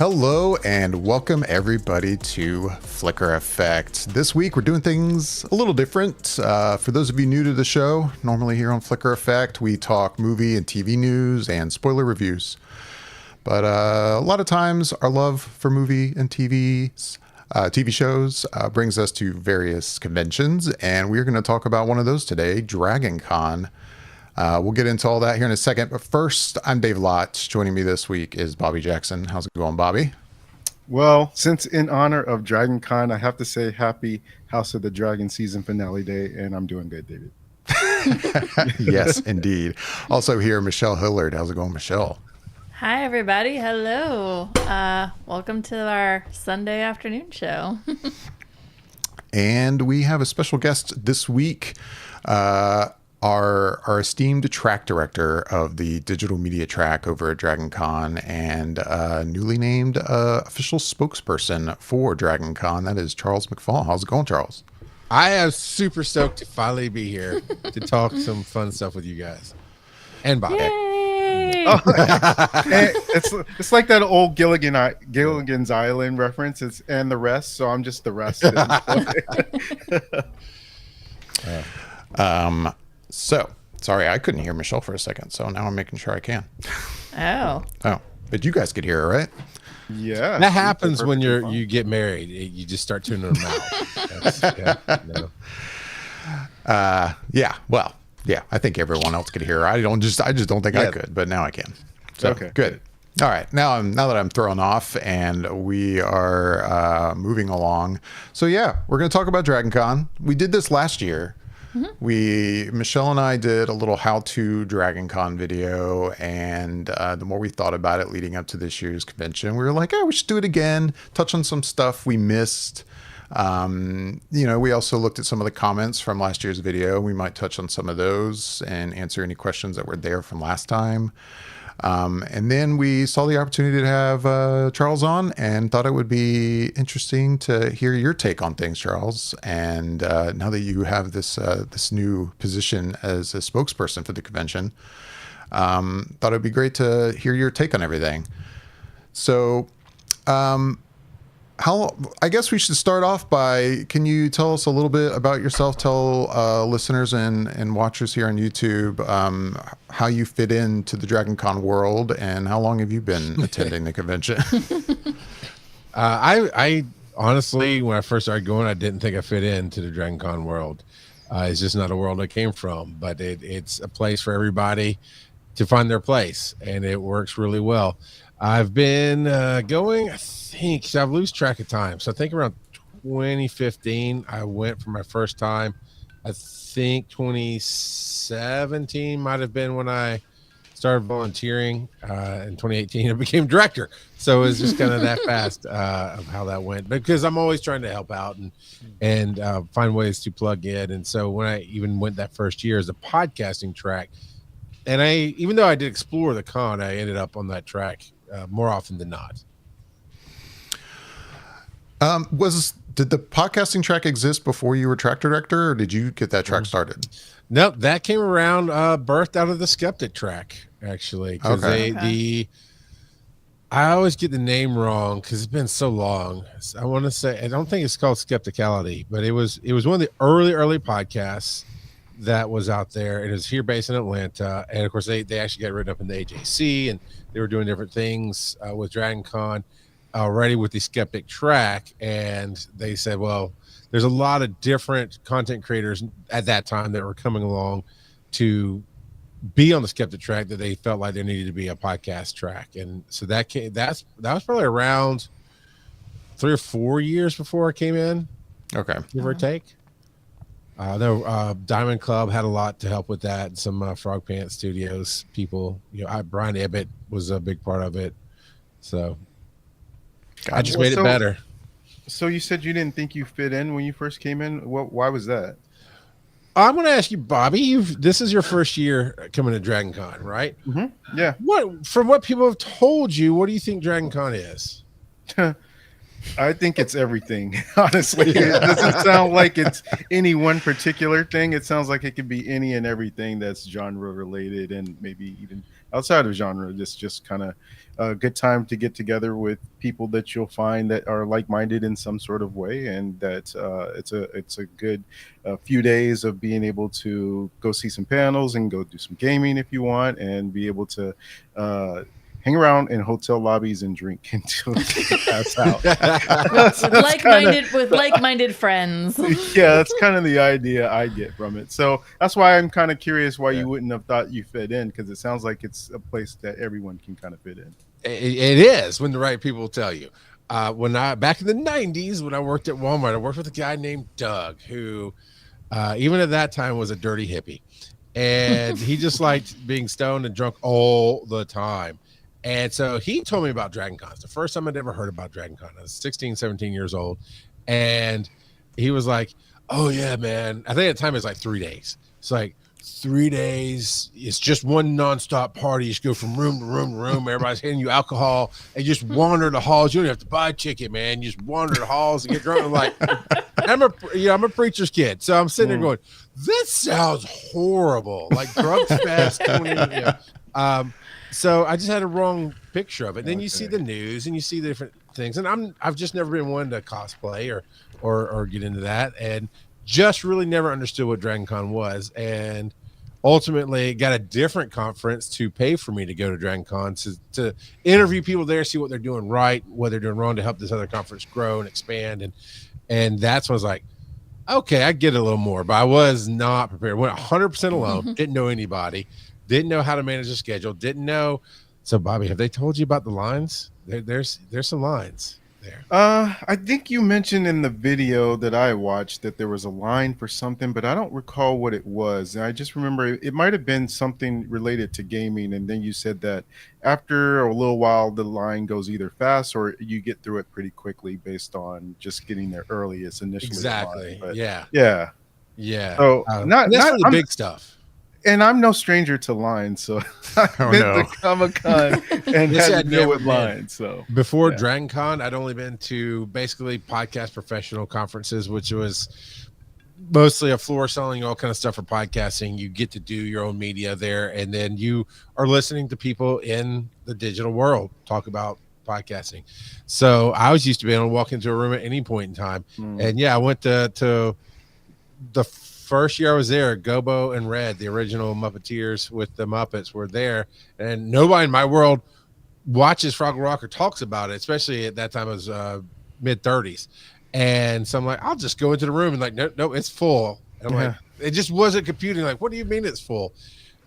Hello and welcome everybody to Flicker Effect. This week we're doing things a little different. For those of you new to the show, normally here on Flicker Effect we talk movie and TV news and spoiler reviews. But a lot of times our love for movie and TV shows brings us to various conventions, and we're going to talk about one of those today, Dragon Con. We'll get into all that here in a second, but first, I'm Dave Lott. Joining me this week is Bobby Jackson. How's it going, Bobby? Well, since in honor of Dragon Con, I have to say happy House of the Dragon season finale day, and I'm doing good, David. Yes, indeed. Also here, Michelle Hillard. How's it going, Michelle? Hi, everybody. Hello. Welcome to our Sunday afternoon show. And we have a special guest this week. Our esteemed track director of the digital media track over at Dragon Con and newly named official spokesperson for Dragon Con. That is Charles McFall. How's it going, Charles? I am super stoked to finally be here to talk some fun stuff with you guys. And Bob. Yay! Oh, it's like that old Gilligan's Island reference. It's and the rest, so I'm just the rest. So, sorry, I couldn't hear Michelle for a second, so now I'm making sure I can. Oh, But you guys could hear her, right? Yeah, that happens when you get married. You just start tuning them out. Yeah, I think everyone else could hear her. I just don't think I could, but now I can. So, okay, good. All right, now that I'm thrown off and we are moving along. So yeah, we're going to talk about Dragon Con. We did this last year. Michelle and I did a little how-to Dragon Con video, and the more we thought about it leading up to this year's convention, we were like, we should do it again, touch on some stuff we missed. We also looked at some of the comments from last year's video. We might touch on some of those and answer any questions that were there from last time. And then we saw the opportunity to have Charles on and thought it would be interesting to hear your take on things, Charles. And now that you have this new position as a spokesperson for the convention, thought it'd be great to hear your take on everything. So I guess we should start off by, can you tell us a little bit about yourself? Tell listeners and watchers here on YouTube how you fit into the Dragon Con world and how long have you been attending the convention? I honestly, when I first started going, I didn't think I fit into the Dragon Con world. It's just not a world I came from, but it's a place for everybody to find their place, and it works really well. I've been going, I think, I've lost track of time. So I think around 2015, I went for my first time. I think 2017 might have been when I started volunteering. In 2018, I became director. So it was just kind of that fast of how that went. Because I'm always trying to help out and find ways to plug in. And so when I even went that first year as a podcasting track, and even though I did explore the con, I ended up on that track more often than not. Did the podcasting track exist before you were track director, or did you get that track started? No, that came around, birthed out of the Skeptic track, actually. I always get the name wrong because it's been so long. I want to say, I don't think it's called Skepticality, but it was one of the early podcasts that was out there. It was here based in Atlanta, and of course they actually got written up in the AJC, and they were doing different things with Dragon Con already with the Skeptic track. And they said, well, there's a lot of different content creators at that time that were coming along to be on the Skeptic track that they felt like there needed to be a podcast track. And so that was probably around 3 or 4 years before I came in. Okay. Give or take. Diamond Club had a lot to help with that. Some Frog Pants Studios people, Brian Ibbett was a big part of it. So I just made it better. So you said you didn't think you fit in when you first came in. Why was that? I'm going to ask you, Bobby. This is your first year coming to Dragon Con, right? Mm-hmm. Yeah. From what people have told you, what do you think Dragon Con is? I think it's everything, honestly. It doesn't sound like it's any one particular thing. It sounds like it could be any and everything that's genre related and maybe even outside of genre. It's just kind of a good time to get together with people that you'll find that are like-minded in some sort of way, and that it's a good few days of being able to go see some panels and go do some gaming if you want, and be able to hang around in hotel lobbies and drink until you pass out. With like-minded friends. Yeah, that's kind of the idea I get from it. So that's why I'm kind of curious why you wouldn't have thought you fit in, because it sounds like it's a place that everyone can kind of fit in. It is, when the right people tell you. Back in the 90s, when I worked at Walmart, I worked with a guy named Doug, who even at that time was a dirty hippie, and he just liked being stoned and drunk all the time. And so he told me about Dragon Con. It's the first time I'd ever heard about Dragon Con. I was 16, 17 years old. And he was like, oh, yeah, man. I think at the time it was like 3 days. It's like 3 days. It's just one nonstop party. You just go from room to room to room. Everybody's handing you alcohol. And you just wander the halls. You don't have to buy a ticket, man. You just wander the halls and get drunk. I'm like, I'm a preacher's kid. So I'm sitting there going, this sounds horrible. Like drug fest. So I just had a wrong picture of it. Then you see the news and you see the different things. And I've just never been one to cosplay or get into that, and just really never understood what Dragon Con was. And ultimately got a different conference to pay for me to go to Dragon Con to interview people there, see what they're doing right, what they're doing wrong, to help this other conference grow and expand. And that's when I was like, okay, I get it a little more, but I was not prepared. Went 100% alone, didn't know anybody. Didn't know how to manage a schedule. Didn't know. So, Bobby, have they told you about the lines? There's some lines there. I think you mentioned in the video that I watched that there was a line for something, but I don't recall what it was. And I just remember it might have been something related to gaming. And then you said that after a little while, the line goes either fast or you get through it pretty quickly based on just getting there early. It's initially exactly. Yeah. So not the big stuff. And I'm no stranger to lines, so I've been to Comic-Con and had to deal with lines. So before Dragon Con, I'd only been to basically podcast professional conferences, which was mostly a floor selling all kind of stuff for podcasting. You get to do your own media there, and then you are listening to people in the digital world talk about podcasting. So I was used to being able to walk into a room at any point in time. And I went to the first year I was there, Gobo and Red, the original Muppeteers with the Muppets, were there, and nobody in my world watches Froggle Rock or talks about it, especially at that time. I was mid-30s, and so I'm like, I'll just go into the room and like, no, it's full. And I'm like, it just wasn't computing. Like, what do you mean it's full?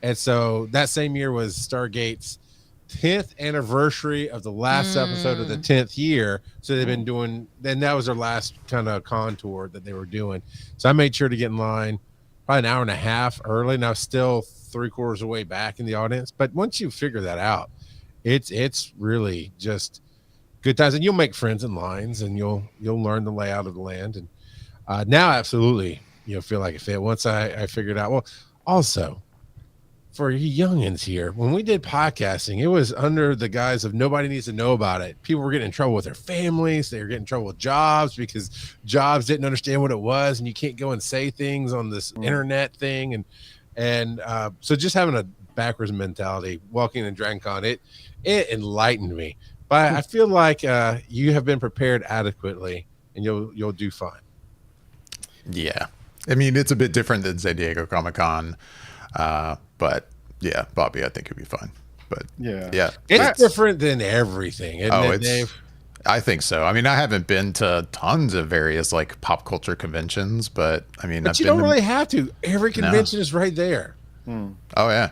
And so that same year was Stargate's 10th anniversary of the last episode of the 10th year. So they've been doing, then that was their last kind of con tour that they were doing. So I made sure to get in line probably an hour and a half early, and I was still 3/4 of the way back in the audience. But once you figure that out, it's really just good times, and you'll make friends in lines, and you'll learn the layout of the land. And now absolutely feel like a fit once I figured out. Well, also, for you youngins here, when we did podcasting, it was under the guise of nobody needs to know about it. People were getting in trouble with their families. They were getting in trouble with jobs because jobs didn't understand what it was, and you can't go and say things on this internet thing. And so just having a backwards mentality, walking in Dragon Con, it enlightened me. But I feel like you have been prepared adequately, and you'll do fine. Yeah. I mean, it's a bit different than San Diego Comic-Con. But yeah, Bobby, I think it'd be fine. But yeah, it's different than everything, isn't it, Dave? I think so. I mean, I haven't been to tons of various like pop culture conventions, but I mean, you don't really have to. Every convention is right there. Oh yeah,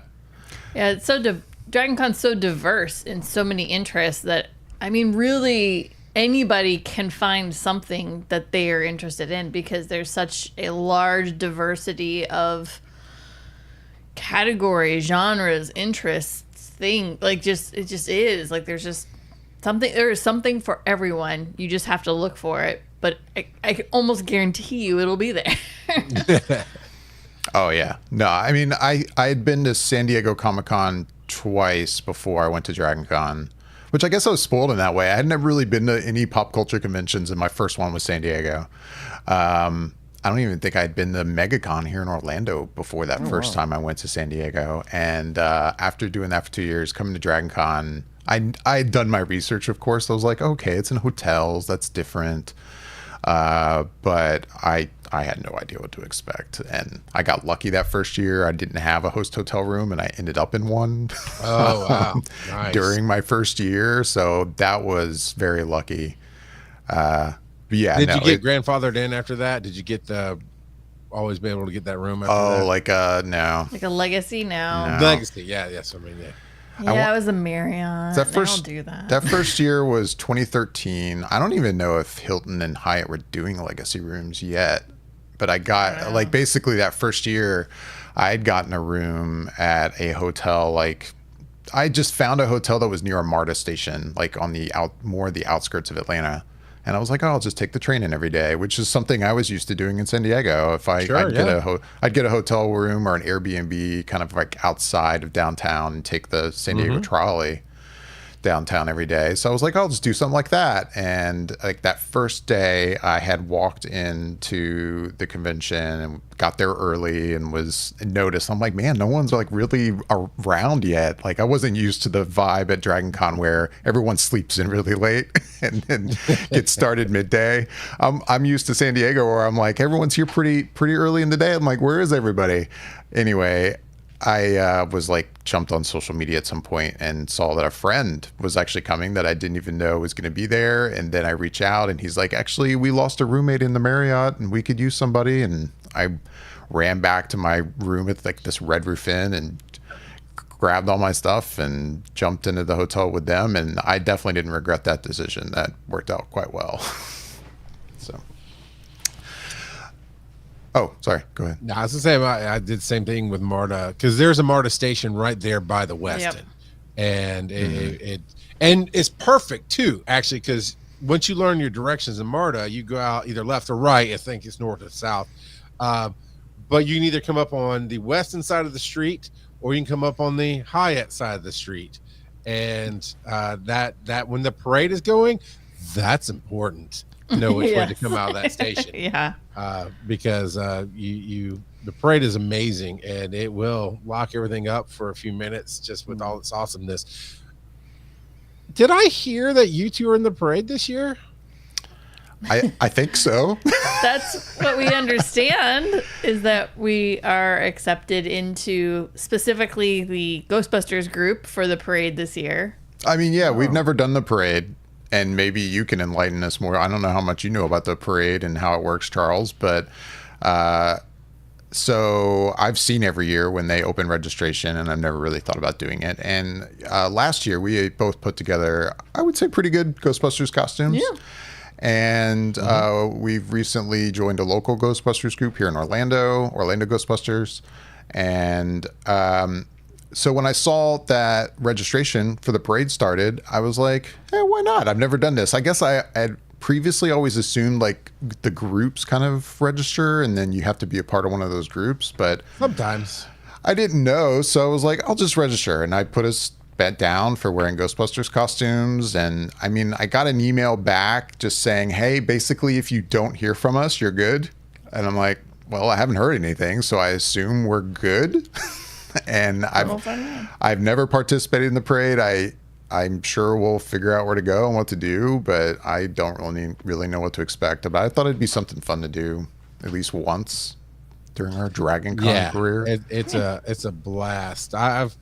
it's so Dragon Con's so diverse in so many interests that I mean, really anybody can find something that they are interested in, because there's such a large diversity of categories, genres, interests, thing. Like it just is like there is something for everyone. You just have to look for it. But I can almost guarantee you it'll be there. Oh yeah. No, I mean I had been to San Diego Comic-Con twice before I went to Dragon Con, which I guess I was spoiled in that way. I had never really been to any pop culture conventions, and my first one was San Diego. I don't even think I'd been to MegaCon here in Orlando before that first time I went to San Diego. And after doing that for 2 years, coming to Dragon Con, I had done my research, of course. I was like, okay, it's in hotels. That's different. But I had no idea what to expect. And I got lucky that first year. I didn't have a host hotel room, and I ended up in one. Oh, wow. Nice. During my first year. So that was very lucky. Yeah. Did you get grandfathered in after that? Did you get always be able to get that room after that? No. Like a legacy now? No. Legacy, yeah. Yes, I mean, yeah. Yeah, it was a Marriott. That They first, don't do that. That first year was 2013. I don't even know if Hilton and Hyatt were doing legacy rooms yet. But I got, like, basically that first year, I had gotten a room at a hotel, like, I just found a hotel that was near a MARTA station, like on the more the outskirts of Atlanta. And I was like, oh, I'll just take the train in every day, which is something I was used to doing in San Diego. If I'd get a hotel room or an Airbnb kind of like outside of downtown and take the San Diego trolley downtown every day. So I was like, I'll just do something like that. And like that first day I had walked into the convention and got there early and noticed, I'm like, man, no one's like really around yet. Like I wasn't used to the vibe at Dragon Con where everyone sleeps in really late and then gets started midday. I'm used to San Diego where I'm like, everyone's here pretty early in the day. I'm like, where is everybody? Anyway, I was like jumped on social media at some point and saw that a friend was actually coming that I didn't even know was going to be there. And then I reach out and he's like, actually, we lost a roommate in the Marriott and we could use somebody. And I ran back to my room with like this Red Roof Inn and grabbed all my stuff and jumped into the hotel with them. And I definitely didn't regret that decision. That worked out quite well. So. Oh, sorry. Go ahead. No, I was gonna say I did the same thing with MARTA because there's a MARTA station right there by the Westin, and it it's perfect too, actually, because once you learn your directions in MARTA, you go out either left or right. I think it's north or south, but you can either come up on the Westin side of the street or you can come up on the Hyatt side of the street, and that when the parade is going, that's important. Know which way to come out of that station. Because the parade is amazing and it will lock everything up for a few minutes just with all its awesomeness. Did I hear that you two are in the parade this year? I think so. That's what we understand, is that we are accepted into specifically the Ghostbusters group for the parade this year. I mean, we've never done the parade. And maybe you can enlighten us more. I don't know how much you know about the parade and how it works, Charles, but so I've seen every year when they open registration, and I've never really thought about doing it. And last year we both put together, I would say, pretty good Ghostbusters costumes. Yeah. And we've recently joined a local Ghostbusters group here in Orlando Ghostbusters. And so when I saw that registration for the parade started, I was like, hey, why not? I've never done this. I guess I had previously always assumed like the groups kind of register and then you have to be a part of one of those groups. But sometimes I didn't know. So I was like, I'll just register. And I put a bet down for wearing Ghostbusters costumes. And I mean, I got an email back just saying, hey, basically, if you don't hear from us, you're good. And I'm like, well, I haven't heard anything, so I assume we're good. And I've never participated in the parade. I'm sure we'll figure out where to go and what to do, but I don't really know what to expect. But I thought it'd be something fun to do at least once during our Dragon Con career. It's a blast. I've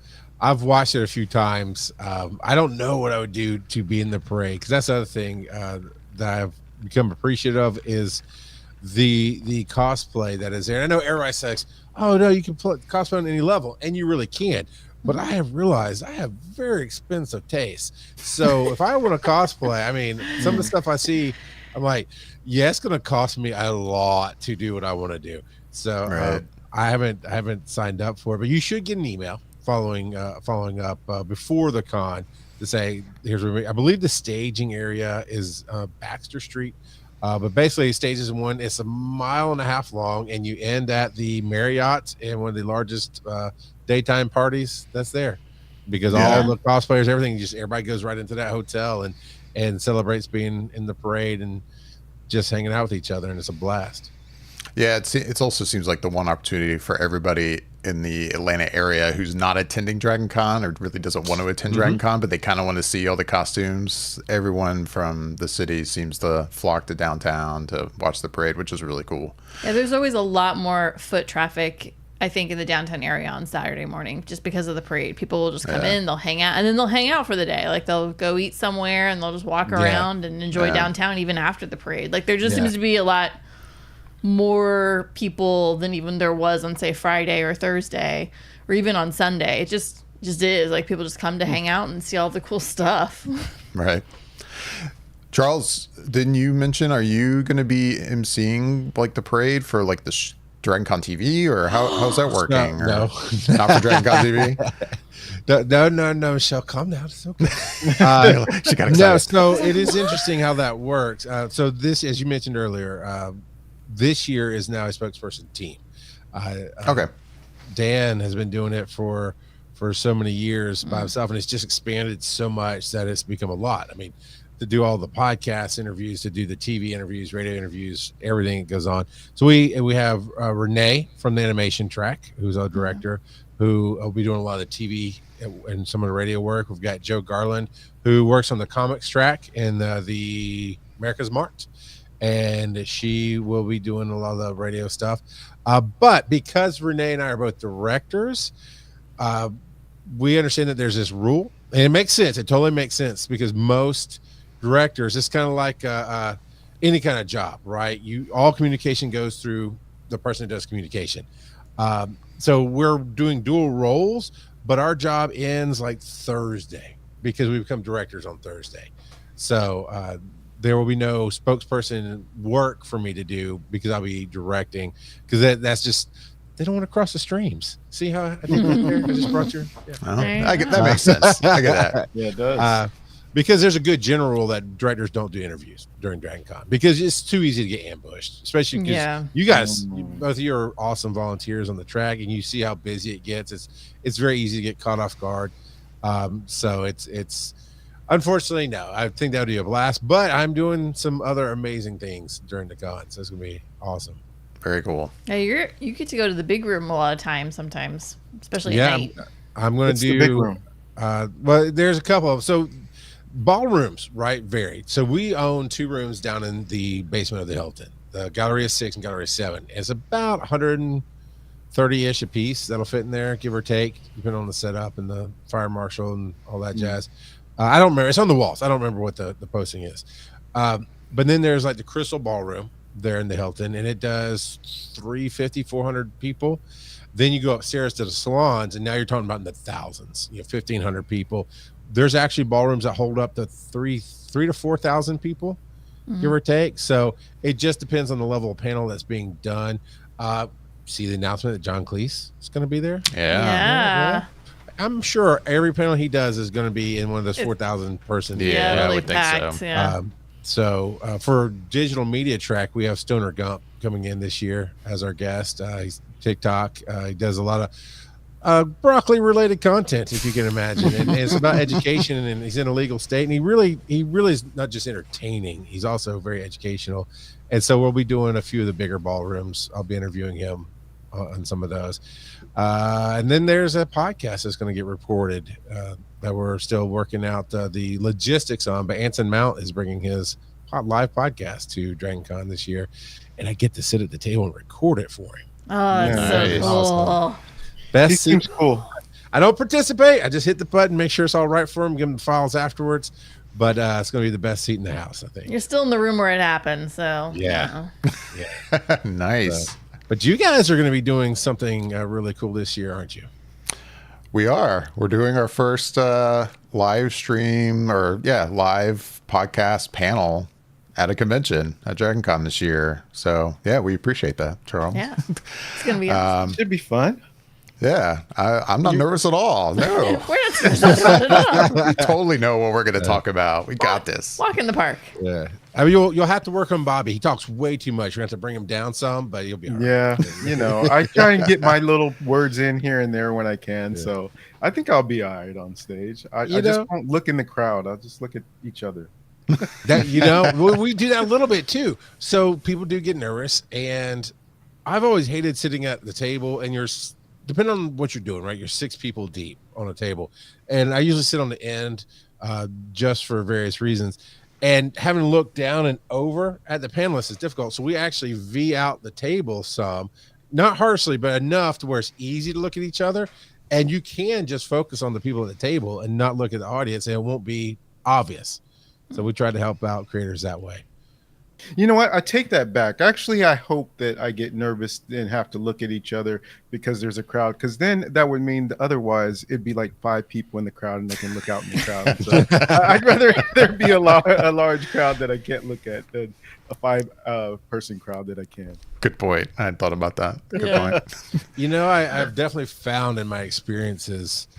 watched it a few times. I don't know what I would do to be in the parade, because that's the other thing that I've become appreciative of is the cosplay that is there. I know everybody says, oh no, you can cosplay on any level, and you really can. But I have realized I have very expensive taste. So if I want to cosplay, I mean, some of the stuff I see, I'm like, yeah, it's going to cost me a lot to do what I want to do. So I haven't signed up for it, but you should get an email following up before the con to say, here's where I believe the staging area is Baxter Street. But basically, stages one, it's 1.5 miles long, and you end at the Marriott in one of the largest daytime parties that's there, because all the cosplayers, everything, everybody goes right into that hotel and celebrates being in the parade and just hanging out with each other, and it's a blast. Yeah, it also seems like the one opportunity for everybody in the Atlanta area who's not attending Dragon Con or really doesn't want to attend Dragon Con, but they kind of want to see all the costumes. Everyone from the city seems to flock to downtown to watch the parade, which is really cool. Yeah, there's always a lot more foot traffic, I think, in the downtown area on Saturday morning just because of the parade. People will just come in, they'll hang out, and then they'll hang out for the day. Like, they'll go eat somewhere and they'll just walk around and enjoy downtown even after the parade. Like, there just seems to be a lot more people than even there was on, say, Friday or Thursday or even on Sunday. It just is. Like, people just come to hang out and see all the cool stuff. Right. Charles, didn't you mention, are you going to be emceeing, like, the parade for, like, the Dragon Con TV, or how's that working? No. Not for Dragon Con TV? No, Michelle, calm down. It's okay. She got excited. No, so it is interesting how that works. So this, as you mentioned earlier, this year is now a spokesperson team. Okay. Dan has been doing it for so many years by himself, and it's just expanded so much that it's become a lot. I mean, to do all the podcast interviews, to do the TV interviews, radio interviews, everything that goes on. So we have Renee from the animation track, who's our director, who will be doing a lot of the TV and some of the radio work. We've got Joe Garland, who works on the comics track and the America's Mart, and she will be doing a lot of the radio stuff. But because Renee and I are both directors, we understand that there's this rule, and it makes sense. It totally makes sense, because most directors, it's kind of like any kind of job, right? All communication goes through the person who does communication. So we're doing dual roles, but our job ends like Thursday because we become directors on Thursday. So there will be no spokesperson work for me to do because I'll be directing, because that's just, they don't want to cross the streams. See how I did that there? I just brought your... I get that. Makes sense. I get that. Yeah, it does. Because there's a good general rule that directors don't do interviews during Dragon Con because it's too easy to get ambushed, especially because you guys, both of you are awesome volunteers on the track, and you see how busy it gets. It's very easy to get caught off guard. So it's unfortunately, no. I think that would be a blast, but I'm doing some other amazing things during the con, so it's gonna be awesome. Very cool. Yeah, you get to go to the big room a lot of times sometimes, especially at night. I'm going to do the big room. Well, there's a couple of ballrooms, right? Varied. So we own 2 rooms down in the basement of the Hilton, the Galleria 6 and Galleria 7. It's about 130-ish a piece that'll fit in there, give or take, depending on the setup and the fire marshal and all that jazz. I don't remember. It's on the walls. I don't remember what the posting is. But then there's like the Crystal Ballroom there in the Hilton, and it does 350, 400 people. Then you go upstairs to the salons, and now you're talking about in the thousands, 1,500 people. There's actually ballrooms that hold up to 3,000 to 4,000 people, give or take. So it just depends on the level of panel that's being done. See the announcement that John Cleese is going to be there? Yeah. I'm sure every panel he does is going to be in one of those 4,000 person. Yeah, I really would think packed, so. Yeah. So for digital media track, we have Stoner Gump coming in this year as our guest. He's TikTok. He does a lot of broccoli related content, if you can imagine, and it's about education, and he's in a legal state, and he really is not just entertaining, he's also very educational. And so we'll be doing a few of the bigger ballrooms. I'll be interviewing him on some of those, and then there's a podcast that's going to get reported that we're still working out the logistics on, but Anson Mount is bringing his live podcast to Dragon Con this year, and I get to sit at the table and record it for him. Oh, that's so cool. Awesome. Best seems cool. I don't participate. I just hit the button, make sure it's all right for him, give him the files afterwards. But it's going to be the best seat in the house, I think. You're still in the room where it happened, so yeah. Nice. So, but you guys are going to be doing something really cool this year, aren't you? We are. We're doing our first live stream live podcast panel at a convention at Dragon Con this year. So yeah, we appreciate that, Charles. Yeah, it's gonna be awesome. Should be fun. Yeah, I'm not nervous at all. No, We're not nervous at all. we totally know what we're going to talk about. We got this. Walk in the park. Yeah, I mean, you'll have to work on Bobby. He talks way too much. You're going to have to bring him down some, but he'll be all right. Yeah, I try and get my little words in here and there when I can. Yeah. So I think I'll be all right on stage. I just won't look in the crowd. I'll just look at each other. That we do that a little bit too. So people do get nervous, and I've always hated sitting at the table, and depending on what you're doing, right? You're 6 people deep on a table, and I usually sit on the end just for various reasons. And having to look down and over at the panelists is difficult. So we actually V out the table some, not harshly, but enough to where it's easy to look at each other. And you can just focus on the people at the table and not look at the audience, and it won't be obvious. So we try to help out creators that way. You know what? I take that back. Actually, I hope that I get nervous and have to look at each other because there's a crowd. Because then that would mean that otherwise it'd be like 5 people in the crowd and they can look out in the crowd. So I'd rather there be a large crowd that I can't look at than a 5 person crowd that I can. Good point. I hadn't thought about that. Good point. You know, I've definitely found in my experiences,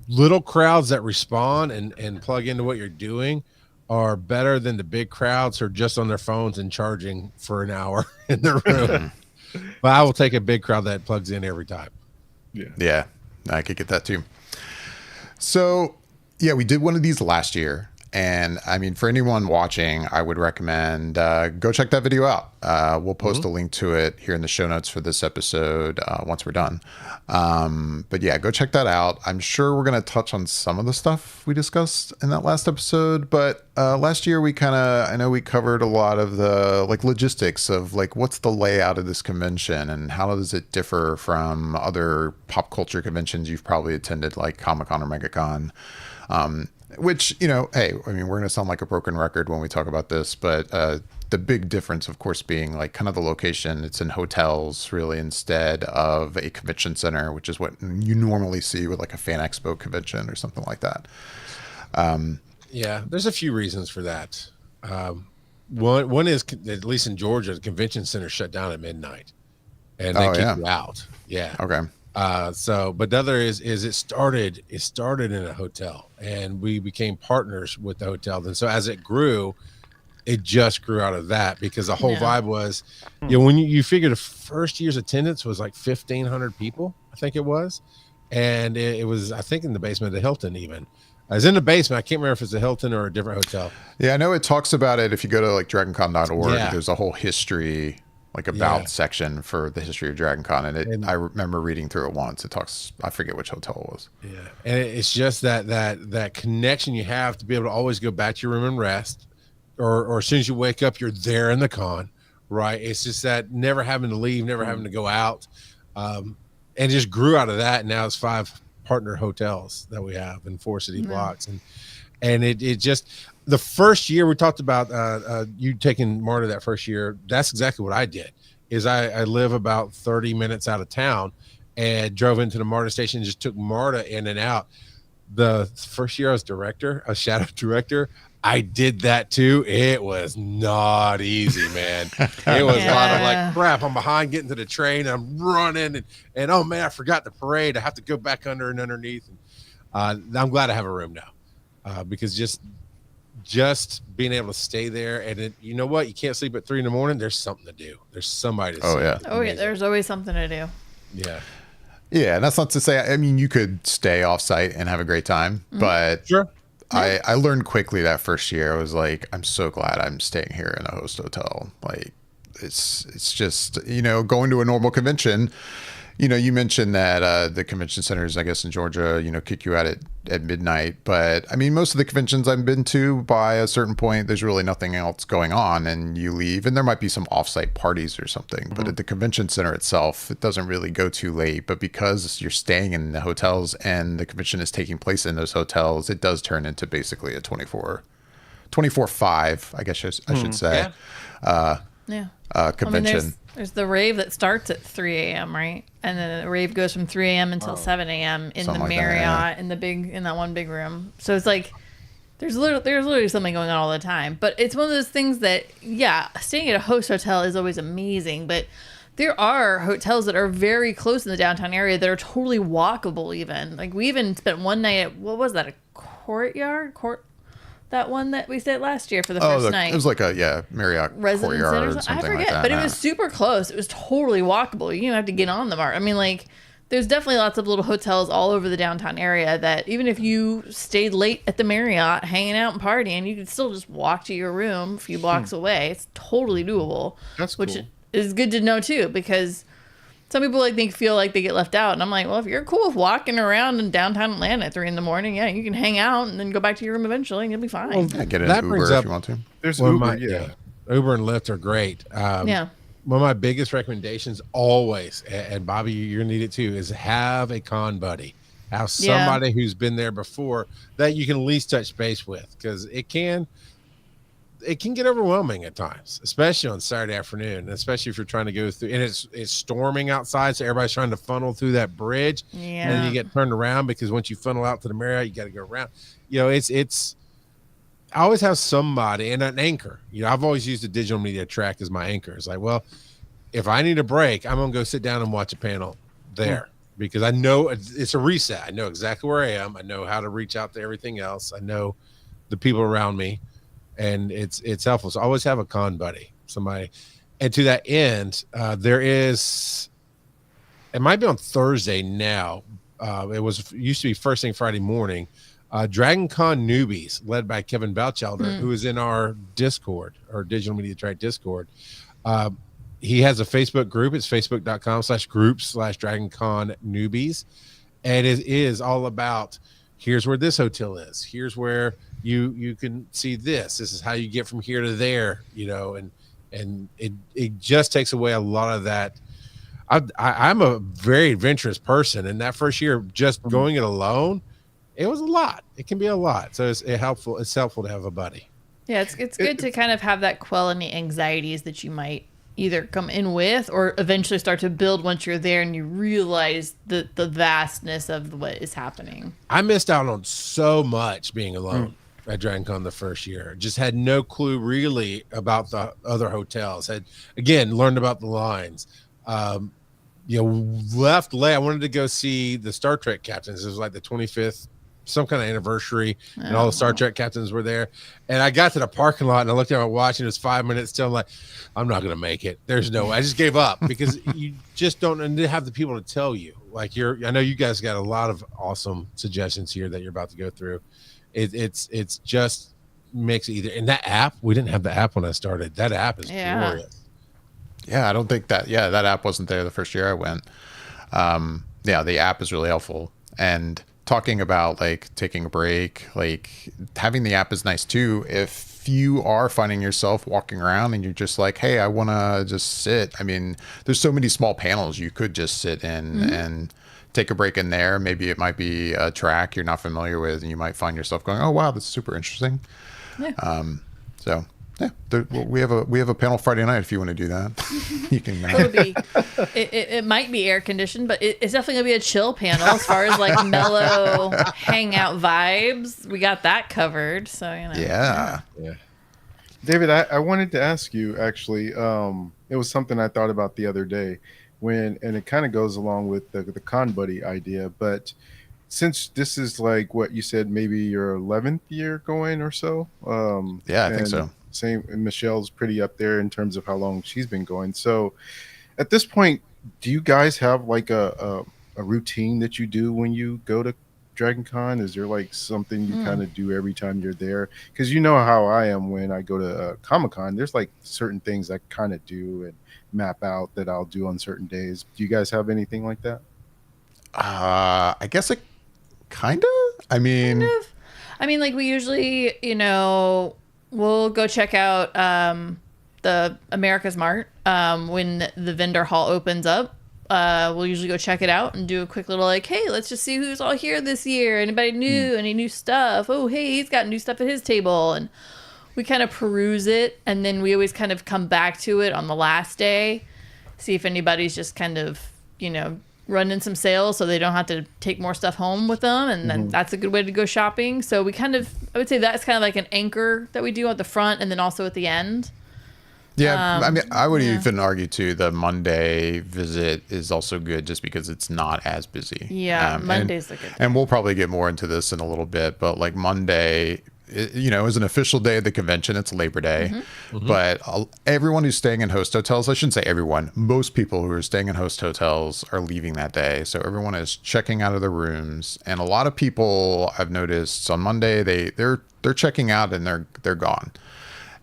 little crowds that respond and plug into what you're doing are better than the big crowds who are just on their phones and charging for an hour in their room. But I will take a big crowd that plugs in every time. Yeah, I could get that too. So, yeah, we did one of these last year. And I mean, for anyone watching, I would recommend go check that video out. We'll post a link to it here in the show notes for this episode once we're done. But yeah, go check that out. I'm sure we're going to touch on some of the stuff we discussed in that last episode. But last year, I know we covered a lot of the like logistics of like what's the layout of this convention and how does it differ from other pop culture conventions you've probably attended, like Comic-Con or MegaCon. Which, you know, hey, I mean, we're going to sound like a broken record when we talk about this, but the big difference, of course, being like kind of the location. It's in hotels, really, instead of a convention center, which is what you normally see with like a fan expo convention or something like that. Yeah, there's a few reasons for that. One is, at least in Georgia, the convention center shut down at midnight, and they kick you out. Yeah. Okay. But the other is it started in a hotel, and we became partners with the hotel. And so as it grew, it just grew out of that, because the whole vibe was, you know, when you figure the first year's attendance was like 1,500 people, I think it was. And it was, I think, in the basement of the Hilton even. I was in the basement. I can't remember if it's a Hilton or a different hotel. Yeah, I know it talks about it. If you go to like dragoncon.org, there's a whole history like about section for the history of Dragon Con, and I remember reading through it once. It talks, I forget which hotel it was. Yeah, and it's just that connection you have to be able to always go back to your room and rest, or as soon as you wake up, you're there in the con, right? It's just that never having to leave, never having to go out, and it just grew out of that. And now it's 5 partner hotels that we have in 4 city blocks, and it just. The first year we talked about you taking Marta that first year, that's exactly what I did. Is I live about 30 minutes out of town and drove into the Marta station and just took Marta in and out. The first year I was shadow director, I did that too. It was not easy, man. It was a lot of like, crap, I'm behind getting to the train. I'm running and oh man, I forgot the parade. I have to go back under and underneath. And, I'm glad I have a room now because just being able to stay there, and you know what, you can't sleep at 3 a.m. There's something to do. There's somebody to see. Oh yeah, there's always something to do. Yeah, and that's not to say, I mean, you could stay off site and have a great time, but sure. I learned quickly that first year. I was like, I'm so glad I'm staying here in a host hotel. Like it's just, you know, going to a normal convention. You know, you mentioned that the convention centers, I guess, in Georgia, you know, kick you out at midnight. But I mean, most of the conventions I've been to, by a certain point, there's really nothing else going on, and you leave. And there might be some offsite parties or something. But at the convention center itself, it doesn't really go too late. But because you're staying in the hotels and the convention is taking place in those hotels, it does turn into basically a 24/5, I guess I should say. Convention. I mean, there's the rave that starts at 3 a.m., right? And then the rave goes from 3 a.m. until 7 a.m. in the Marriott, in that one big room. So it's like there's literally something going on all the time. But it's one of those things that, staying at a host hotel is always amazing. But there are hotels that are very close in the downtown area that are totally walkable even. Like we even spent one night at, what was that, a Courtyard? That one that we stayed last year for the first night. It was like a Marriott Residence Courtyard Center. or something I forget, like that. but it was super close. It was totally walkable. You didn't have to get on the Mart. I mean, like, there's definitely lots of little hotels all over the downtown area that even if you stayed late at the Marriott, hanging out and partying, you could still just walk to your room a few blocks away. It's totally doable. That's cool. Which is good to know too, because some people feel like they get left out, and I'm like, well, if you're cool with walking around in downtown Atlanta at 3 a.m, yeah, you can hang out and then go back to your room eventually, and you'll be fine. Well, get an Uber if you want to. There's Uber, Uber and Lyft are great. Yeah. One of my biggest recommendations always, and Bobby, you're needed too, is have a con buddy. Have somebody who's been there before that you can at least touch base with, because it can get overwhelming at times, especially on Saturday afternoon, and especially if you're trying to go through and it's storming outside, so everybody's trying to funnel through that bridge, and then you get turned around because once you funnel out to the Marriott, you got to go around. It's I always have somebody and an anchor. I've always used a digital media track as my anchor. It's like, well, if I need a break, I'm gonna go sit down and watch a panel there. Because I know it's a reset. I know exactly where I am. I know how to reach out to everything else. I know the people around me, and it's helpful. So I always have a con buddy, somebody. And to that end, it might be on Thursday now. It used to be first thing Friday morning. Dragon Con Newbies, led by Kevin Bouchelder, who is in our Discord, our Digital Media Track Discord. He has a Facebook group. It's facebook.com/groups/DragonCon Newbies. And it is all about, here's where this hotel is. Here's where you can see this. This is how you get from here to there, and it just takes away a lot of that. I'm a very adventurous person. And that first year, just going it alone, it was a lot. It can be a lot. So it's helpful to have a buddy. Yeah, it's good to kind of have that quell any anxieties that you might either come in with or eventually start to build once you're there and you realize the vastness of what is happening. I missed out on so much being alone at DragonCon the first year. Just had no clue really about the other hotels. Had, again, learned about the lines. Left late. I wanted to go see the Star Trek captains. It was like the 25th, some kind of anniversary, and all the Star Trek captains were there. And I got to the parking lot and I looked at my watch and it was 5 minutes still. I'm like, I'm not going to make it. There's no way. I just gave up because you just don't have the people to tell you. I know you guys got a lot of awesome suggestions here that you're about to go through. It's just makes it either. And that app, we didn't have the app when I started. That app is glorious. Yeah, I don't think that app wasn't there the first year I went. The app is really helpful. And talking about taking a break, having the app is nice too. If you are finding yourself walking around and you're just like, hey, I want to just sit. I mean, there's so many small panels you could just sit in and take a break in there. Maybe it might be a track you're not familiar with and you might find yourself going, oh, wow, this is super interesting. Yeah. We have a panel Friday night if you want to do that. You can. It might be air conditioned, but it's definitely gonna be a chill panel as far as mellow hangout vibes. We got that covered, so Yeah. David, I wanted to ask you actually. It was something I thought about the other day, and it kind of goes along with the con buddy idea, but since this is what you said, maybe your 11th year going or so. I think so. Same. Michelle's pretty up there in terms of how long she's been going. So at this point, do you guys have a routine that you do when you go to DragonCon? Is there something you kind of do every time you're there? Because you know how I am when I go to Comic-Con. There's certain things I kind of do and map out that I'll do on certain days. Do you guys have anything like that? I guess it kind of. I mean, we usually, we'll go check out the America's Mart when the vendor hall opens up. We'll usually go check it out and do a quick little hey, let's just see who's all here this year. Anybody new? Any new stuff? Oh, hey, he's got new stuff at his table. And we kind of peruse it. And then we always kind of come back to it on the last day, see if anybody's just kind of, running some sales so they don't have to take more stuff home with them, and then that's a good way to go shopping. So we I would say that's kind of like an anchor that we do at the front and then also at the end. Yeah, I would even argue too the Monday visit is also good just because it's not as busy. Yeah, Monday's a good day. And we'll probably get more into this in a little bit, but Monday, is an official day of the convention. It's Labor Day, but everyone who's staying in host hotels, I shouldn't say everyone, most people who are staying in host hotels are leaving that day. So everyone is checking out of their rooms, and a lot of people I've noticed on Monday they're checking out and they're gone.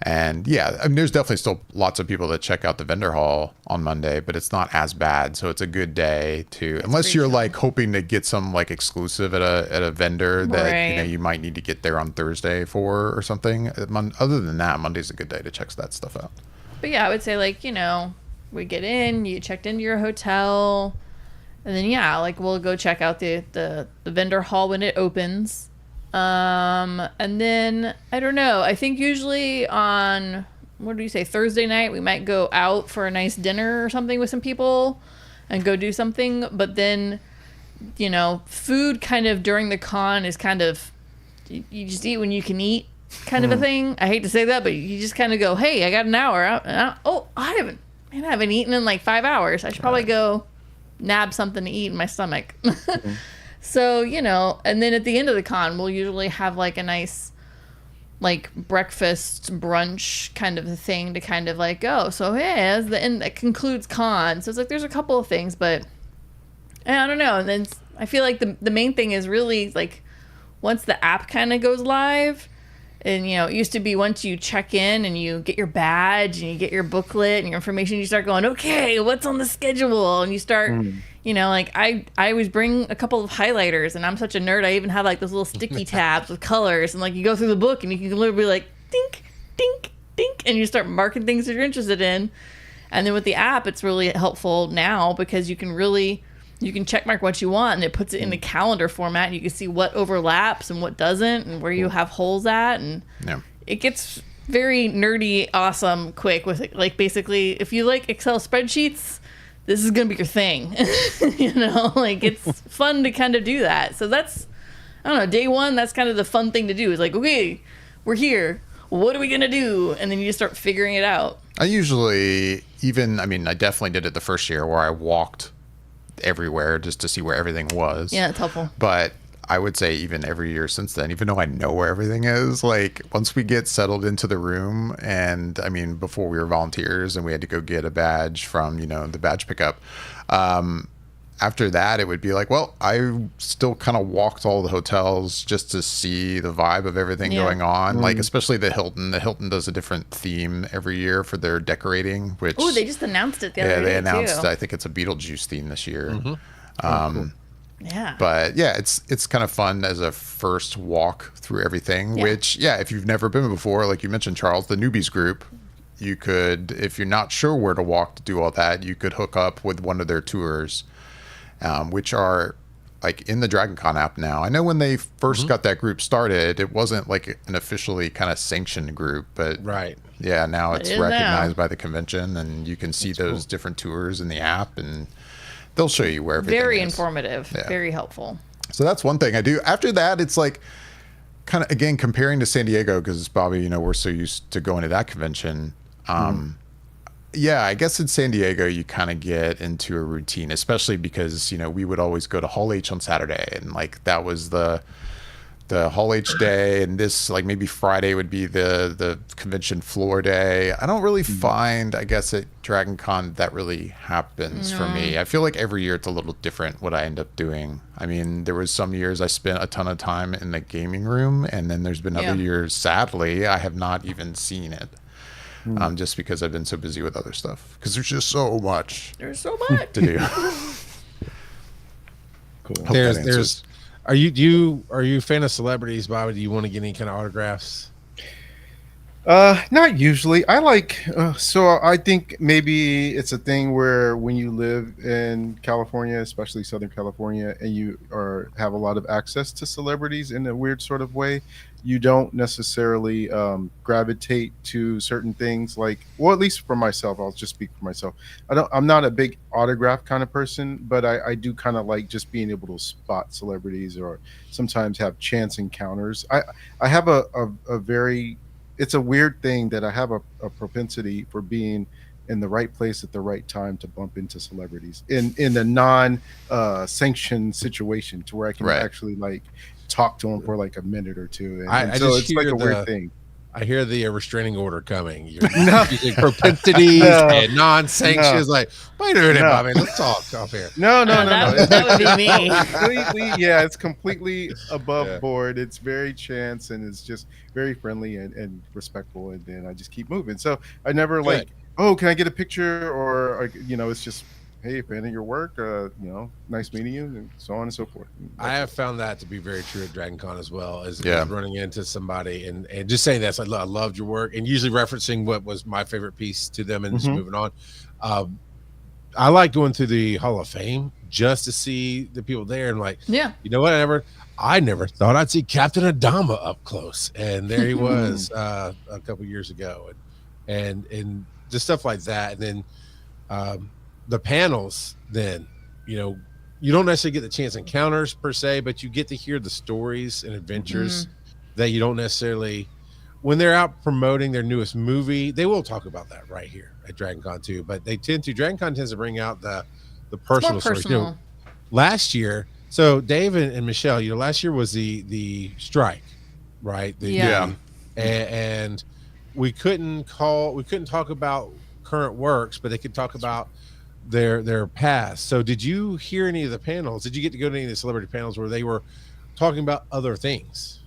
And yeah, I mean, there's definitely still lots of people that check out the vendor hall on Monday, but it's not as bad. So it's a good day to, unless you're like hoping to get some like exclusive at a vendor that you know you might need to get there on Thursday for or something. Other than that, Monday's a good day to check that stuff out. But yeah, I would say like, you know, we get in, you checked into your hotel, and then yeah, like we'll go check out the vendor hall when it opens. And then I don't know, I think usually on, what do you say, Thursday night, we might go out for a nice dinner or something with some people and go do something. But then, you know, food kind of during the con is kind of, you just eat when you can eat kind of a thing. I hate to say that, but you just kind of go, hey, I got an hour out. I haven't eaten in like 5 hours. I should probably go nab something to eat in my stomach. So, you know, and then at the end of the con, we'll usually have like a nice like breakfast brunch kind of a thing to kind of like go. So, yeah, as the end that concludes con. So it's like there's a couple of things, but I don't know. And then I feel like the main thing is really like once the app kind of goes live, and, you know, it used to be once you check in and you get your badge and you get your booklet and your information, you start going, okay, what's on the schedule? And you start, you know, like I always bring a couple of highlighters, and I'm such a nerd. I even have like those little sticky tabs with colors, and like you go through the book and you can literally be like, dink, dink, dink, and you start marking things that you're interested in. And then with the app, it's really helpful now because you can check mark what you want, and it puts it in the calendar format, and you can see what overlaps and what doesn't and where you have holes at, and it gets very nerdy, awesome, quick with it. Like basically if you like Excel spreadsheets, this is gonna be your thing. You know, like it's fun to kind of do that. So that's, I don't know, day one, that's kind of the fun thing to do is like, okay, we're here, what are we gonna do? And then you just start figuring it out. I definitely did it the first year where I walked everywhere just to see where everything was. Yeah, it's helpful. But I would say even every year since then, even though I know where everything is, like once we get settled into the room, and I mean, before we were volunteers and we had to go get a badge from, you know, the badge pickup. After that, it would be like, well, I still kind of walked all the hotels just to see the vibe of everything going on. Like, especially the Hilton. The Hilton does a different theme every year for their decorating, which... Oh, they just announced it the other day, they announced, too. I think it's a Beetlejuice theme this year. Cool. Yeah. But, yeah, it's kind of fun as a first walk through everything, which, if you've never been before, like you mentioned, Charles, the newbies group, you could, if you're not sure where to walk to do all that, you could hook up with one of their tours. Which are like in the DragonCon app now. I know when they first got that group started, it wasn't like an officially kind of sanctioned group, but now it's recognized by the convention, and you can see those different tours in the app, and they'll show you where everything very is. Informative, very helpful. So that's one thing I do. After that, it's like kind of, again, comparing to San Diego, because Bobby, you know, we're so used to going to that convention. Yeah, I guess in San Diego, you kind of get into a routine, especially because, you know, we would always go to Hall H on Saturday, and like that was the Hall H day, and this like maybe Friday would be the convention floor day. I don't really find, I guess, at DragonCon that really happens for me. I feel like every year it's a little different what I end up doing. I mean, there was some years I spent a ton of time in the gaming room, and then there's been other years, sadly, I have not even seen it. Just because I've been so busy with other stuff. Because there's just so much. There's so much to do. Cool. Are you a fan of celebrities, Bobby? Do you want to get any kind of autographs? Not usually. I like, so I think maybe it's a thing where when you live in California, especially Southern California, and you have a lot of access to celebrities in a weird sort of way, you don't necessarily gravitate to certain things. Like, well, at least for myself, I'll just speak for myself. I'm not a big autograph kind of person, but I do kind of like just being able to spot celebrities, or sometimes have chance encounters. I have a very, it's a weird thing that I have a propensity for being in the right place at the right time to bump into celebrities in a non sanctioned situation, to where I can actually like talk to them for like a minute or two. And so it's like a weird thing. I hear the restraining order coming. You're using propensities and non-sanctions. Like, wait a minute, Bobby, let's talk off here. No. That would be me. It's completely above board. It's very chance, and it's just very friendly and respectful. And then I just keep moving. So I never oh, can I get a picture? Or it's just, hey, fan of your work, nice meeting you, and so on and so forth. I have found that to be very true at Dragon Con as well, is running into somebody and just saying that. I loved your work, and usually referencing what was my favorite piece to them and just moving on. I like going through the Hall of Fame just to see the people there and you know what? I never thought I'd see Captain Adama up close, and there he was a couple years ago, and just stuff like that. And then the panels, then you don't necessarily get the chance encounters per se, but you get to hear the stories and adventures that you don't necessarily when they're out promoting their newest movie. They will talk about that right here at Dragon Con too, but Dragon Con tends to bring out the personal stories. Last year, so Dave and Michelle, last year was the strike, right? And we couldn't talk about current works, but they could talk about their past. So did you hear any of the panels? Did you get to go to any of the celebrity panels where they were talking about other things?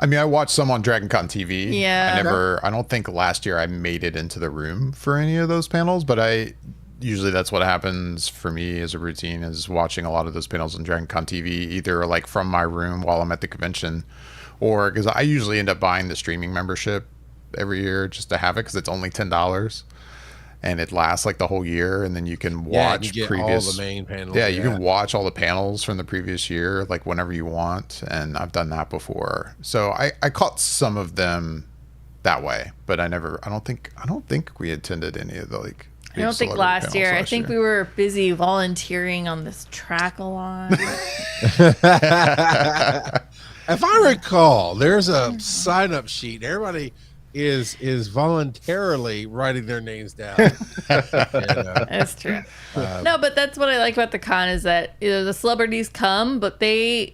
I mean, I watched some on Dragon Con TV. Yeah. I don't think last year I made it into the room for any of those panels, but usually that's what happens for me as a routine, is watching a lot of those panels on Dragon Con TV, either from my room while I'm at the convention, or because I usually end up buying the streaming membership every year just to have it, because it's only $10. And it lasts the whole year, and then you can watch all the main panels. You can watch all the panels from the previous year, whenever you want. And I've done that before, so I caught some of them that way. But I don't think we attended any of the I don't think last year. I think we were busy volunteering on this track a lot. If I recall, there's a sign-up sheet. Everybody is voluntarily writing their names down. That's true. No, but that's what I like about the con, is that the celebrities come, but they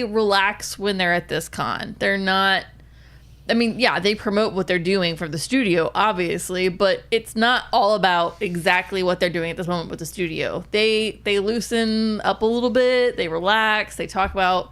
relax when they're at this con. They're not, I mean, they promote what they're doing for the studio, obviously, but it's not all about exactly what they're doing at this moment with the studio. They loosen up a little bit, they relax, they talk about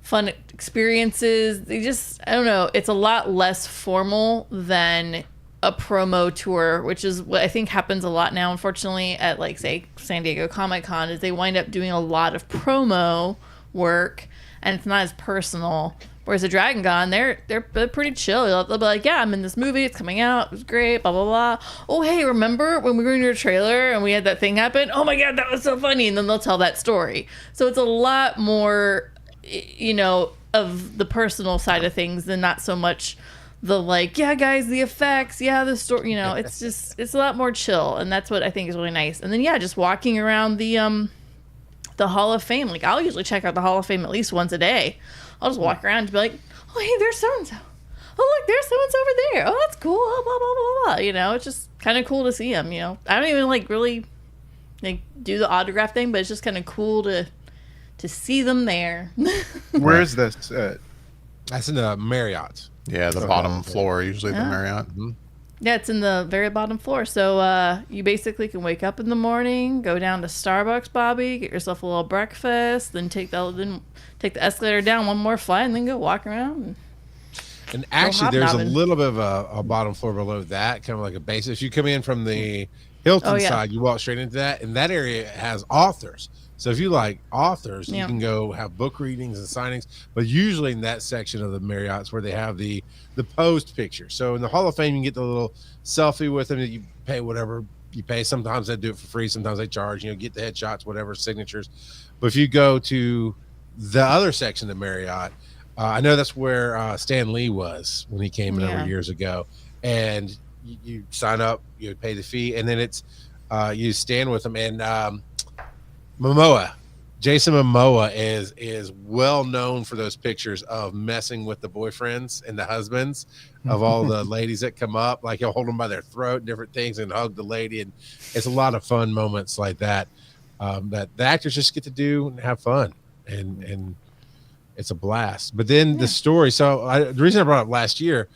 fun experiences. They just, I don't know, it's a lot less formal than a promo tour, which is what I think happens a lot now, unfortunately, at say San Diego Comic-Con, is they wind up doing a lot of promo work, and it's not as personal. Whereas at Dragon Con, they're pretty chill. They'll be like, I'm in this movie, it's coming out, it was great, blah blah blah. Oh hey, remember when we were in your trailer and we had that thing happen? Oh my god, that was so funny. And then they'll tell that story. So it's a lot more of the personal side of things than not so much the guys, the effects, the story, it's a lot more chill, and that's what I think is really nice. And then just walking around the Hall of Fame, I'll usually check out the Hall of Fame at least once a day. I'll just walk around and be like, oh hey, there's so and so. Oh look, there's so and so over there. Oh, that's cool. Oh, blah blah blah blah. It's just kind of cool to see them. I don't even really do the autograph thing, but it's just kind of cool to see them there. Where is this at? That's in the Marriott. Yeah, the bottom floor, usually the Marriott. Mm-hmm. Yeah, it's in the very bottom floor. So you basically can wake up in the morning, go down to Starbucks, Bobby, get yourself a little breakfast, then take the escalator down one more flight, and then go walk around. And actually, there's a little bit of a bottom floor below that, kind of like a base. If you come in from the Hilton side, you walk straight into that, and that area has authors. So if you like authors, you can go have book readings and signings. But usually in that section of the Marriott's where they have the posed picture. So in the Hall of Fame, you can get the little selfie with them. You pay whatever you pay. Sometimes they do it for free. Sometimes they charge. Get the headshots, whatever, signatures. But if you go to the other section of the Marriott, I know that's where Stan Lee was when he came in over years ago. And you sign up, you pay the fee, and then it's you stand with them. And Jason Momoa is well known for those pictures of messing with the boyfriends and the husbands of all the ladies that come up. He'll hold them by their throat and different things and hug the lady. And it's a lot of fun moments like that that the actors just get to do and have fun. And It's a blast. But then the story. So the reason I brought it up last year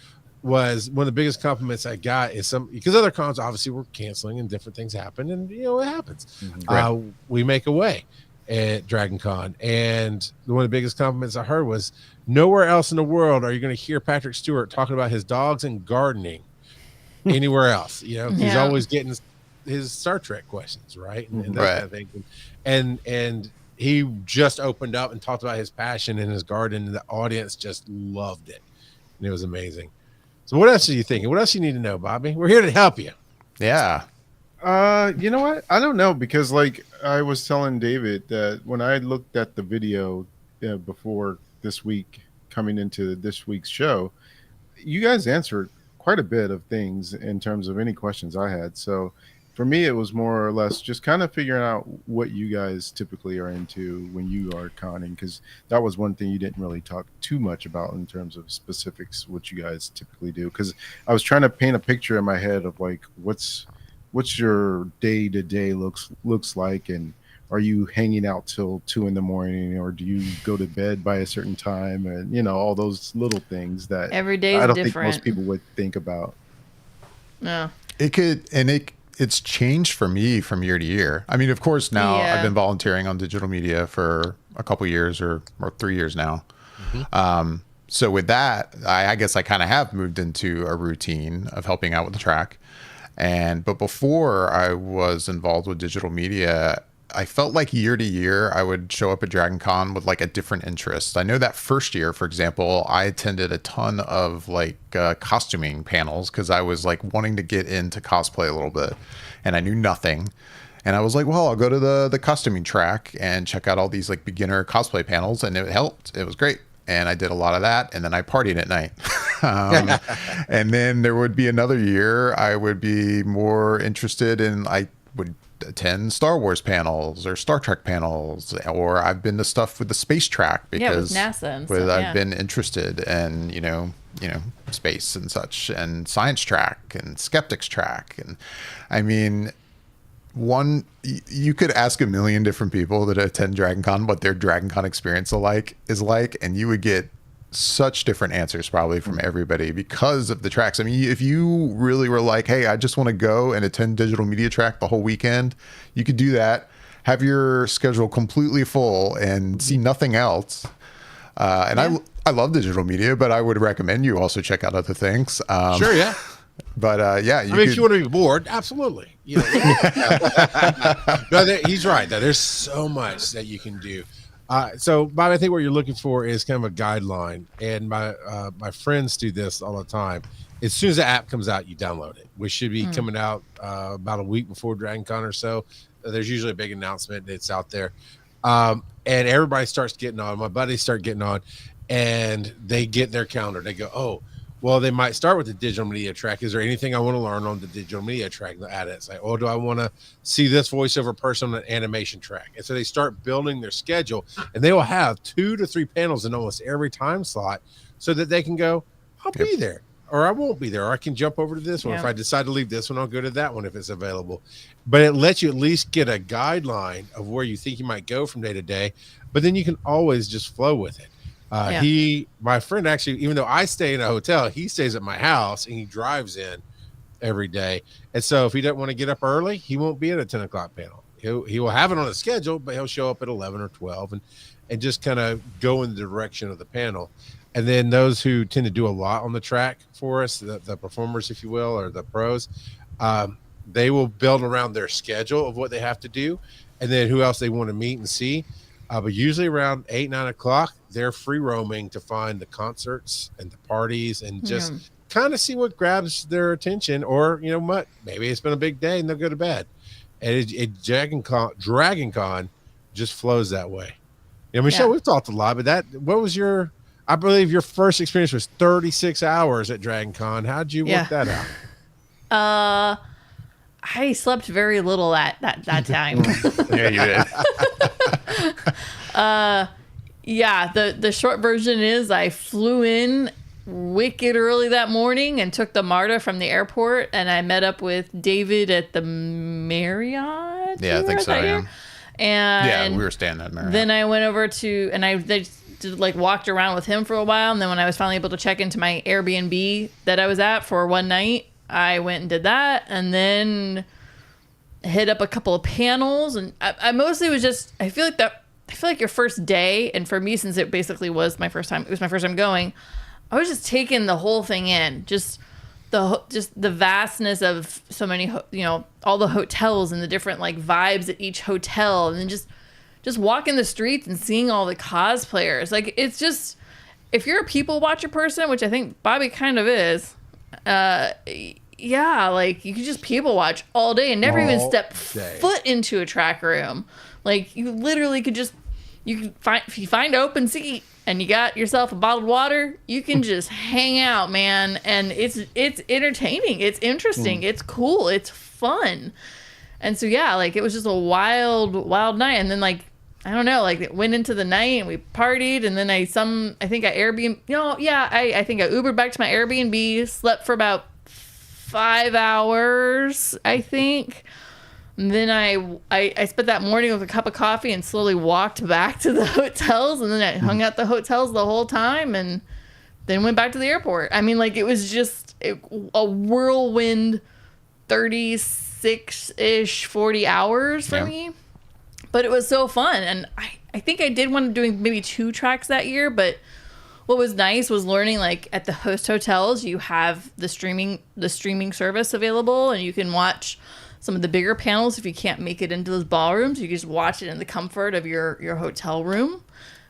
was one of the biggest compliments I got is because other cons obviously were canceling and different things happen, and it happens. Right. We make a way at Dragon Con, and one of the biggest compliments I heard was, nowhere else in the world are you going to hear Patrick Stewart talking about his dogs and gardening anywhere else. He's always getting his Star Trek questions, right? And that kind of thing. And he just opened up and talked about his passion in his garden, and the audience just loved it, and it was amazing. So what else are you thinking? What else you need to know, Bobby? We're here to help you. Yeah. You know what? I don't know, because like I was telling David that when I looked at the video before this week, coming into this week's show, you guys answered quite a bit of things in terms of any questions I had. So for me, it was more or less just kind of figuring out what you guys typically are into when you are conning, because that was one thing you didn't really talk too much about in terms of specifics, what you guys typically do. Because I was trying to paint a picture in my head of like what's your day to day looks like, and are you hanging out till 2 a.m, or do you go to bed by a certain time, and all those little things that every day is I don't different. think most people would think about. No, it's changed for me from year to year. I mean, of course, now I've been volunteering on digital media for a couple years or 3 years now. So with that, I guess I kind of have moved into a routine of helping out with the track. But before I was involved with digital media, I felt like year to year I would show up at Dragon Con with like a different interest. I know that first year, for example, I attended a ton of like costuming panels because I was like wanting to get into cosplay a little bit, and I knew nothing. And I was like, well, I'll go to the costuming track and check out all these like beginner cosplay panels, and it helped. It was great. And I did a lot of that, and then I partied at night. And then there would be another year I would be more interested in, I would attend Star Wars panels or Star Trek panels, or I've been to stuff with the space track because with NASA and stuff, I've been interested in, space and such, and science track and skeptics track. And I mean, you could ask a million different people that attend Dragon Con what their Dragon Con experience is like, and you would get such different answers probably from everybody because of the tracks. I mean, if you really were like, hey, I just want to go and attend digital media track the whole weekend, you could do that, have your schedule completely full and see nothing else. I love digital media, but I would recommend you also check out other things. Sure, yeah. But if you want to be bored, absolutely. No, he's right. There's so much that you can do. So, Bob, I think what you're looking for is kind of a guideline, and my friends do this all the time. As soon as the app comes out, you download it, which should be coming out about a week before Dragon Con or so. There's usually a big announcement that's out there, and everybody starts getting on. My buddies start getting on, and they get their calendar. They go, oh, well, they might start with the digital media track. Is there anything I want to learn on the digital media track? Add it. It's like, oh, do I want to see this voiceover person on an animation track? And so they start building their schedule, and they will have 2 to 3 panels in almost every time slot so that they can go, I'll be there, or I won't be there, or I can jump over to this one. If I decide to leave this one, I'll go to that one if it's available. But it lets you at least get a guideline of where you think you might go from day to day, but then you can always just flow with it. My friend, actually, even though I stay in a hotel, he stays at my house and he drives in every day. And so if he doesn't want to get up early, he won't be at a 10 o'clock panel. He will have it on a schedule, but he'll show up at 11 or 12 and just kind of go in the direction of the panel. And then those who tend to do a lot on the track for us, the performers, if you will, or the pros, they will build around their schedule of what they have to do and then who else they want to meet and see. But usually around 8, 9 o'clock, they're free roaming to find the concerts and the parties and just kind of see what grabs their attention. Or, maybe it's been a big day and they'll go to bed. And Dragon Con just flows that way. Michelle, we've talked a lot, but what was I believe your first experience was 36 hours at Dragon Con. How'd you work that out? I slept very little that time. Yeah, you did. The short version is I flew in wicked early that morning and took the MARTA from the airport, and I met up with David at the Marriott. Yeah, I think so. Yeah. And we were staying at Marriott. Then I went over to, and they like walked around with him for a while, and then when I was finally able to check into my Airbnb that I was at for one night, I went and did that, and then hit up a couple of panels, and I mostly was just I feel like your first day, and for me, since it basically was my first time, going, I was just taking the whole thing in, just the vastness of so many, all the hotels and the different like vibes at each hotel, and then just walking the streets and seeing all the cosplayers. Like, it's just, if you're a people watcher person, which I think Bobby kind of is, yeah, like you could just people watch all day and never even step foot into a track room. Like, you literally could just, if you find an open seat and you got yourself a bottled water, you can just hang out, man. And it's entertaining. It's interesting. It's cool. It's fun. And so, yeah, like, it was just a wild, wild night. And then, like, I don't know, like, it went into the night and we partied. And then I think I Airbnb, I think I Ubered back to my Airbnb, slept for about 5 hours, I think. And then I spent that morning with a cup of coffee and slowly walked back to the hotels. And then I hung out the hotels the whole time and then went back to the airport. I mean, like, it was just a whirlwind 36-ish, 40 hours for me. But it was so fun. And I think I did want to doing maybe 2 tracks that year. But what was nice was learning, like, at the host hotels, you have the streaming service available, and you can watch some of the bigger panels if you can't make it into those ballrooms. You can just watch it in the comfort of your hotel room,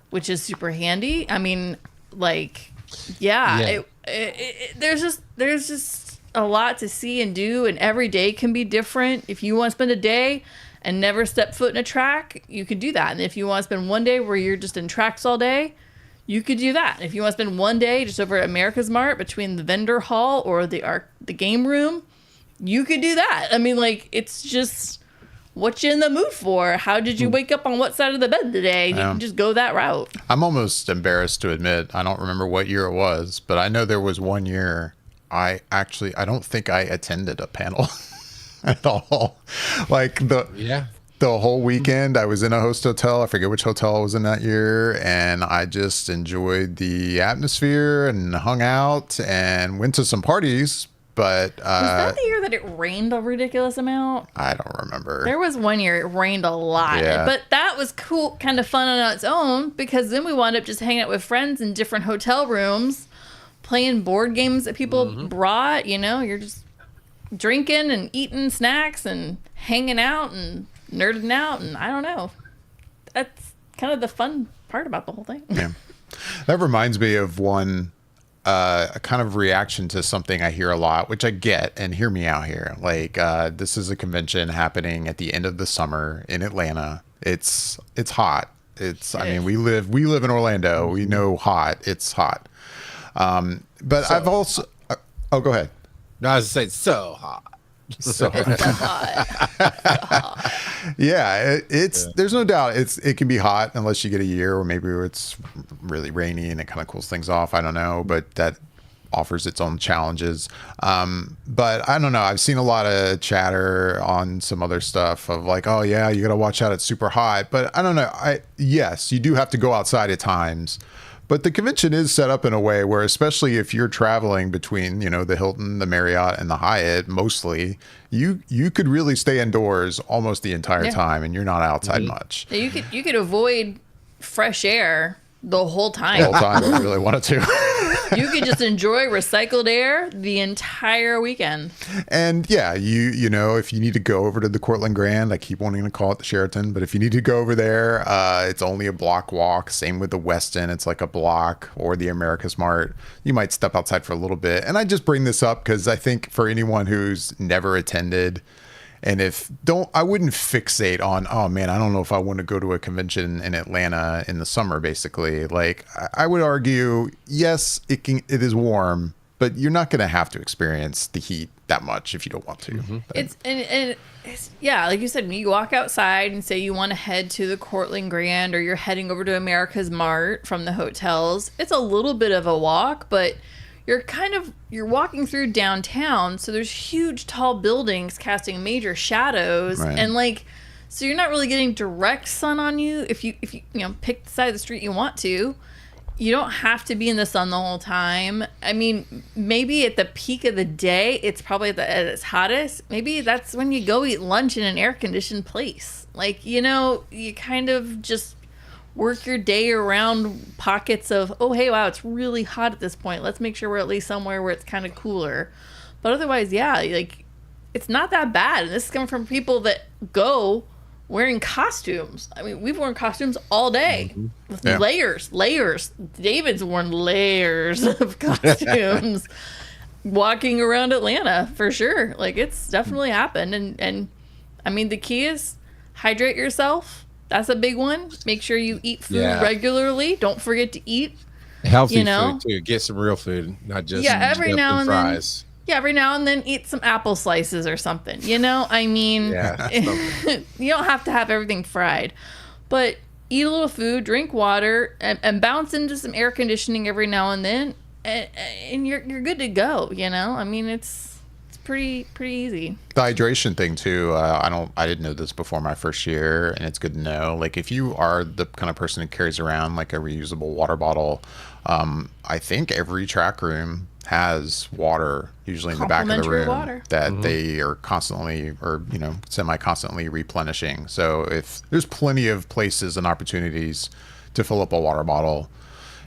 which is super handy. I mean, like, there's just a lot to see and do, and every day can be different. If you want to spend a day and never step foot in a track, you could do that. And if you want to spend one day where you're just in tracks all day, you could do that. If you want to spend one day just over at America's Mart between the vendor hall or the game room, you could do that. I mean, like, it's just what you in the mood for. How did you wake up on what side of the bed today? You can just go that route. I'm almost embarrassed to admit, I don't remember what year it was, but I know there was one year I don't think I attended a panel at all. Like, the whole weekend I was in a host hotel. I forget which hotel I was in that year, and I just enjoyed the atmosphere and hung out and went to some parties. But was that the year that it rained a ridiculous amount? I don't remember. There was one year it rained a lot. Yeah. But that was cool, kind of fun on its own, because then we wound up just hanging out with friends in different hotel rooms, playing board games that people brought. You're just drinking and eating snacks and hanging out and nerding out, and I don't know. That's kind of the fun part about the whole thing. Yeah. That reminds me of one a kind of reaction to something I hear a lot, which I get, and hear me out here. Like, this is a convention happening at the end of the summer in Atlanta. It's hot. I mean, we live in Orlando. We know hot. It's hot. But I've also, go ahead. No, I was saying so hot. So yeah, there's no doubt it can be hot unless you get a year, or maybe it's really rainy and it kind of cools things off. I don't know, but that offers its own challenges. But I don't know. I've seen a lot of chatter on some other stuff of like, oh yeah, you got to watch out. It's super hot. But I don't know. Yes, you do have to go outside at times. But the convention is set up in a way where, especially if you're traveling between, the Hilton, the Marriott, and the Hyatt, mostly, you could really stay indoors almost the entire time, and you're not outside much. You could avoid fresh air the whole time. The whole time, if you really wanted to. You could just enjoy recycled air the entire weekend. And yeah, you know, if you need to go over to the Cortland Grand, I keep wanting to call it the Sheraton, but if you need to go over there, it's only a block walk. Same with the Westin, it's like a block, or the America's Mart. You might step outside for a little bit. And I just bring this up because I think for anyone who's never attended, and I wouldn't fixate on, oh man, I don't know if I want to go to a convention in Atlanta in the summer, basically. Like, I would argue, yes, it is warm, but you're not going to have to experience the heat that much if you don't want to. Mm-hmm. It's yeah, like you said, when you walk outside and say you want to head to the Cortland Grand, or you're heading over to America's Mart from the hotels, it's a little bit of a walk, but you're walking through downtown, so there's huge tall buildings casting major shadows, right. And so you're not really getting direct sun on you if you pick the side of the street you want to, you don't have to be in the sun the whole time. I mean, maybe at the peak of the day, it's probably at its hottest. Maybe that's when you go eat lunch in an air-conditioned place. Like, you know, you kind of just work your day around pockets of, oh, hey, wow, it's really hot at this point. Let's make sure we're at least somewhere where it's kind of cooler. But otherwise, yeah, like, it's not that bad. And this is coming from people that go wearing costumes. I mean, we've worn costumes all day with layers. David's worn layers of costumes walking around Atlanta for sure. Like, it's definitely happened. And I mean, the key is hydrate yourself. That's a big one. Make sure you eat food regularly. Don't forget to eat healthy food too. Get some real food, not just every now and fries. then. Yeah, every now and then eat some apple slices or something. You know, I mean, you don't have to have everything fried, but eat a little food, drink water, and bounce into some air conditioning every now and then, and you're good to go. You know, I mean, it's pretty easy. The hydration thing too. I didn't know this before my first year, and it's good to know. Like, if you are the kind of person who carries around like a reusable water bottle, I think every track room has water usually in the back of the room that they are constantly or semi-constantly replenishing. So if there's plenty of places and opportunities to fill up a water bottle,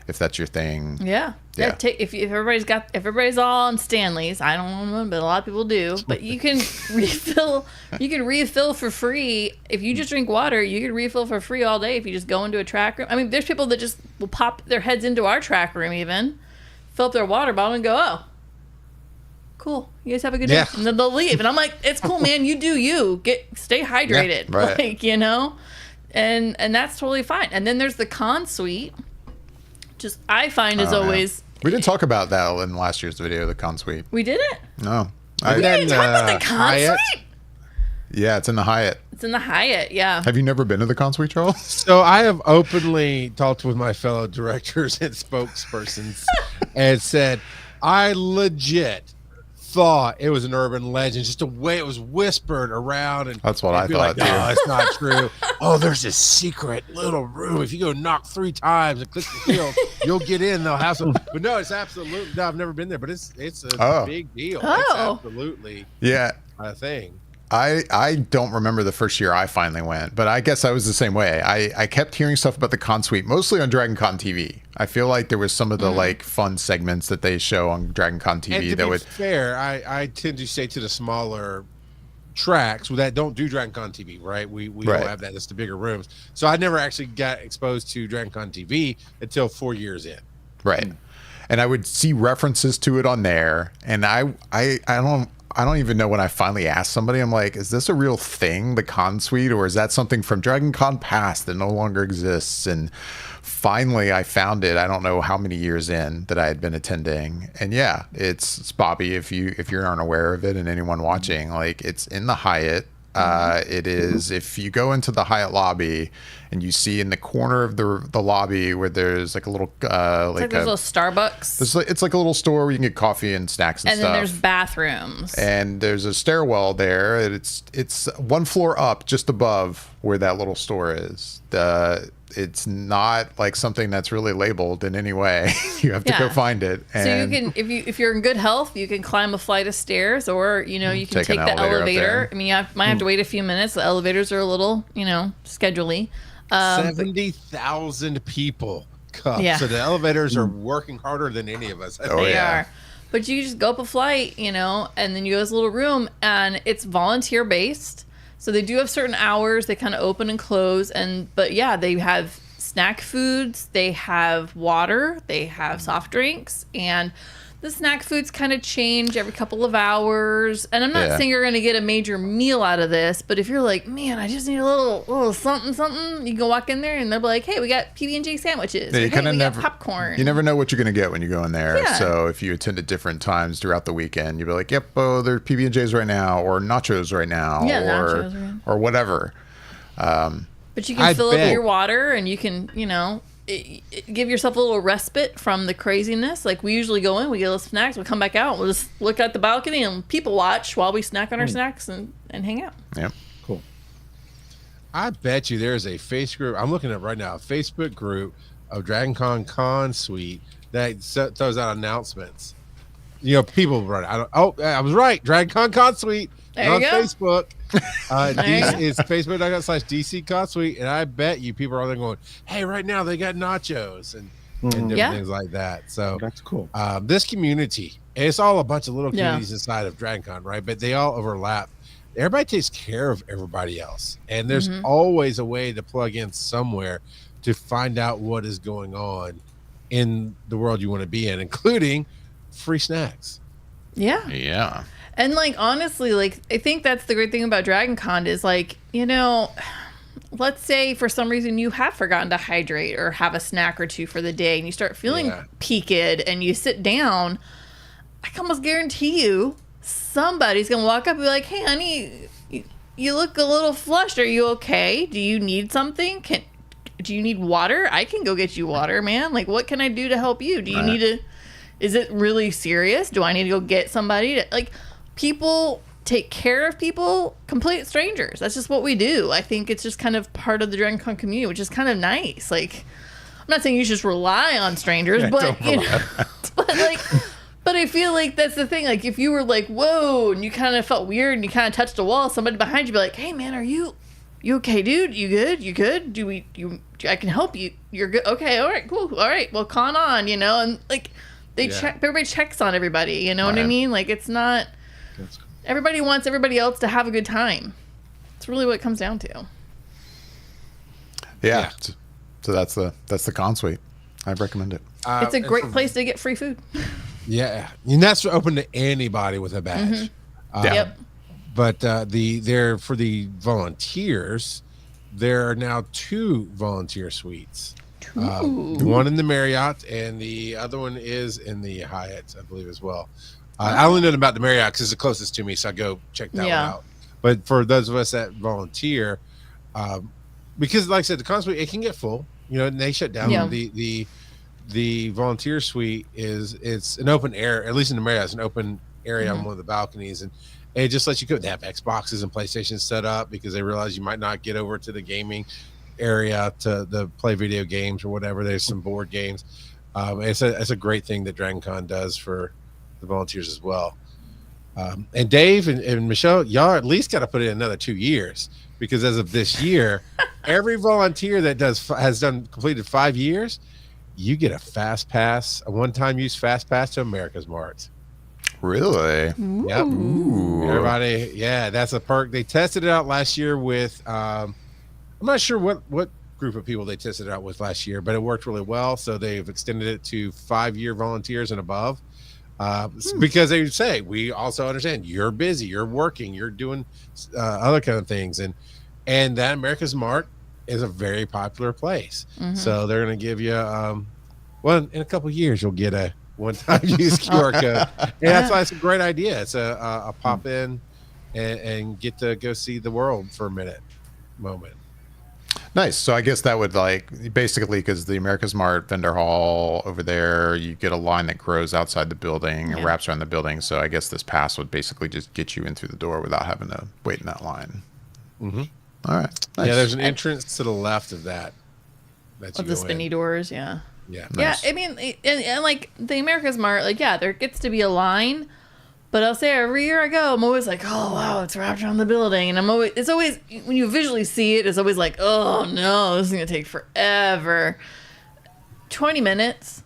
if that's your thing. If everybody's all on Stanley's, I don't know, but a lot of people do. But you can refill. You can refill for free if you just drink water. You can refill for free all day if you just go into a track room. I mean, there's people that just will pop their heads into our track room, even fill up their water bottle and go, oh, cool, you guys have a good day, and then they'll leave. And I'm like, it's cool, man. You do you. Stay hydrated, like, you know, and that's totally fine. And then there's the con suite. Just I find is always. We didn't talk about that in last year's video, the con suite. We didn't? No. We didn't talk about the con suite? Yeah, it's in the Hyatt. It's in the Hyatt, yeah. Have you never been to the con suite, Charles? So I have openly talked with my fellow directors and spokespersons and said, I legit thought it was an urban legend, just the way it was whispered around. And that's what I thought, too. No, it's not true. Oh, there's this secret little room. If you go knock 3 times and click the field, you'll get in. They'll have some. But no, it's absolutely. No, I've never been there, but it's a big deal. It's absolutely a thing. I don't remember the first year I finally went, but I guess I was the same way. I kept hearing stuff about the con suite, mostly on Dragon Con TV. I feel like there was some of the like fun segments that they show on Dragon Con TV and to be fair, I tend to say to the smaller tracks that don't do Dragon Con TV, right? We don't have that. It's the bigger rooms. So I never actually got exposed to Dragon Con TV until 4 years in. Right. And I would see references to it on there, and I don't even know when I finally asked somebody, I'm like, is this a real thing, the con suite, or is that something from Dragon Con past that no longer exists? And finally I found it. I don't know how many years in that I had been attending. And yeah, it's Bobby, if you aren't aware of it, and anyone watching, like, it's in the Hyatt. It is, if you go into the Hyatt lobby and you see in the corner of the lobby where there's like a little like a little Starbucks. It's like a little store where you can get coffee and snacks and stuff. And then there's bathrooms. And there's a stairwell there. It's one floor up, just above where that little store is. It's not like something that's really labeled in any way. You have to go find it. And so you can, if you're in good health, you can climb a flight of stairs, or you can take the elevator. I mean, you might have to wait a few minutes. The elevators are a little, schedule-y. 70,000 people come. Yeah. So the elevators are working harder than any of us. They are. But you just go up a flight, and then you go to this little room, and it's volunteer based. So they do have certain hours. They kind of open and close. But yeah, they have snack foods. They have water. They have soft drinks. And the snack foods kind of change every couple of hours. And I'm not saying you're going to get a major meal out of this, but if you're like, man, I just need a little something, you can walk in there and they'll be like, hey, we got PB&J sandwiches. Yeah, we got popcorn. You never know what you're going to get when you go in there. Yeah. So if you attend at different times throughout the weekend, you'll be like, yep, there's PB&Js right now, or nachos right now, or whatever. But you can fill up your water, and you can, give yourself a little respite from the craziness. Like, we usually go in, we get a little snacks, we come back out, we'll just look at the balcony and people watch while we snack on our snacks and hang out. Yep. Cool. I bet you there's a Facebook group. I'm looking at right now, a Facebook group of Dragon Con Suite that throws out announcements. People run. I was right. Dragon Con Suite on Facebook. It's Facebook.com/DC Con Suite, and I bet you people are there going, "Hey, right now they got nachos and different things like that." So that's cool. This community, it's all a bunch of little communities inside of Dragon Con, right? But they all overlap. Everybody takes care of everybody else, and there's always a way to plug in somewhere to find out what is going on in the world you want to be in, including free snacks. Yeah. And honestly, I think that's the great thing about Dragon Con is let's say for some reason you have forgotten to hydrate or have a snack or two for the day and you start feeling peaked and you sit down, I can almost guarantee you somebody's going to walk up and be like, "Hey, honey, you look a little flushed. Are you okay? Do you need something? Do you need water? I can go get you water, man. What can I do to help you? Do you need to... Is it really serious? Do I need to go get somebody to people take care of people, complete strangers. That's just what we do. I think it's just kind of part of the Dragon Con community, which is kind of nice. I'm not saying you should just rely on strangers, but but I feel like that's the thing. If you were whoa, and you kind of felt weird and you kind of touched a wall, somebody behind you be like, "Hey man, are you okay, dude? You good? You good? I can help you. You're good. Okay. All right, cool. All right. Well, con on, and they check, everybody checks on everybody, you know what I mean? It's not, everybody wants everybody else to have a good time. It's really what it comes down to. Yeah. So that's the Con Suite. I recommend it. It's a great place to get free food. Yeah. And that's open to anybody with a badge. Yep. But there for the volunteers, there are now 2 volunteer suites. One in the Marriott, and the other one is in the Hyatt, I believe, as well. I only know about the Marriott because it's the closest to me, so I go check that one out. But for those of us that volunteer, because like I said, the Con Suite, it can get full, and they shut down. The volunteer suite it's an open air, at least in the Marriott, it's an open area on one of the balconies, and it just lets you go. They have Xboxes and PlayStations set up because they realize you might not get over to the gaming area to play video games or whatever. There's some board games. It's a great thing that Dragon Con does for the volunteers as well. And Dave and Michelle, y'all at least got to put in another 2 years, because as of this year, every volunteer that has completed 5 years, you get a fast pass, a one-time use fast pass to America's Mart. Really? Yep. Ooh. Everybody, that's a perk. They tested it out last year with I'm not sure what group of people they tested it out with last year, but it worked really well. So they've extended it to 5-year volunteers and above, because they say, we also understand you're busy, you're working, you're doing other kind of things, and that America's Mart is a very popular place. So they're going to give you in a couple of years you'll get a one-time use QR code, and that's why it's a great idea. It's a pop in and get to go see the world for a moment. Nice. So I guess that would basically, because the America's Mart vendor hall over there, you get a line that grows outside the building and wraps around the building. So I guess this pass would basically just get you in through the door without having to wait in that line. All right. Nice. Yeah, there's an entrance to the left of that. Of the spinny doors, Yeah. Nice. Yeah, I mean, and the America's Mart, there gets to be a line. But I'll say every year I go, I'm always like, oh, wow, it's wrapped around the building. And it's always, when you visually see it, it's always like, oh, no, this is going to take forever. 20 minutes.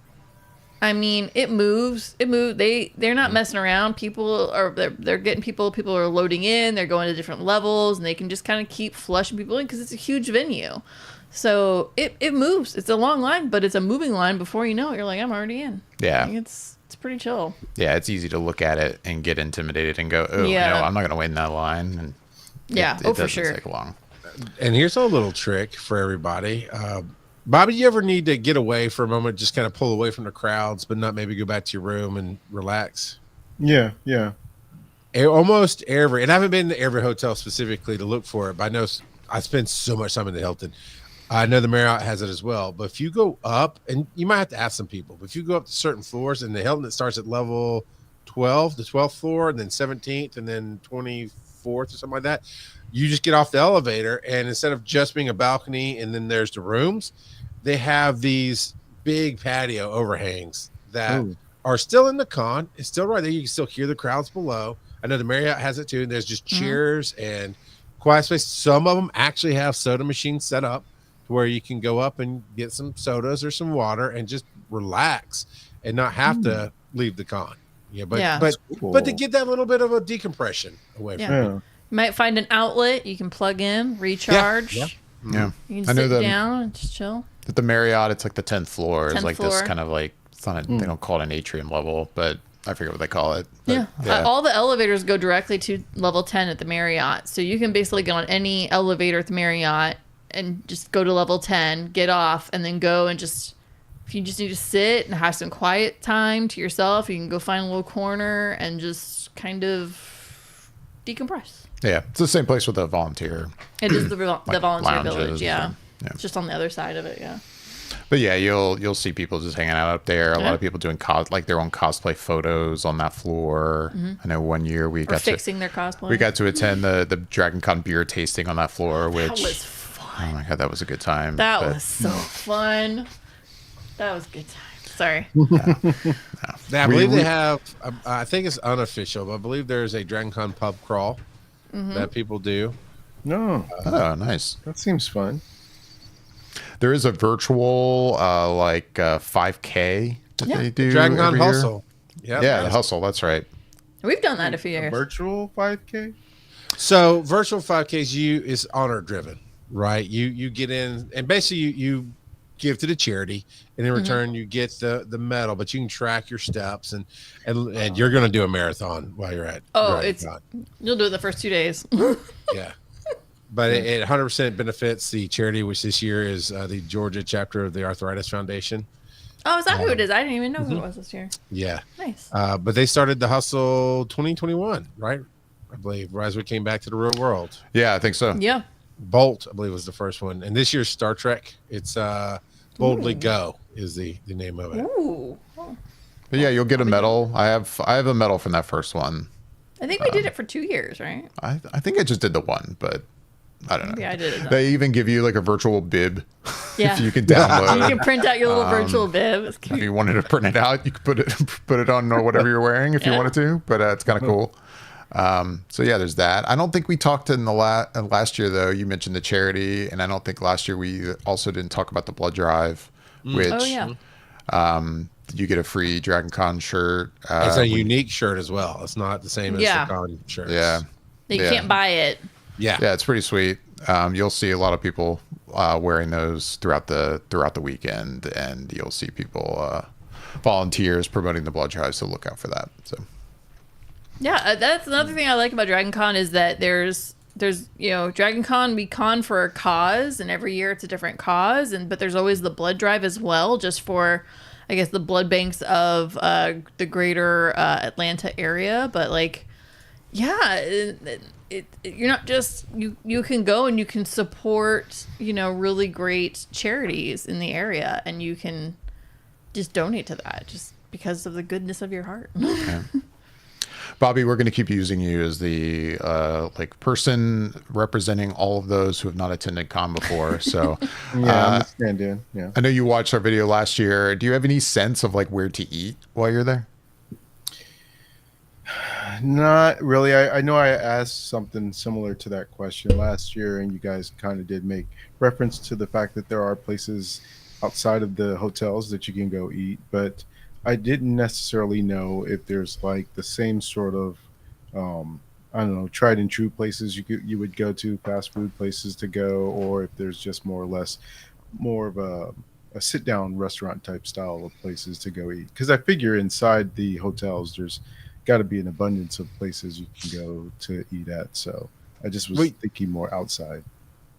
I mean, it moves. They're not messing around. They're getting people are loading in. They're going to different levels, and they can just kind of keep flushing people in because it's a huge venue. So it moves. It's a long line, but it's a moving line. Before you know it, you're like, I'm already in. Yeah. It's pretty chill. Yeah, it's easy to look at it and get intimidated and go, oh, no, I'm not going to wait in that line. And it for sure. Take long. And here's a little trick for everybody. Bobby, you ever need to get away for a moment, just kind of pull away from the crowds, but not maybe go back to your room and relax? Yeah. Almost every, and I haven't been to every hotel specifically to look for it, but I know I spend so much time in the Hilton. I know the Marriott has it as well, but if you go up, and you might have to ask some people, but if you go up to certain floors, and the Hilton, it starts at level 12, the 12th floor, and then 17th, and then 24th or something like that, you just get off the elevator, and instead of just being a balcony and then there's the rooms, they have these big patio overhangs that are still in the con. It's still right there. You can still hear the crowds below. I know the Marriott has it too. And there's just chairs and quiet space. Some of them actually have soda machines set up to where you can go up and get some sodas or some water and just relax and not have to leave the con. But to get that little bit of a decompression away from it. You might find an outlet you can plug in, recharge. Yeah. You can sit down and just chill. At the Marriott, it's like the 10th floor. It's like this floor. kind of like, it's not they don't call it an atrium level, but I forget what they call it. But, All the elevators go directly to level 10 at the Marriott. So you can basically get on any elevator at the Marriott and just go to level 10, get off, and then go and just, if you just need to sit and have some quiet time to yourself, you can go find a little corner and just kind of decompress. Yeah, it's the same place with the volunteer. It is the volunteer village, yeah. It's just on the other side of it, But yeah, you'll see people just hanging out up there. A lot of people doing their own cosplay photos on that floor. I know one year we got fixing their cosplay. We got to attend the Dragon Con beer tasting on that floor, which that was fun. Oh my god, that was a good time. That was so fun. That was a good time. Sorry. I believe they have. I think it's unofficial, but I believe there's a Dragon Con pub crawl that people do. No. Oh, nice. That seems fun. There is a virtual 5K that they do. Dragon Con every year. Hustle. Yeah, the Hustle. That's right. We've done that a few years. Virtual 5K? So virtual 5Ks is honor driven, right? You get in and basically you give to the charity, and in return you get the medal, but you can track your steps and you're going to do a marathon while you're at. You'll do it the first 2 days. Yeah. But it 100% benefits the charity, which this year is the Georgia chapter of the Arthritis Foundation. Oh, is that who it is? I didn't even know who it was this year. Yeah. Nice. But they started the Hustle 2021, right? I believe, right as we came back to the real world. Yeah, I think so. Yeah. Bolt, I believe, was the first one. And this year's Star Trek, it's Boldly Go is the name of it. Ooh. But yeah, you'll get a medal. I have a medal from that first one. I think we did it for 2 years, right? I think I just did the one, but I don't know. Yeah, I did it. They even give you like a virtual bib. Yeah. If you can download. You can print out your little virtual bib. It's cute. If you wanted to print it out, you could put it on or whatever you're wearing if you wanted to. But it's kind of cool. So yeah, there's that. I don't think we talked in the last year though. You mentioned the charity, and I don't think last year we also didn't talk about the blood drive, which you get a free Dragon Con shirt. It's a unique shirt as well. It's not the same as the con shirts. Yeah, you can't buy it. Yeah, it's pretty sweet. You'll see a lot of people wearing those throughout the weekend, and you'll see people volunteers promoting the blood drive. So look out for that. So. Yeah, that's another thing I like about Dragon Con is that there's Dragon Con, we con for a cause, and every year it's a different cause, but there's always the blood drive as well, just for I guess the blood banks of the greater Atlanta area. But like, yeah, you're not just you can go and you can support really great charities in the area, and you can just donate to that just because of the goodness of your heart. Yeah. Bobby, we're going to keep using you as the person representing all of those who have not attended con before. So I understand, Dan. Yeah. I know you watched our video last year. Do you have any sense of where to eat while you're there? Not really. I know I asked something similar to that question last year, and you guys kind of did make reference to the fact that there are places outside of the hotels that you can go eat, but I didn't necessarily know if there's the same sort of, I don't know, tried and true places you would go to, fast food places to go, or if there's just more of a sit down restaurant type style of places to go eat. Because I figure inside the hotels there's got to be an abundance of places you can go to eat at. So I just was thinking more outside.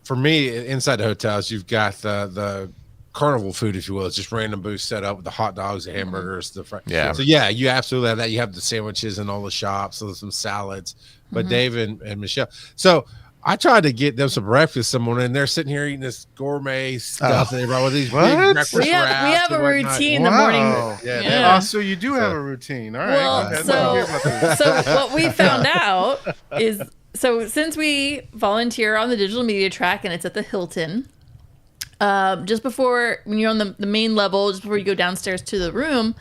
For me, inside the hotels, you've got the carnival food, if you will. It's just random booths set up with the hot dogs, the hamburgers, yeah. So yeah, you absolutely have that. You have the sandwiches in all the shops, so there's some salads. But Dave and Michelle, so I tried to get them some breakfast some morning, and they're sitting here eating this gourmet stuff that they brought with these big breakfast we have a routine in the morning. Yeah. So you do have a routine. All right. So what we found out is, since we volunteer on the digital media track and it's at the Hilton, just before, when you're on the main level, just before you go downstairs to the room,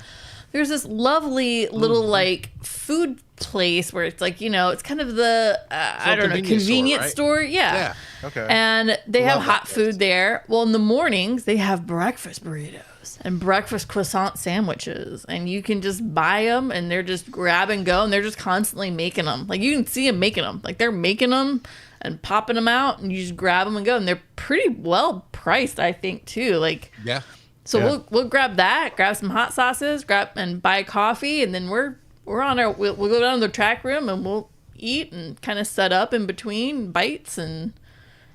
there's this lovely little like food place where it's like, it's kind of the I don't know, convenience store, right? Yeah. Okay. And they have hot food there. Well, in the mornings they have breakfast burritos and breakfast croissant sandwiches, and you can just buy them, and they're just grab and go, and they're just constantly making them. Like, you can see them making them, like they're making them and popping them out, and you just grab them and go, and they're pretty well priced, I think, too. Like, yeah. So we'll grab that, grab some hot sauces, and buy a coffee, and then we're on our we'll go down to the track room, and we'll eat and kind of set up in between bites, and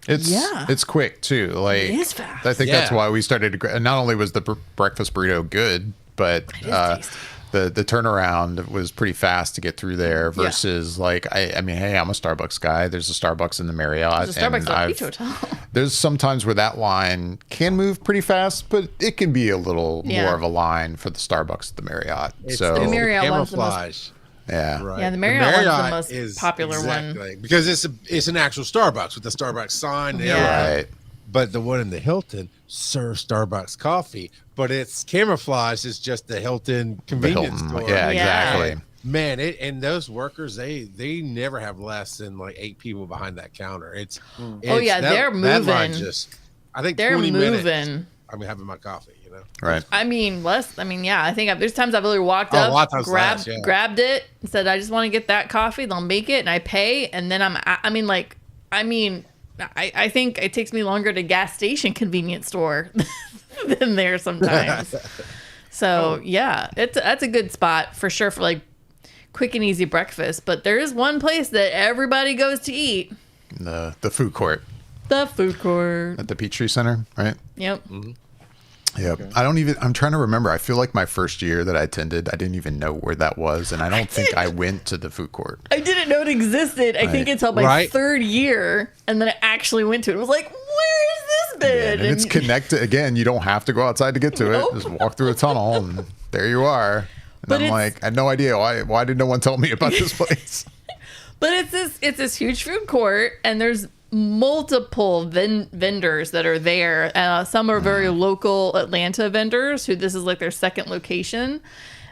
it's quick too. Like, it is fast. I think that's why we started to. Not only was the breakfast burrito good, but the turnaround was pretty fast to get through there. Versus like I mean, hey, I'm a Starbucks guy. There's a Starbucks in the Marriott. There's a Starbucks at the Beach Hotel. There's some times where that line can move pretty fast, but it can be a little more of a line for the Starbucks at the Marriott. So the Marriott one's the most. Yeah, right. Yeah, the Marriott one's the most popular one because it's an actual Starbucks with the Starbucks sign. Right. But the one in the Hilton serves Starbucks coffee, but it's camouflaged as just the Hilton convenience store. Yeah, exactly. Man, and those workers, they never have less than like 8 people behind that counter. They're moving. That line I think they're 20 moving. Minutes, I'm having my coffee. Right. I mean, less. I mean, yeah. I think there's times I've literally walked up, grabbed it, and said, "I just want to get that coffee." They'll make it, and I pay, and then I think it takes me longer to gas station convenience store than there sometimes. So that's a good spot for sure for like quick and easy breakfast. But there is one place that everybody goes to eat. The food court. The food court at the Peachtree Center, right? Yep. Mm-hmm. Yep. I'm trying to remember. I feel like my first year that I attended, I didn't even know where that was. And I don't think I went to the food court. I didn't know it existed. I think until my third year. And then I actually went to it. It was like, where has this been? And it's connected. Again, you don't have to go outside to get to it. Just walk through a tunnel and there you are. And I'm like, I had no idea. Why did no one tell me about this place? But it's this huge food court, and there's multiple vendors that are there. Some are very local Atlanta vendors who this is like their second location.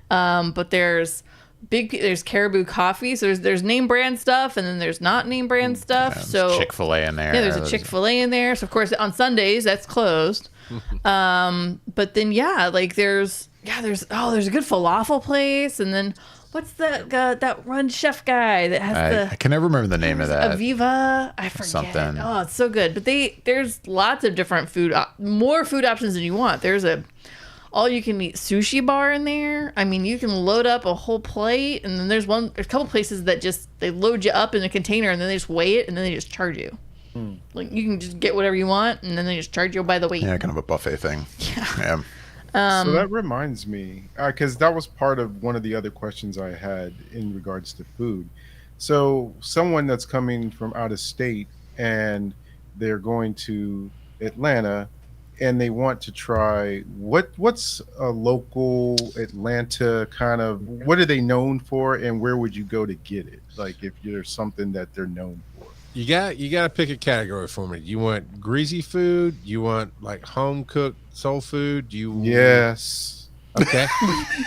But there's Caribou Coffee. So there's name brand stuff, and then there's not name brand stuff. Yeah, so Chick-fil-A in there. Yeah, there's a Chick-fil-A in there. So of course on Sundays that's closed. But then there's a good falafel place, and then what's that one chef guy that has I can never remember the name of that. Aviva, I forget. Something. Oh, it's so good. But there's lots of different more food options than you want. There's a all-you-can-eat sushi bar in there. I mean, you can load up a whole plate, and then there's a couple places that they load you up in a container, and then they just weigh it, and then they just charge you. Like, you can just get whatever you want, and then they just charge you by the weight. Yeah, kind of a buffet thing. Yeah. So that reminds me, because that was part of one of the other questions I had in regards to food. So someone that's coming from out of state and they're going to Atlanta and they want to try what's a local Atlanta kind of, what are they known for, and where would you go to get it? Like, if there's something that they're known for. You got to pick a category for me. You want greasy food? You want like home cooked soul food? Yes. Okay.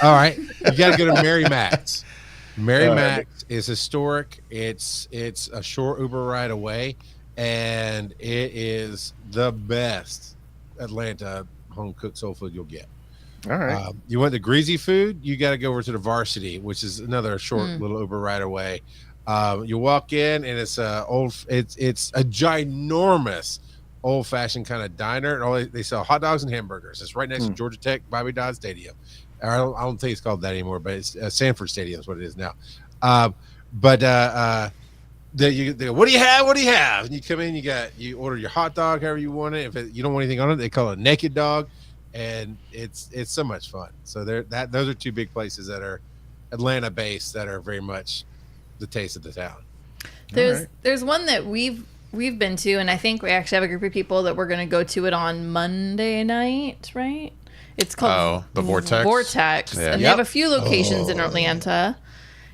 All right. You got to go to Mary Mac's. Mary Mac's is historic. It's a short Uber ride away, and it is the best Atlanta home cooked soul food you'll get. All right. You want the greasy food? You got to go over to the Varsity, which is another short little Uber ride away. You walk in, and it's a ginormous old-fashioned kind of diner. They sell hot dogs and hamburgers. It's right next to Georgia Tech Bobby Dodd Stadium. I don't think it's called that anymore, but it's Sanford Stadium is what it is now. They go, what do you have? What do you have? And you come in, you order your hot dog however you want it. If you don't want anything on it, they call it a naked dog, and it's so much fun. So those are two big places that are Atlanta-based that are very much the taste of the town. There's one that we've been to, and I think we actually have a group of people that we're going to go to it on Monday night, right? It's called the Vortex. And they have a few locations in Atlanta.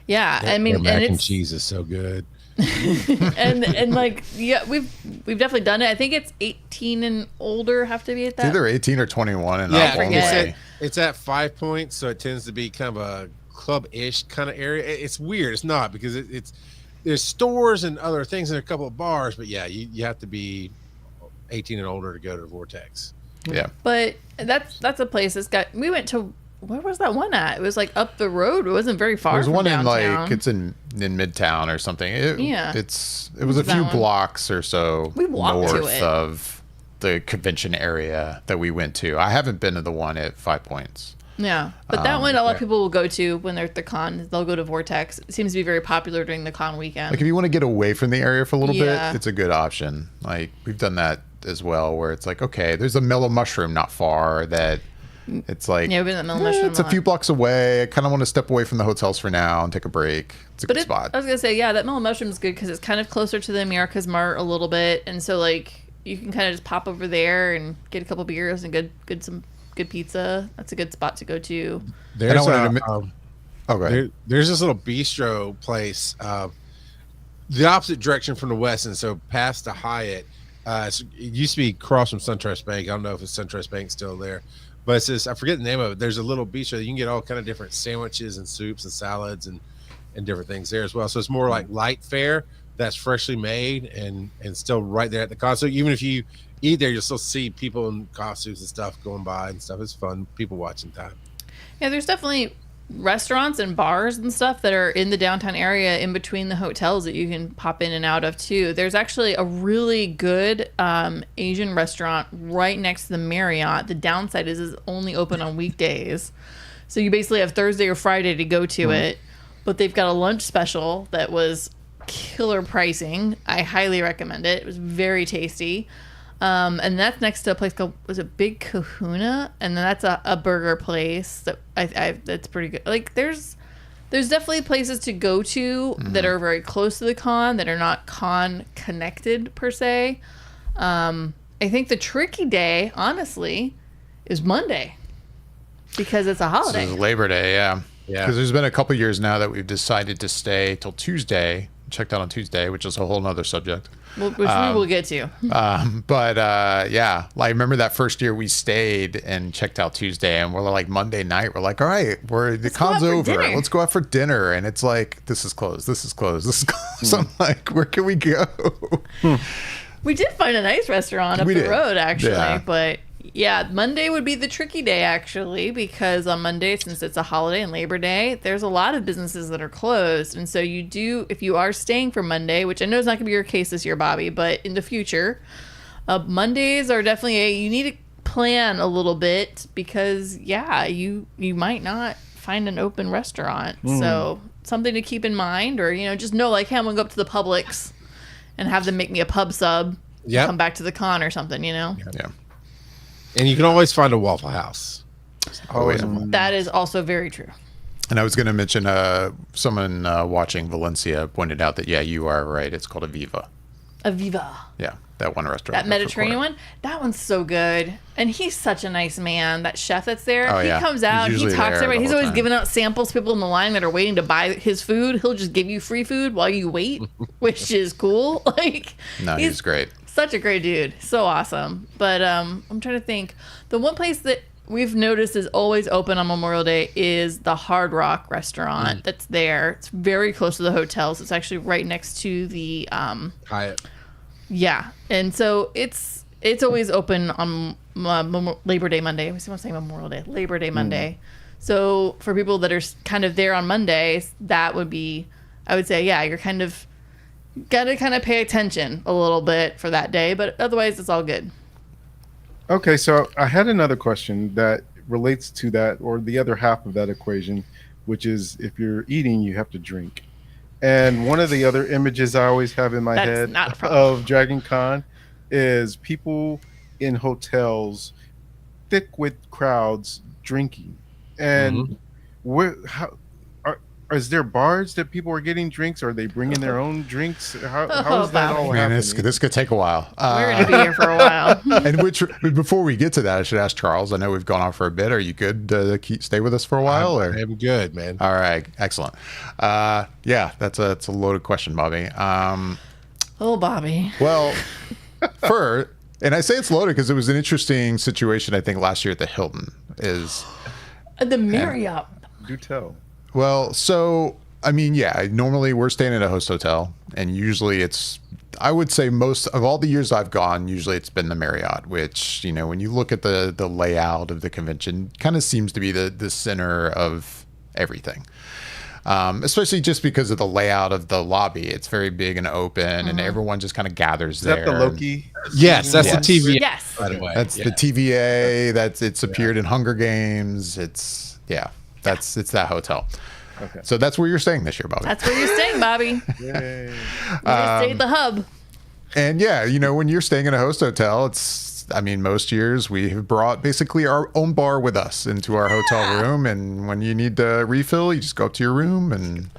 Yeah, I mean, mac and cheese is so good. and like, yeah, we've definitely done it. I think it's 18 and older have to be at that. It's either 18 or 21 and Yeah, up only. it's at 5 Points, so it tends to be kind of a club-ish kind of area. It's weird. It's not, because it's there's stores and other things and a couple of bars, but yeah, you have to be 18 and older to go to the Vortex. Yeah. But that's a place that's got. We went to. Where was that one at? It was like up the road. It wasn't very far. There's from one downtown. in like it's in Midtown or something. It was a that few one? blocks or so We walked to north it. of the convention area that we went to. I haven't been to the one at 5 Points. Yeah, but that one a lot of people will go to when they're at the con. They'll go to Vortex. It seems to be very popular during the con weekend. Like if you want to get away from the area for a little Yeah. bit, it's a good option. Like we've done that as well, where it's like, okay, there's a Mellow Mushroom not far that it's like, Yeah, we've been at Mellow Mushroom it's a a lot. few blocks away. I kind of want to step away from the hotels for now and take a break. It's a good spot. I was gonna say, yeah, that Mellow Mushroom is good because it's kind of closer to the America's Mart a little bit, and so like you can kind of just pop over there and get a couple beers and some good pizza. That's a good spot to go to. There's Okay. There's this little bistro place, the opposite direction from the west, and so past the Hyatt. It used to be across from SunTrust Bank. I don't know if it's SunTrust Bank still there, but it's this, I forget the name of it. There's a little bistro. You can get all kind of different sandwiches and soups and salads and different things there as well. So it's more like light fare that's freshly made and still right there at the con. So even if you eat there, you'll still see people in costumes and stuff going by and stuff. It's fun. People watching time. Yeah, there's definitely restaurants and bars and stuff that are in the downtown area in between the hotels that you can pop in and out of too. There's actually a really good Asian restaurant right next to the Marriott. The downside is it's only open on weekdays. So you basically have Thursday or Friday to go to it. But they've got a lunch special that was killer pricing. I highly recommend it. It was very tasty. And that's next to a place called, was it Big Kahuna? And then that's a burger place that that's pretty good. Like there's definitely places to go to that are very close to the con that are not con connected per se. I think the tricky day, honestly, is Monday because it's a holiday. This is Labor Day, yeah. Yeah. Because there's been a couple years now that we've decided to stay till Tuesday. Checked out on Tuesday, which is a whole nother subject. Which we will get to. Yeah, like, I remember that first year we stayed and checked out Tuesday, and we're like Monday night, we're like, all right, the con's over. Dinner. Let's go out for dinner. And it's like, this is closed. This is closed. This is closed. I'm like, where can we go? We did find a nice restaurant up the road, actually. Yeah. But yeah, Monday would be the tricky day, actually, because on Monday, since it's a holiday and Labor Day, there's a lot of businesses that are closed. And so if you are staying for Monday, which I know is not going to be your case this year, Bobby, but in the future, Mondays are definitely you need to plan a little bit because, yeah, you might not find an open restaurant. So something to keep in mind, or, just know, like, hey, I'm going to go up to the Publix and have them make me a pub sub. Yep. Come back to the con or something, Yeah. And you can always find a Waffle House. Always. That is also very true. And I was going to mention someone watching Valencia pointed out that, yeah, you are right. It's called Aviva. Aviva. Yeah, that one restaurant. That Mediterranean one, that one's so good. And he's such a nice man. That chef that's there, Oh, he yeah. comes out, He's he usually talks to there everybody. the He's whole always time. giving out samples to people in the line that are waiting to buy his food. He'll just give you free food while you wait, which is cool. Like, No, he's great. Such a great dude. So awesome. But I'm trying to think. The one place that we've noticed is always open on Memorial Day is the Hard Rock restaurant that's there. It's very close to the hotels. It's actually right next to the Hyatt. yeah. And so it's always open on Labor Day Monday. I was saying Memorial Day. Labor Day Monday. So for people that are kind of there on Mondays, that would be, I would say, yeah, you're kind of got to kind of pay attention a little bit for that day, but otherwise it's all good. Okay, so I had another question that relates to that, or the other half of that equation, which is if you're eating, you have to drink. And one of the other images I always have in my That's head not a problem. of Dragon Con is people in hotels, thick with crowds drinking. And Is there bars that people are getting drinks? Are they bringing their own drinks? How is that Bobby. all Man, happening? this could take a while. We're going to be here for a while. And before we get to that, I should ask Charles. I know we've gone on for a bit. Are you good to stay with us for a while? Or? I'm good, man. All right, excellent. Yeah, that's a loaded question, Bobby. Oh, Bobby. Well, and I say it's loaded because it was an interesting situation. I think last year at the Hilton The Marriott. Do tell. Well, so I mean, yeah, normally we're staying at a host hotel, and usually I would say most of all the years I've gone, usually it's been the Marriott, which, when you look at the layout of the convention, kind of seems to be the center of everything. Especially just because of the layout of the lobby. It's very big and open, and everyone just kind of gathers there. Is that the Loki? Yes, that's the TVA. Yes. By the way, That's the TVA. It's appeared in Hunger Games. It's that hotel. Okay. So that's where you're staying this year, Bobby. That's where you're staying, Bobby. Yay. You're gonna stay at the hub. And yeah, when you're staying in a host hotel, most years we have brought basically our own bar with us into our hotel room. And when you need to refill, you just go up to your room and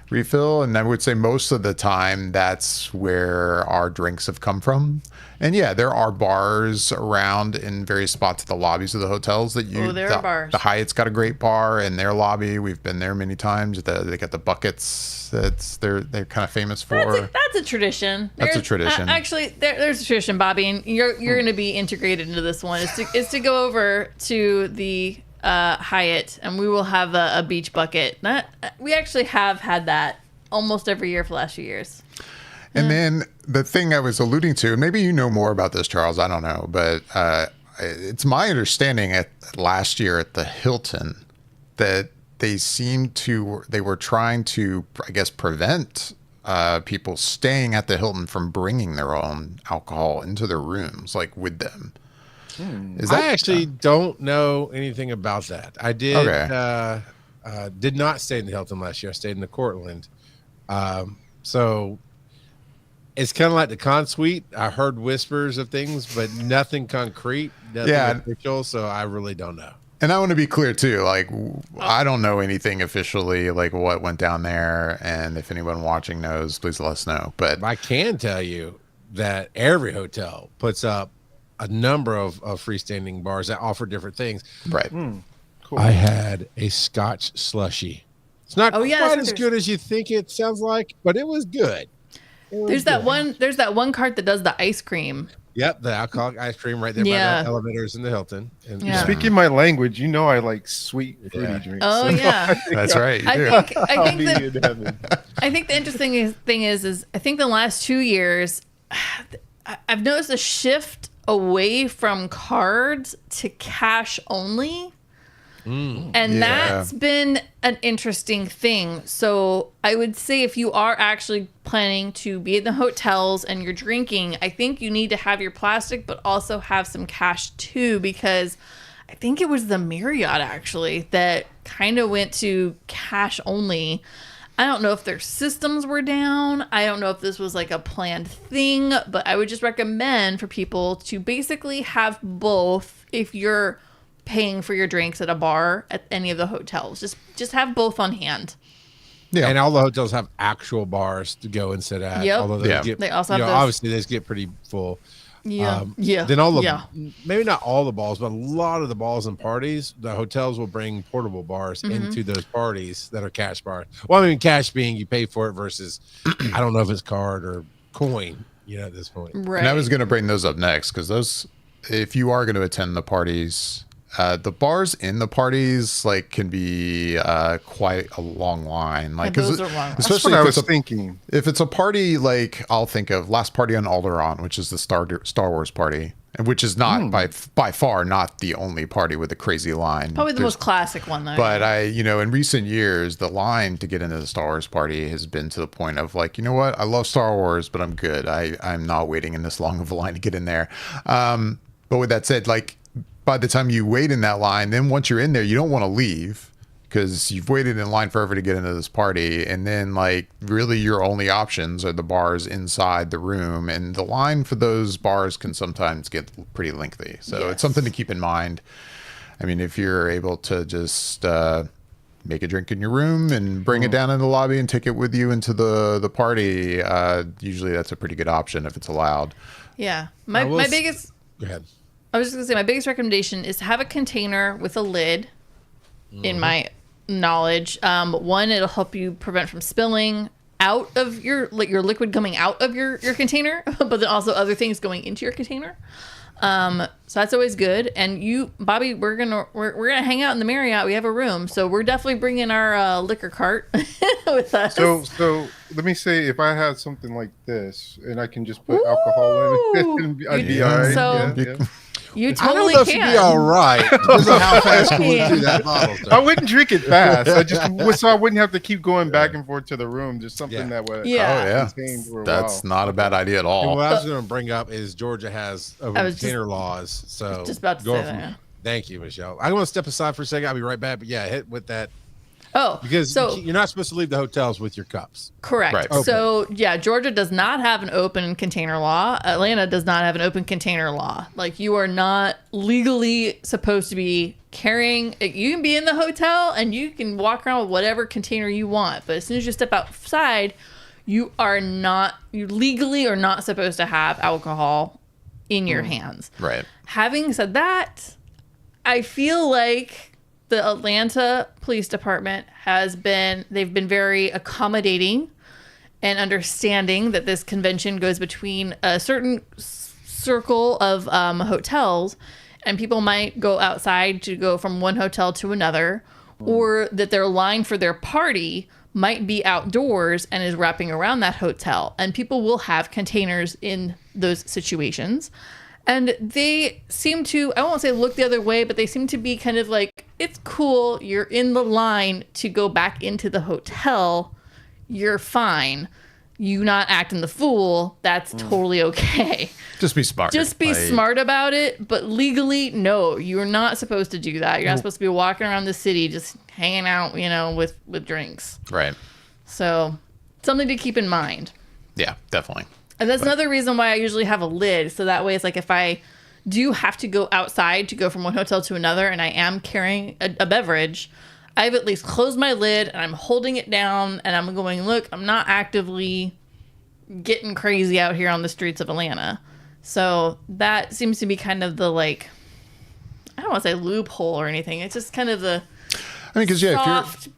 refill. And I would say most of the time that's where our drinks have come from. And yeah, there are bars around in various spots of the lobbies of the hotels that there are bars. The Hyatt's got a great bar in their lobby. We've been there many times. They got the buckets. They're kind of famous for. That's a tradition. That's a tradition. Actually, there's a tradition, Bobby, and you're going to be integrated into this one. Is to go over to the Hyatt, and we will have a beach bucket. We actually have had that almost every year for the last few years. And then the thing I was alluding to, and maybe you know more about this, Charles, I don't know, but it's my understanding last year at the Hilton that they were trying to, I guess, prevent people staying at the Hilton from bringing their own alcohol into their rooms, like with them. I actually don't know anything about that. I did not stay in the Hilton last year. I stayed in the Cortland. So it's kind of like the Con Suite. I heard whispers of things, but nothing concrete, nothing official. So I really don't know. And I want to be clear too. Like, I don't know anything officially, like what went down there. And if anyone watching knows, please let us know. But I can tell you that every hotel puts up a number of freestanding bars that offer different things. Right. Cool. I had a Scotch slushy. It's not quite as good as you think it sounds like, but it was good. There's that one cart that does the ice cream. Yep, the alcoholic ice cream right there by the elevators in the Hilton. And, Speaking my language, I like sweet fruity drinks. Oh yeah, that's right. I think the interesting thing is I think the last 2 years I've noticed a shift away from cards to cash only. And that's been an interesting thing. So I would say if you are actually planning to be in the hotels and you're drinking, I think you need to have your plastic, but also have some cash too, because I think it was the Marriott actually that kind of went to cash only. I don't know if their systems were down. I don't know if this was like a planned thing, but I would just recommend for people to basically have both if you're paying for your drinks at a bar at any of the hotels. Just have both on hand. Yeah, and all the hotels have actual bars to go and sit at. Yep. Although they also have obviously they get pretty full. Yeah. Then maybe not all the balls, but a lot of the balls and parties, the hotels will bring portable bars into those parties that are cash bars. Well, I mean, cash being you pay for it versus I don't know if it's card or coin. At this point. Right. And I was going to bring those up next because those, if you are going to attend the parties. The bars in the parties can be quite a long line. Those are long. Especially That's what I was thinking. If it's a party I'll think of Last Party on Alderaan, which is the Star Wars party, and which is not by far not the only party with a crazy line. Probably the most classic one though. But in recent years, the line to get into the Star Wars party has been to the point of you know what? I love Star Wars, but I'm good. I'm not waiting in this long of a line to get in there. But with that said, by the time you wait in that line, then once you're in there, you don't want to leave because you've waited in line forever to get into this party. And then really your only options are the bars inside the room. And the line for those bars can sometimes get pretty lengthy. So it's something to keep in mind. I mean, if you're able to just, make a drink in your room and bring it down in the lobby and take it with you into the party. Usually that's a pretty good option if it's allowed. Yeah. My biggest... Go ahead. I was just going to say, my biggest recommendation is to have a container with a lid, in my knowledge. One, it'll help you prevent from spilling out of your liquid coming out of your container, but then also other things going into your container. So that's always good. And you, Bobby, we're gonna hang out in the Marriott. We have a room, so we're definitely bringing our liquor cart with us. So let me say, if I had something like this and I can just put alcohol in it, I'd be all right. So yeah. You I totally don't know if can. you'd be all right. Depends on how fast can we do that bottle. I wouldn't drink it fast. So I wouldn't have to keep going back and forth to the room. Just something that would contain for a That's while. not a bad idea at all. And what I was going to bring up is Georgia has container laws. So just about to say that. Thank you, Michelle. I want to step aside for a second. I'll be right back. But yeah, hit with that. Oh, because you're not supposed to leave the hotels with your cups. Correct. Right. Okay. So yeah, Georgia does not have an open container law. Atlanta does not have an open container law. Like, you are not legally supposed to be carrying. You can be in the hotel and you can walk around with whatever container you want, but as soon as you step outside, you legally are not supposed to have alcohol in your hands. Right. Having said that, I feel like the Atlanta Police Department they've been very accommodating and understanding that this convention goes between a certain circle of hotels, and people might go outside to go from one hotel to another, or that their line for their party might be outdoors and is wrapping around that hotel. And people will have containers in those situations. And they seem to, I won't say look the other way, but they seem to be kind of like, it's cool. You're in the line to go back into the hotel. You're fine. You not acting the fool. That's totally okay. Just be smart. Just be smart about it. But legally, no, you're not supposed to do that. You're not supposed to be walking around the city just hanging out, with drinks. Right. So something to keep in mind. Yeah, definitely. And that's another reason why I usually have a lid. So that way it's like, if I do have to go outside to go from one hotel to another and I am carrying a beverage, I've at least closed my lid and I'm holding it down and I'm going, look, I'm not actively getting crazy out here on the streets of Atlanta. So that seems to be kind of the, I don't want to say loophole or anything. It's just kind of the because soft,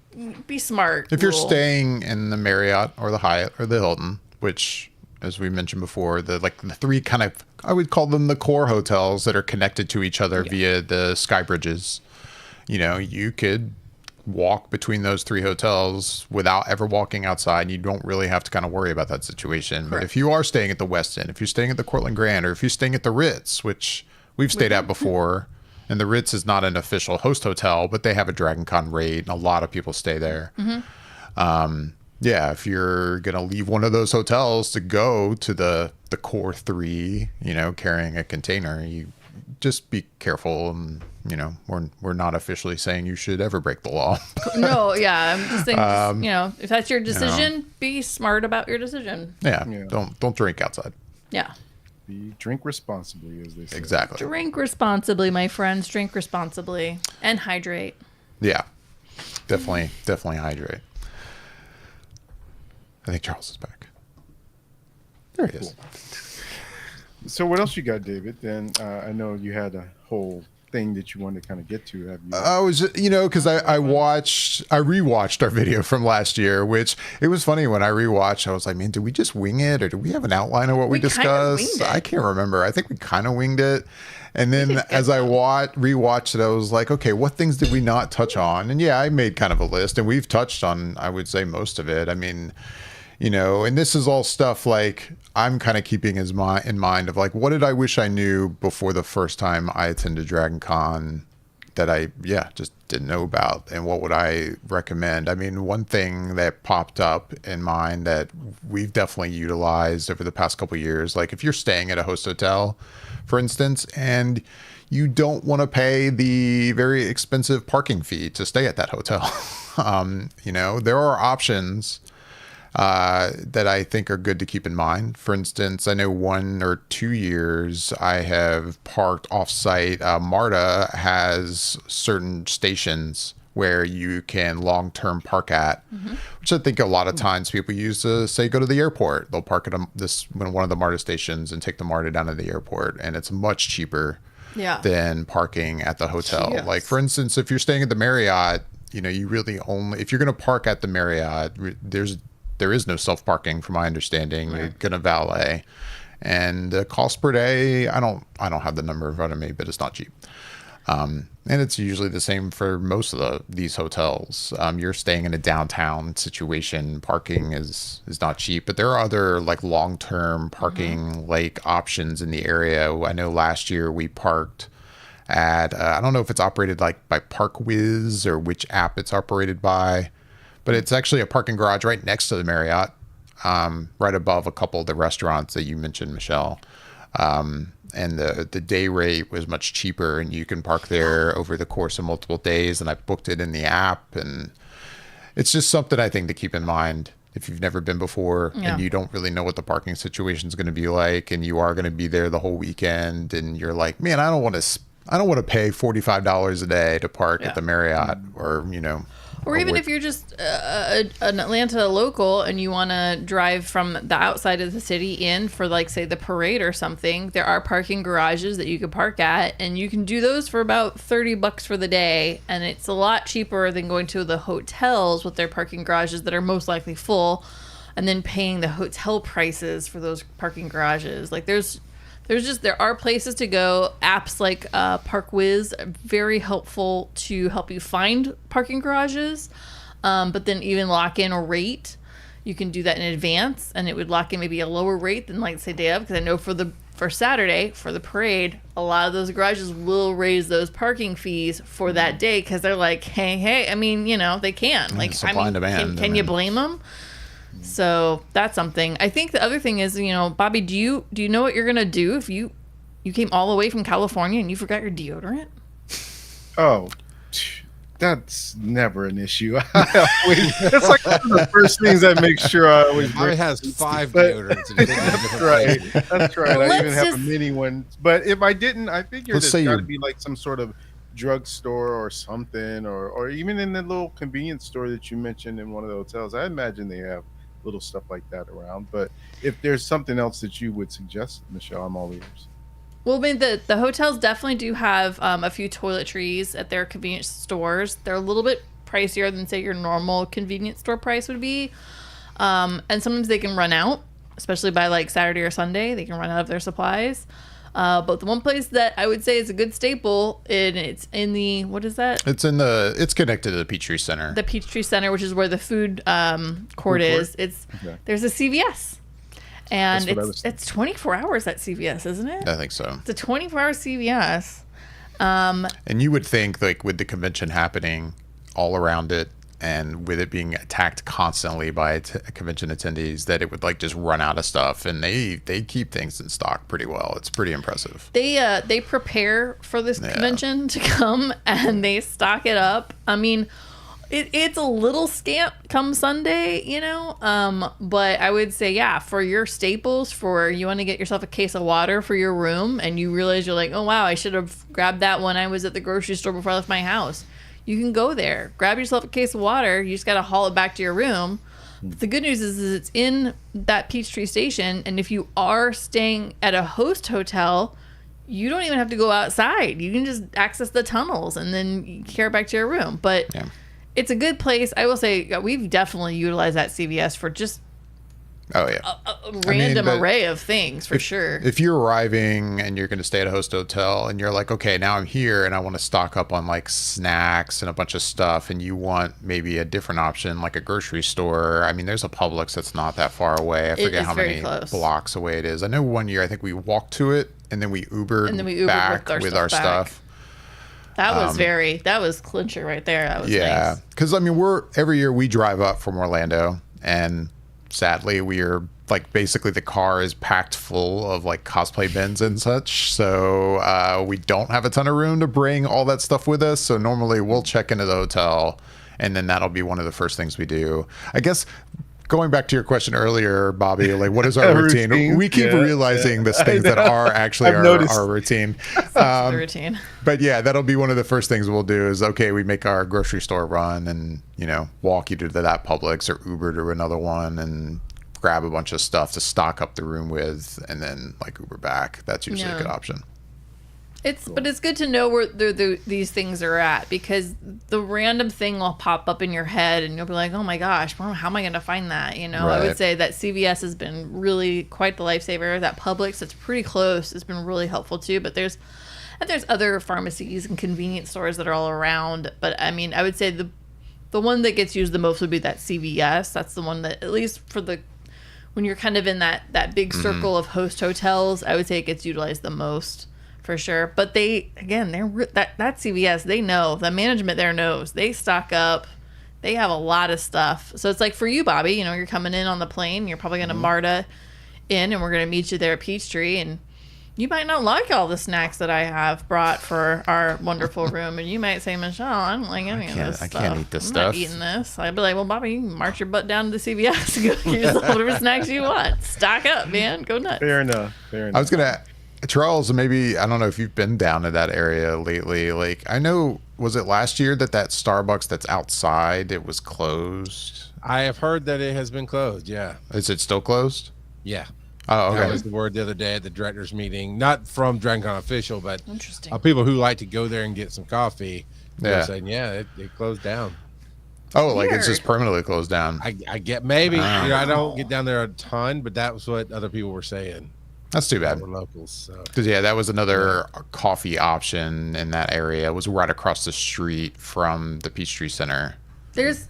be smart. If you're staying in the Marriott or the Hyatt or the Hilton, which, as we mentioned before, the three kind of, I would call them the core hotels that are connected to each other via the sky bridges. You could walk between those three hotels without ever walking outside. You don't really have to kind of worry about that situation. Correct. But if you are staying at the Westin, if you're staying at the Cortland Grand, or if you're staying at the Ritz, which we've stayed at before, and the Ritz is not an official host hotel, but they have a Dragon Con rate, and a lot of people stay there. If you're going to leave one of those hotels to go to the core three, carrying a container, you just be careful. And, we're not officially saying you should ever break the law. No, yeah. I'm just saying, if that's your decision, be smart about your decision. Yeah. Don't drink outside. Yeah. Drink responsibly, as they say. Exactly. Drink responsibly, my friends. Drink responsibly. And hydrate. Yeah. Definitely hydrate. I think Charles is back. There he is. So what else you got, David? Then I know you had a whole thing that you wanted to kind of get to. Have you? I was, because I rewatched our video from last year, which it was funny when I rewatched. I was like, man, did we just wing it, or did we have an outline of what we discussed? I can't remember. I think we kind of winged it. And then as I rewatched it, I was like, okay, what things did we not touch on? And yeah, I made kind of a list, and we've touched on, I would say, most of it. I mean, and this is all stuff I'm kind of keeping in mind of what did I wish I knew before the first time I attended Dragon Con that I just didn't know about, and what would I recommend? I mean, one thing that popped up in mind that we've definitely utilized over the past couple of years, if you're staying at a host hotel, for instance, and you don't want to pay the very expensive parking fee to stay at that hotel, there are options that I think are good to keep in mind. For instance, I know 1 or 2 years I have parked off-site. MARTA has certain stations where you can long-term park at, which I think a lot of times people use to say go to the airport. They'll park at one of the MARTA stations and take the MARTA down to the airport, and it's much cheaper than parking at the hotel. Yes. Like for instance, if you're staying at the Marriott, you really only, if you're going to park at the Marriott, there is no self-parking from my understanding. Right. You're going to valet, and the cost per day, I don't have the number in front of me, but it's not cheap. And it's usually the same for most of these hotels. You're staying in a downtown situation. Parking is not cheap, but there are other like long-term parking like options in the area. I know last year we parked at, I don't know if it's operated like by ParkWiz or which app it's operated by, but it's actually a parking garage right next to the Marriott, right above a couple of the restaurants that you mentioned, Michelle. And the day rate was much cheaper, and you can park there over the course of multiple days. And I booked it in the app, and it's just something I think to keep in mind if you've never been before and you don't really know what the parking situation is going to be like, and you are going to be there the whole weekend, and you're like, man, I don't want to pay $45 a day to park at the Marriott, or even if you're just an Atlanta local and you want to drive from the outside of the city in for, like, say, the parade or something, there are parking garages that you could park at, and you can do those for about $30 for the day, and it's a lot cheaper than going to the hotels with their parking garages that are most likely full, and then paying the hotel prices for those parking garages. Like, there are places to go. Apps like ParkWiz are very helpful to help you find parking garages, but then even lock in a rate. You can do that in advance, and it would lock in maybe a lower rate than, like, say, day of, because I know for Saturday, for the parade, a lot of those garages will raise those parking fees for that day, because they're like, hey, I mean, they can. Like, supply and demand. Can you blame them? So that's something. I think the other thing is, Bobby, do you know what you're gonna do if you came all the way from California and you forgot your deodorant? Oh, that's never an issue. It's like one of the first things I make sure I always bring. It has 5 deodorants. That's right. I even have a mini one. But if I didn't, I figure there's got to be like some sort of drugstore or something, or even in the little convenience store that you mentioned in one of the hotels. I imagine they have little stuff like that around. But if there's something else that you would suggest, Michelle, I'm all ears. Well, I mean, the hotels definitely do have a few toiletries at their convenience stores. They're a little bit pricier than, say, your normal convenience store price would be. And sometimes they can run out, especially by like Saturday or Sunday. They can run out of their supplies. But the one place that I would say is a good staple, and it's in the, what is that? It's connected to the Peachtree Center. The Peachtree Center, which is where the food court is. There's a CVS. And it's 24 hours at CVS, isn't it? I think so. It's a 24-hour CVS. And you would think, like, with the convention happening all around it, and with it being attacked constantly by convention attendees, that it would like just run out of stuff, and they keep things in stock pretty well. It's pretty impressive. They prepare for this convention to come, and they stock it up. I mean, it's a little scant come Sunday, but I would say, for your staples, for you want to get yourself a case of water for your room, and you realize you're like, oh wow, I should have grabbed that when I was at the grocery store before I left my house. You can go there, grab yourself a case of water. You just got to haul it back to your room. But the good news is it's in that Peachtree Station. And if you are staying at a host hotel, you don't even have to go outside. You can just access the tunnels and then carry it back to your room. But it's a good place. I will say we've definitely utilized that CVS for just a random array of things, for sure. If you're arriving and you're going to stay at a host hotel and you're like, okay, now I'm here and I want to stock up on like snacks and a bunch of stuff, and you want maybe a different option like a grocery store. I mean, there's a Publix that's not that far away. I forget how many blocks away it is. I know one year I think we walked to it and then we Ubered back with our stuff. That was clincher right there. That was nice. Because I mean, every year we drive up from Orlando, and sadly, we are like basically the car is packed full of like cosplay bins and such. So we don't have a ton of room to bring all that stuff with us. So normally we'll check into the hotel, and then that'll be one of the first things we do. I guess going back to your question earlier, Bobby, like what is our routine? We keep realizing the things that are actually our routine. The routine. But yeah, that'll be one of the first things we'll do is, okay, we make our grocery store run and, walk either to that Publix or Uber to another one and grab a bunch of stuff to stock up the room with and then like Uber back. That's usually a good option. But it's good to know where these things are at, because the random thing will pop up in your head and you'll be like, oh my gosh, how am I going to find that? Right. I would say that CVS has been really quite the lifesaver. That Publix, that's pretty close, has been really helpful too. But there's other pharmacies and convenience stores that are all around. But I mean, I would say the one that gets used the most would be that CVS. That's the one that, at least when you're kind of in that big circle of host hotels, I would say it gets utilized the most. For sure. But that CVS, they know, the management there knows, they stock up, they have a lot of stuff. So it's like for you, Bobby, you're coming in on the plane, you're probably going to MARTA in, and we're going to meet you there at Peachtree, and you might not like all the snacks that I have brought for our wonderful room, and you might say, Michelle, I don't like any of this stuff. I can't eat this I'm stuff. not eating this. I'd be like, well, Bobby, you can march your butt down to the CVS and go get yourself whatever snacks you want. Stock up, man. Go nuts. Fair enough. I was going to... Charles, maybe, I don't know if you've been down to that area lately. Like, I know, was it last year that Starbucks that's outside, it was closed? I have heard that it has been closed, yeah. Is it still closed? Yeah. Oh, okay. That was the word the other day at the directors meeting, not from DragonCon official, but interesting. People who like to go there and get some coffee. They're saying, it closed down. Oh, like it's just permanently closed down. I get maybe. I don't get down there a ton, but that was what other people were saying. That's too bad. We're locals. Because that was another coffee option in that area. It was right across the street from the Peachtree Center. There's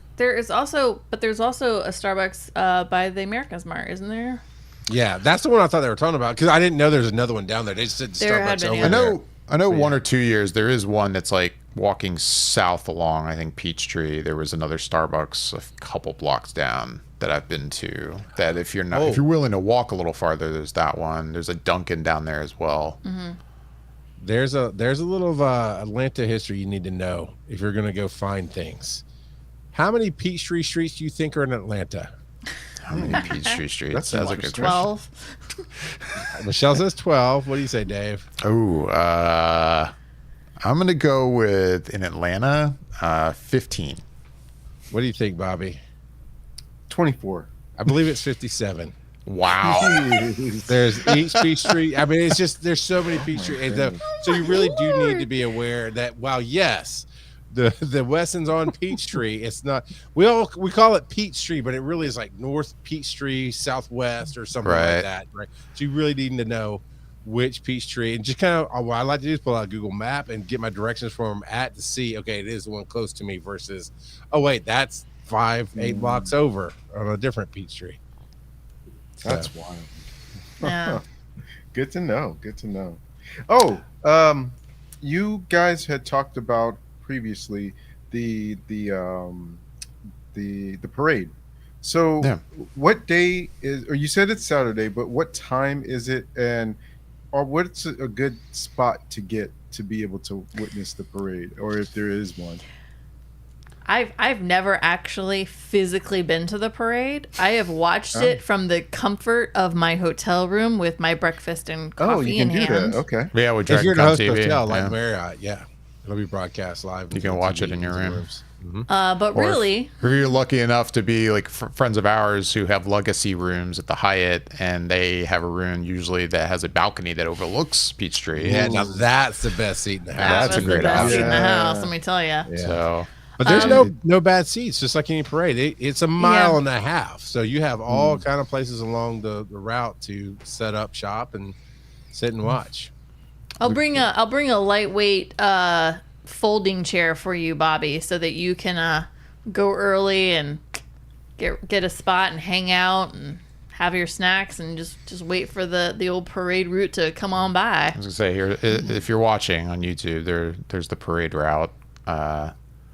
also a Starbucks by the America's Mart, isn't there? Yeah, that's the one I thought they were talking about, because I didn't know there's another one down there. They just said Starbucks over there. I know 1 or 2 years there is one that's like walking south along, I think, Peachtree. There was another Starbucks a couple blocks down that I've been to, that if you're willing to walk a little farther, there's that one. There's a Dunkin' down there as well. Mm-hmm. There's a little of Atlanta history you need to know if you're going to go find things. How many Peachtree streets do you think are in Atlanta? How many Peachtree streets? That's a good 12. Michelle says 12. What do you say, Dave? Oh, I'm going to go with, in Atlanta, 15. What do you think, Bobby? 24. I believe it's 57. Wow. There's each Peachtree. I mean, it's just, there's so many Peachtree. So you really do need to be aware that, yes, the Wesson's on Peachtree. It's not, we call it Peachtree, but it really is like North Peachtree, Southwest, or something like that. Right. So you really need to know which Peachtree, and just kind of what I like to do is pull out a Google Map and get my directions from to see, okay, it is the one close to me versus, oh wait, that's 5-8 blocks over on a different Peachtree. That's wild. Yeah. Good to know. Oh, you guys had talked about previously the parade. So what day is, or you said it's Saturday, but what time is it, or what's a good spot to get to be able to witness the parade, or if there is one? I've never actually physically been to the parade. I have watched it from the comfort of my hotel room with my breakfast and coffee in hand. That. Okay. Yeah, with if you're in a host TV, hotel like Marriott, it'll be broadcast live. You can watch it in your room. Mm-hmm. But or really, if you're lucky enough to be like friends of ours who have legacy rooms at the Hyatt, and they have a room usually that has a balcony that overlooks Peachtree. Yeah, now that's the best seat in the house. That's a great option. Seat in the house, let me tell you. Yeah. So, but there's no bad seats, just like any parade. It's a mile and a half, so you have all kind of places along the route to set up shop and sit and watch. I'll bring a lightweight folding chair for you, Bobby, so that you can go early and get a spot and hang out and have your snacks and just wait for the old parade route to come on by. I was gonna say, here, if you're watching on YouTube, there's the parade route.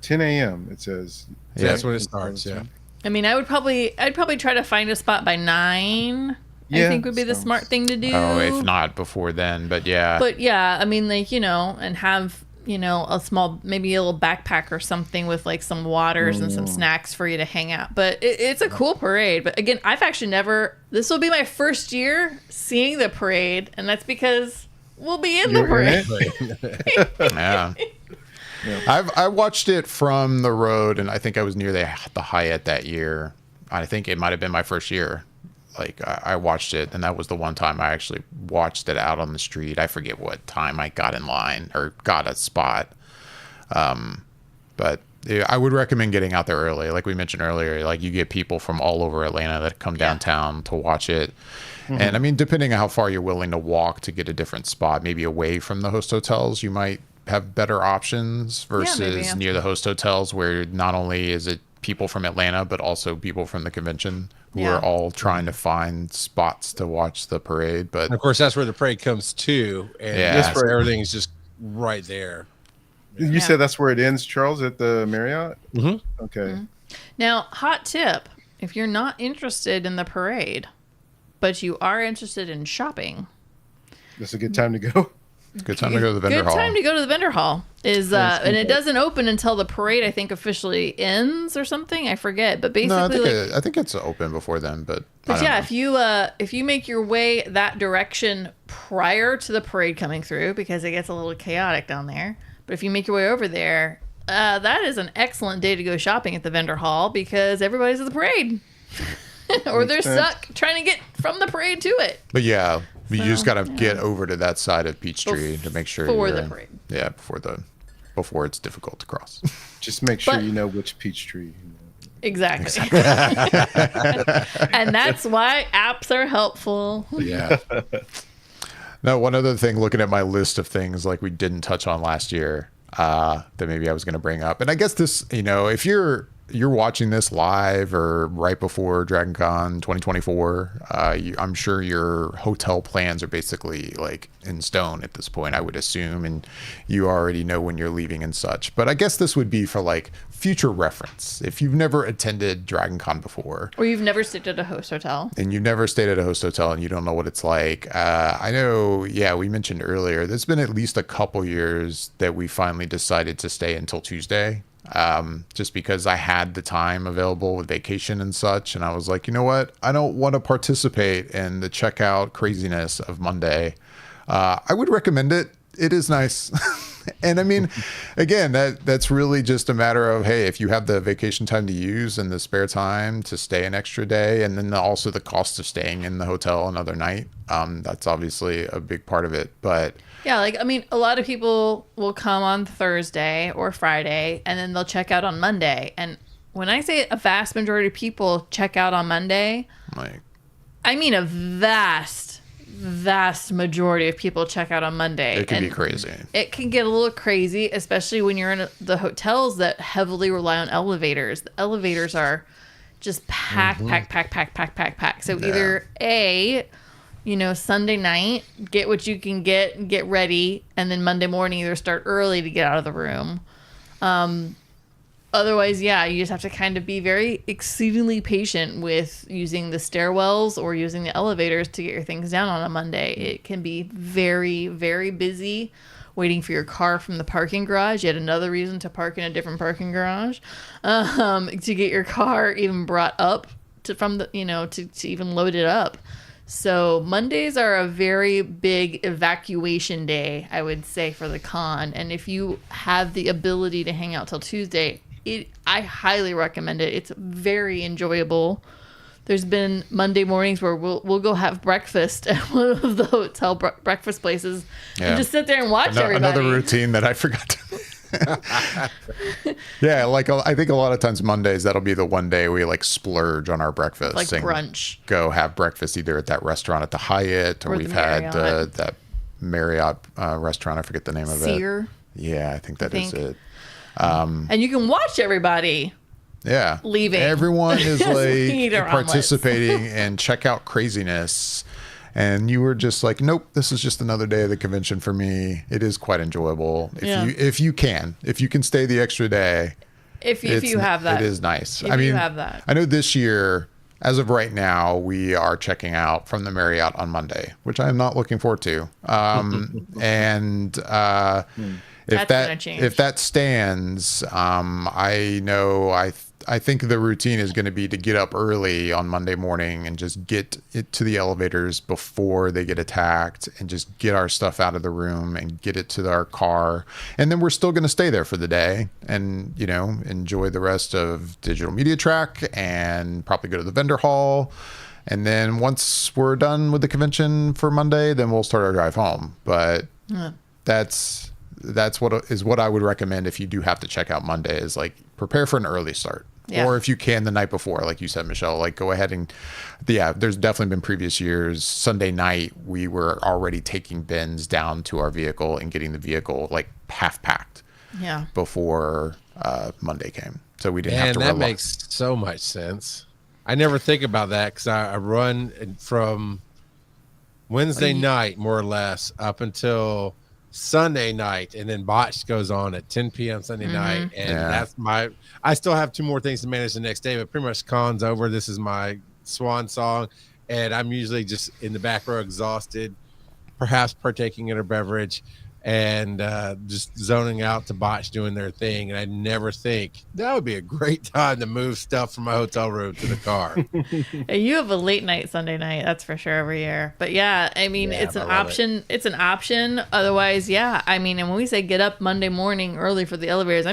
10 a.m. it says. Yeah, that's when it starts. Yeah. I mean, I'd probably try to find a spot by 9. I think would be the smart thing to do. Oh, if not before then, but yeah. But yeah, I mean, like, and have maybe a little backpack or something with like some waters and some snacks for you to hang out. But it's a cool parade. But again, I've actually this will be my first year seeing the parade, and that's because we'll be in the parade. Yeah. I watched it from the road, and I think I was near the Hyatt that year. I think it might have been my first year. Like I watched it, and that was the one time I actually watched it out on the street. I forget what time I got in line or got a spot. But I would recommend getting out there early. Like we mentioned earlier, like you get people from all over Atlanta that come downtown to watch it. Mm-hmm. And I mean, depending on how far you're willing to walk to get a different spot, maybe away from the host hotels, you might have better options versus near the host hotels, where not only is it people from Atlanta, but also people from the convention who are all trying to find spots to watch the parade. But and of course, that's where the parade comes to, and that's where everything's just right there. You said that's where it ends, Charles, at the Marriott? Mm-hmm. Okay. Mm-hmm. Now, hot tip, if you're not interested in the parade, but you are interested in shopping, that's a good time to go. Good time to go to the vendor hall. Good time to go to the vendor hall and it doesn't open until the parade, I think, officially ends or something. I forget, but basically, no, I think it's open before then. But yeah, if you make your way that direction prior to the parade coming through, because it gets a little chaotic down there. But if you make your way over there, that is an excellent day to go shopping at the vendor hall because everybody's at the parade, or they're stuck trying to get from the parade to it. But yeah. You just got to get over to that side of Peachtree to make sure before the parade. Yeah, before it's difficult to cross. Just make sure you know which Peachtree. Exactly. And that's why apps are helpful. Yeah. Now, one other thing, looking at my list of things like we didn't touch on last year that maybe I was going to bring up, and I guess this, if you're watching this live or right before DragonCon 2024, I'm sure your hotel plans are basically like in stone at this point, I would assume, and you already know when you're leaving and such. But I guess this would be for like future reference. If you've never attended DragonCon before, or you've never stayed at a host hotel, and you've never stayed at a host hotel and you don't know what it's like, I know, we mentioned earlier, there's been at least a couple years that we finally decided to stay until Tuesday. Just because I had the time available with vacation and such. And I was like, you know what? I don't want to participate in the checkout craziness of Monday. I would recommend it. It is nice. And I mean, again, that's really just a matter of, hey, if you have the vacation time to use and the spare time to stay an extra day, and then also the cost of staying in the hotel another night, that's obviously a big part of it. But yeah, a lot of people will come on Thursday or Friday, and then they'll check out on Monday. And when I say a vast majority of people check out on Monday, I mean a vast majority of people check out on Monday. It can be crazy. It can get a little crazy, especially when you're in the hotels that heavily rely on elevators. The elevators are just packed. So either Sunday night, get what you can get ready, and then Monday morning either start early to get out of the room. Otherwise, you just have to kind of be very exceedingly patient with using the stairwells or using the elevators to get your things down on a Monday. It can be very, very busy waiting for your car from the parking garage. Yet another reason to park in a different parking garage, to get your car even brought up to even load it up. So Mondays are a very big evacuation day, I would say, for the con. And if you have the ability to hang out till Tuesday, I highly recommend it. It's very enjoyable. There's been Monday mornings where we'll go have breakfast at one of the hotel breakfast places and just sit there and watch everybody. Another routine that I forgot to... I think a lot of times Mondays, that'll be the one day we splurge on our breakfast, like brunch, go have breakfast either at that restaurant at the Hyatt, or we've had that Marriott restaurant, I forget the name of it. Yeah, I think that is it. And you can watch everybody leaving. Everyone is participating in checkout craziness. And you were just like, nope, this is just another day of the convention for me. It is quite enjoyable. If you can stay the extra day. If you have that. It is nice. You have that. I know this year, as of right now, we are checking out from the Marriott on Monday, which I am not looking forward to. if that stands, I think the routine is going to be to get up early on Monday morning and just get it to the elevators before they get attacked and just get our stuff out of the room and get it to our car. And then we're still going to stay there for the day and, enjoy the rest of Digital Media Track and probably go to the vendor hall. And then once we're done with the convention for Monday, then we'll start our drive home. But that's what I would recommend if you do have to check out Monday is like prepare for an early start. Yeah. Or if you can the night before, like you said, Michelle, like go ahead and there's definitely been previous years. Sunday night, we were already taking bins down to our vehicle and getting the vehicle like half packed before Monday came. So we didn't have to that makes so much sense. I never think about that because I run from Wednesday night, more or less, up until Sunday night, and then botch goes on at 10 p.m. Sunday night, and I still have 2 more things to manage the next day, but pretty much con's over. This is my swan song, and I'm usually just in the back row exhausted, perhaps partaking in a beverage, and just zoning out to botch doing their thing. And I never think that would be a great time to move stuff from my hotel room to the car. You have a late night Sunday night, that's for sure, every year. But it's an option. It's an option. Otherwise, and when we say get up Monday morning early for the elevators,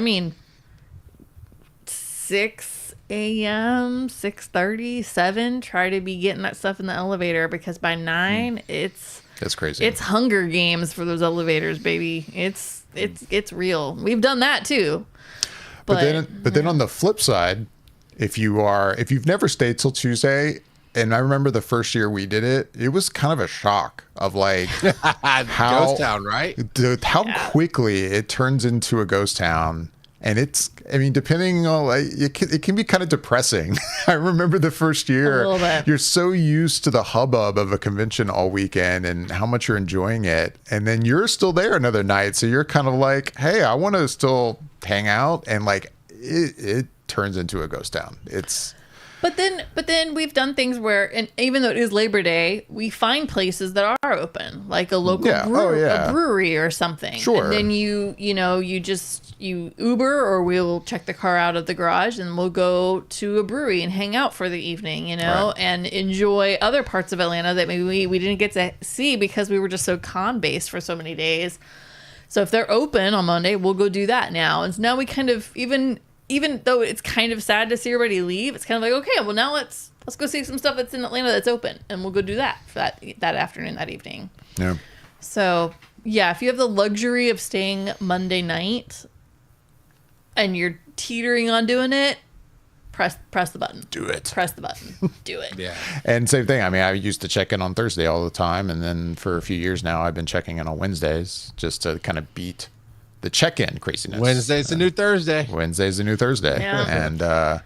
6 a.m., 6:30, 7, try to be getting that stuff in the elevator because by 9, that's crazy. It's Hunger Games for those elevators, baby. It's real. We've done that too. But then on the flip side, if you've never stayed till Tuesday, and I remember the first year we did it, it was kind of a shock of like how ghost town, right? How quickly it turns into a ghost town. And depending on it can be kind of depressing. I remember the first year, a little bit. You're so used to the hubbub of a convention all weekend and how much you're enjoying it. And then you're still there another night. So you're kind of like, hey, I want to still hang out. And like it turns into a ghost town. But then we've done things where, and even though it is Labor Day, we find places that are open, like a local a brewery or something. Sure. And then you Uber, or we'll check the car out of the garage and we'll go to a brewery and hang out for the evening, right. and enjoy other parts of Atlanta that maybe we didn't get to see because we were just so con-based for so many days. So if they're open on Monday, we'll go do that now. And so now we kind of, even though it's kind of sad to see everybody leave, it's kind of like, okay, well now let's go see some stuff that's in Atlanta that's open, and we'll go do that for that afternoon, that evening. Yeah. So if you have the luxury of staying Monday night and you're teetering on doing it, press the button. Do it. Press the button. Do it. Yeah. And same thing. I used to check in on Thursday all the time, and then for a few years now, I've been checking in on Wednesdays just to kind of beat the check-in craziness. Wednesday's the new Thursday. Wednesday's the new Thursday. Yeah. And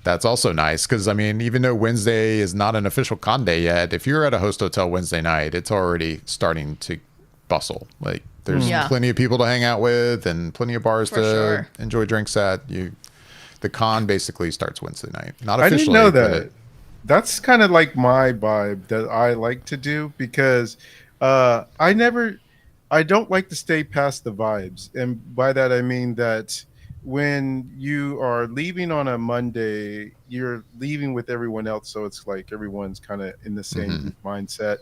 that's also nice because, even though Wednesday is not an official con day yet, if you're at a host hotel Wednesday night, it's already starting to bustle. Like, there's plenty of people to hang out with and plenty of bars to enjoy drinks at. The con basically starts Wednesday night. Not officially. I didn't know that. That's kind of like my vibe that I like to do because I don't like to stay past the vibes. And by that, I mean that when you are leaving on a Monday, you're leaving with everyone else. So it's like everyone's kind of in the same mindset.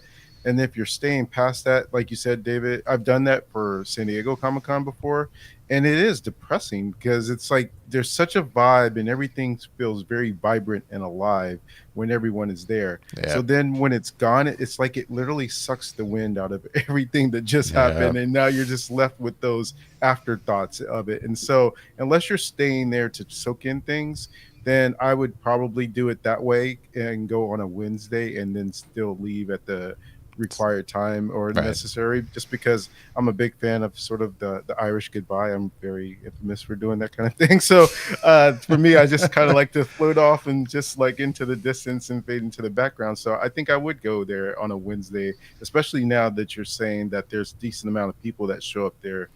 And if you're staying past that, like you said, David, I've done that for San Diego Comic-Con before. And it is depressing because it's like there's such a vibe and everything feels very vibrant and alive when everyone is there. Yeah. So then when it's gone, it's like it literally sucks the wind out of everything that just happened. And now you're just left with those afterthoughts of it. And so unless you're staying there to soak in things, then I would probably do it that way and go on a Wednesday and then still leave at the required time or necessary, just because I'm a big fan of sort of the Irish goodbye. I'm very infamous for doing that kind of thing. So for me, I just kind of like to float off and just like into the distance and fade into the background. So I think I would go there on a Wednesday, especially now that you're saying that there's a decent amount of people that show up there.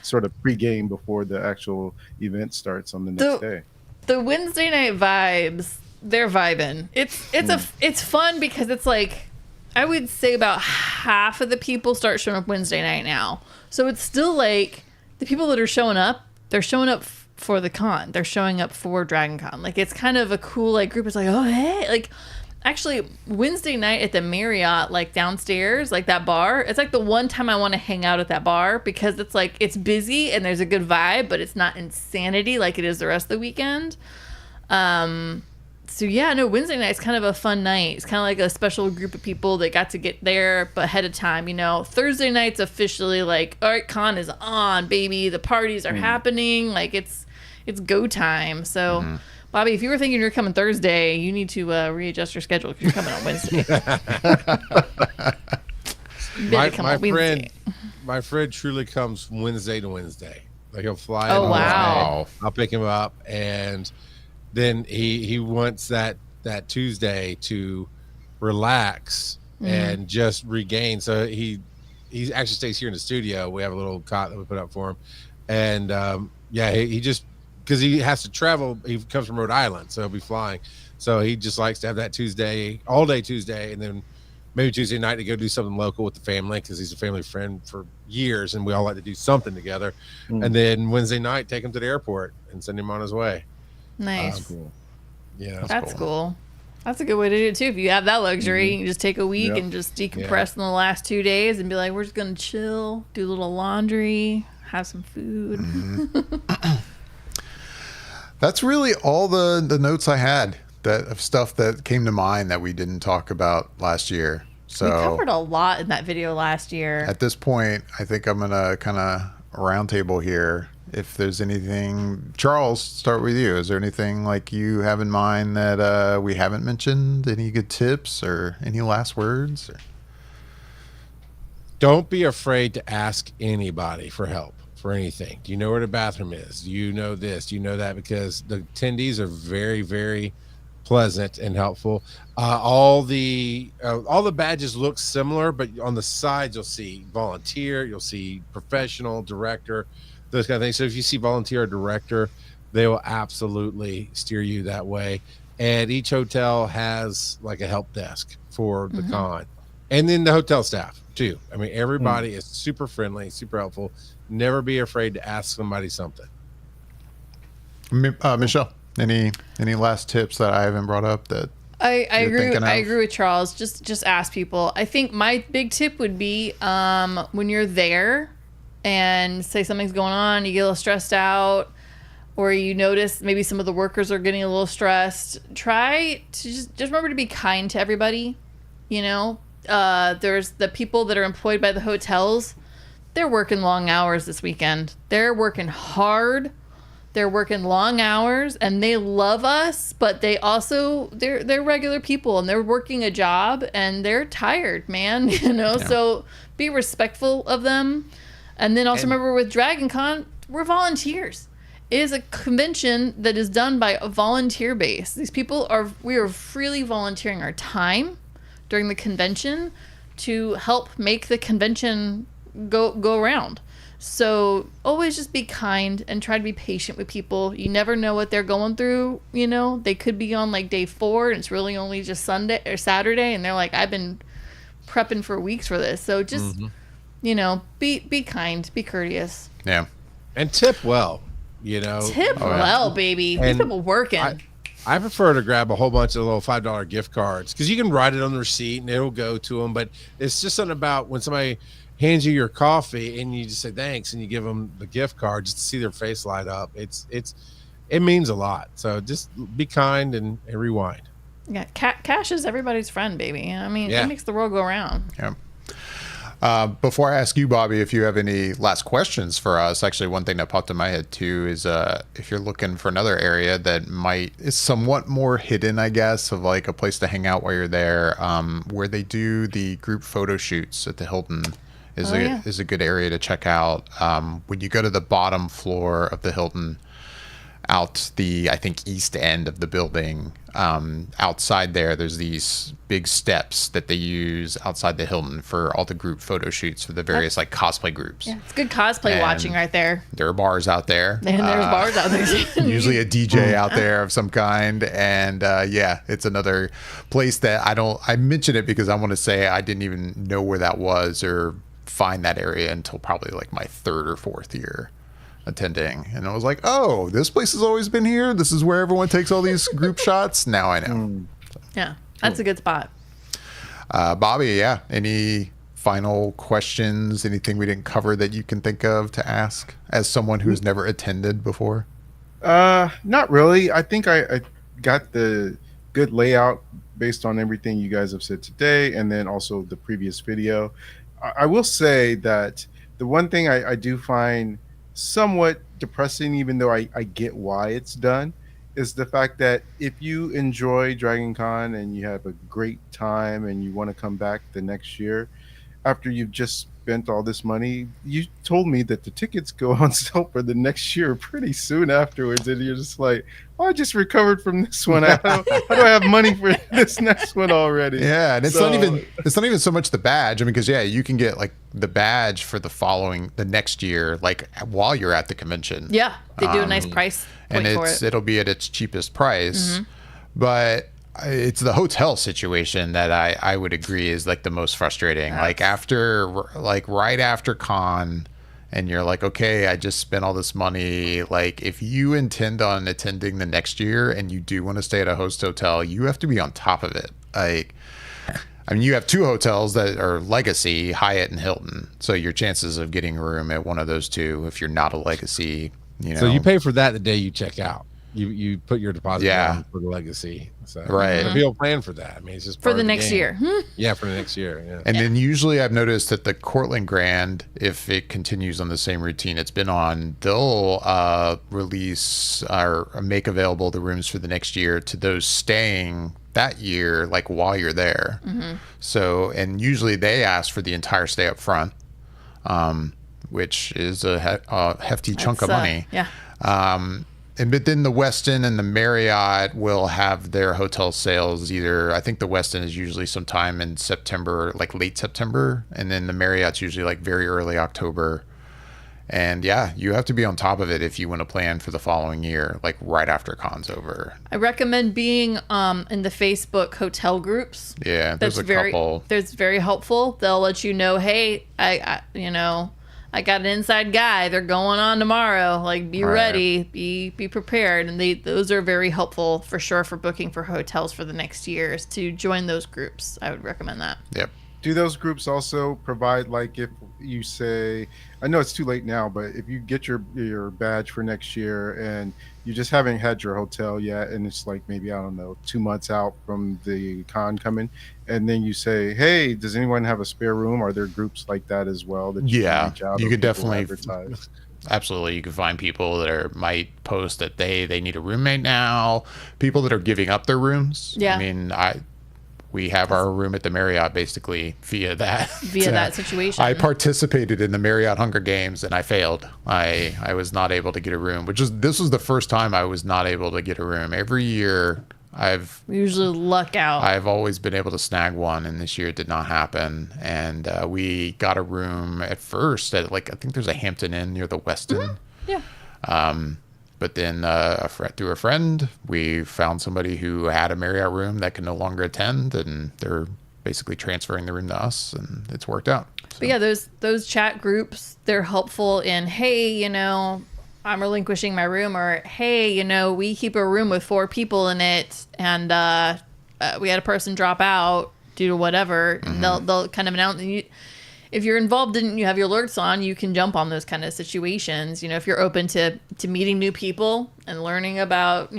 Sort of pregame before the actual event starts on the next day. The Wednesday night vibes, they're vibing. It's fun because it's like, I would say about half of the people start showing up Wednesday night now. So it's still like the people that are showing up, they're showing up for the con. They're showing up for Dragon Con. Like, it's kind of a cool, like, group. It's like, oh, hey. Like, actually, Wednesday night at the Marriott, like, downstairs, like, that bar, it's, like, the one time I want to hang out at that bar because it's, like, it's busy and there's a good vibe, but it's not insanity like it is the rest of the weekend. So, yeah, no, Wednesday night's kind of a fun night. It's kind of like a special group of people that got to get there ahead of time, you know. Thursday night's officially like, all right, con is on, baby. The parties are happening. Like, it's go time. So, Bobby, if you were thinking you're coming Thursday, you need to readjust your schedule because you're coming on Wednesday. My friend truly comes Wednesday to Wednesday. Like, he'll fly in Oh, wow. Wednesday. I'll pick him up, and then he wants that Tuesday to relax and just regain. So he actually stays here in the studio. We have a little cot that we put up for him, and he just, because he has to travel. He comes from Rhode Island, so he'll be flying. So he just likes to have that Tuesday, all day Tuesday, and then maybe Tuesday night to go do something local with the family because he's a family friend for years, and we all like to do something together. And then Wednesday night, take him to the airport and send him on his way. Nice. Cool. Yeah, That's cool. That's a good way to do it too. If you have that luxury, you can just take a week and just decompress in the last 2 days and be like, we're just going to chill, do a little laundry, have some food. That's really all the notes I had of stuff that came to mind that we didn't talk about last year. So we covered a lot in that video last year. At this point, I think I'm going to kind of roundtable here. If there's anything, Charles, start with you. Is there anything like you have in mind that we haven't mentioned? Any good tips or any last words? Don't be afraid to ask anybody for help for anything. Do you know where the bathroom is? Do you know this? Do you know that? Because the attendees are very, very pleasant and helpful. All the badges look similar, but on the sides you'll see volunteer, you'll see professional, director, those kind of things. So if you see volunteer or director, they will absolutely steer you that way. And each hotel has like a help desk for the con, and then the hotel staff too. I mean, everybody is super friendly, super helpful. Never be afraid to ask somebody something. Michelle, any last tips that I haven't brought up that I agree with Charles. Just ask people. I think my big tip would be when you're there and say something's going on, you get a little stressed out, or you notice maybe some of the workers are getting a little stressed, try to just remember to be kind to everybody. You know, there's the people that are employed by the hotels. They're working long hours this weekend. They're working hard. They're working long hours, and they love us, but they also they're regular people, and they're working a job, and they're tired, man. You know, so be respectful of them. And then also remember with Dragon Con, we're volunteers. It is a convention that is done by a volunteer base. We are freely volunteering our time during the convention to help make the convention go around. So always just be kind and try to be patient with people. You never know what they're going through. You know, they could be on like day 4 and it's really only just Sunday or Saturday, and they're like, I've been prepping for weeks for this. So just you know, be kind, be courteous. Yeah. And tip well, you know. Tip well, baby. These people working. I prefer to grab a whole bunch of little $5 gift cards because you can write it on the receipt and it'll go to them. But it's just something about when somebody hands you your coffee and you just say thanks and you give them the gift card just to see their face light up. It means a lot. So just be kind and rewind. Yeah, cash is everybody's friend, baby. I mean, it makes the world go around. Yeah. Before I ask you, Bobby, if you have any last questions for us, actually, one thing that popped in my head too is if you're looking for another area that is somewhat more hidden, I guess, of like a place to hang out while you're there, where they do the group photo shoots at the Hilton is a good area to check out. When you go to the bottom floor of the Hilton, out the, I think, east end of the building, outside there's these big steps that they use outside the Hilton for all the group photo shoots for the various like cosplay groups. Yeah, it's good cosplay watching right there. There are bars out there. And there's bars out there. Usually a DJ out there of some kind. And it's another place that I mention it because I want to say I didn't even know where that was or find that area until probably like my 3rd or 4th year. attending, and I was like, oh, this place has always been here. This is where everyone takes all these group shots. Now I know. Yeah, that's a good spot. Bobby, yeah. Any final questions? Anything we didn't cover that you can think of to ask as someone who's never attended before? Not really. I think I got the good layout based on everything you guys have said today, and then also the previous video. I will say that the one thing I do find somewhat depressing, even though I get why it's done, is the fact that if you enjoy Dragon Con and you have a great time and you want to come back the next year, after you've just spent all this money, you told me that the tickets go on sale for the next year pretty soon afterwards, and you're just like, oh, I just recovered from this one. How do I have money for this next one already? Yeah, and it's not even so much the badge. I mean, because you can get like the badge for the next year, like while you're at the convention. Yeah, they do a nice price point and for it. It'll be at its cheapest price, but it's the hotel situation that I would agree is like the most frustrating. Like right after con, and you're like, okay, I just spent all this money. Like, if you intend on attending the next year and you do want to stay at a host hotel, you have to be on top of it. Like, I mean, you have 2 hotels that are legacy, Hyatt and Hilton. So your chances of getting a room at one of those 2, if you're not a legacy, So you pay for that the day you check out. You put your deposit down for the legacy. So right. People plan for that. I mean, it's just for the next year. Yeah, for the next year. Yeah. And then usually I've noticed that the Cortland Grand, if it continues on the same routine it's been on, they'll release or make available the rooms for the next year to those staying that year, like while you're there. So, and usually they ask for the entire stay up front, which is a hefty chunk of money. Yeah. But then the Westin and the Marriott will have their hotel sales I think the Westin is usually sometime in September, like late September. And then the Marriott's usually like very early October. And yeah, you have to be on top of it if you want to plan for the following year, like right after con's over. I recommend being in the Facebook hotel groups. Yeah, there's a couple. That's very helpful. They'll let you know, hey, I got an inside guy. They're going on tomorrow. Like, be ready, be prepared. And those are very helpful for sure for booking for hotels for the next years. To join those groups, I would recommend that. Yep. Do those groups also provide, like, if you say, I know it's too late now, but if you get your badge for next year and you just haven't had your hotel yet, and it's like maybe, I don't know, 2 months out from the con coming, and then you say, hey, does anyone have a spare room? Are there groups like that as well that you can reach out? You could definitely advertise? Absolutely. You can find people that might post that they need a roommate now, people that are giving up their rooms. Yeah. I mean, we have our room at the Marriott basically via that situation. I participated in the Marriott Hunger Games and I failed. I was not able to get a room, this was the first time I was not able to get a room. Every year we usually luck out. I've always been able to snag one, and this year it did not happen. And we got a room at first at I think there's a Hampton Inn near the Westin. Yeah. But then through a friend, we found somebody who had a Marriott room that can no longer attend, and they're basically transferring the room to us, and it's worked out. So. But yeah, those chat groups, they're helpful in, hey, I'm relinquishing my room, or hey, we keep a room with 4 people in it, and we had a person drop out due to whatever. And they'll kind of announce. If you're involved and you have your alerts on, you can jump on those kind of situations. If you're open to meeting new people and learning about,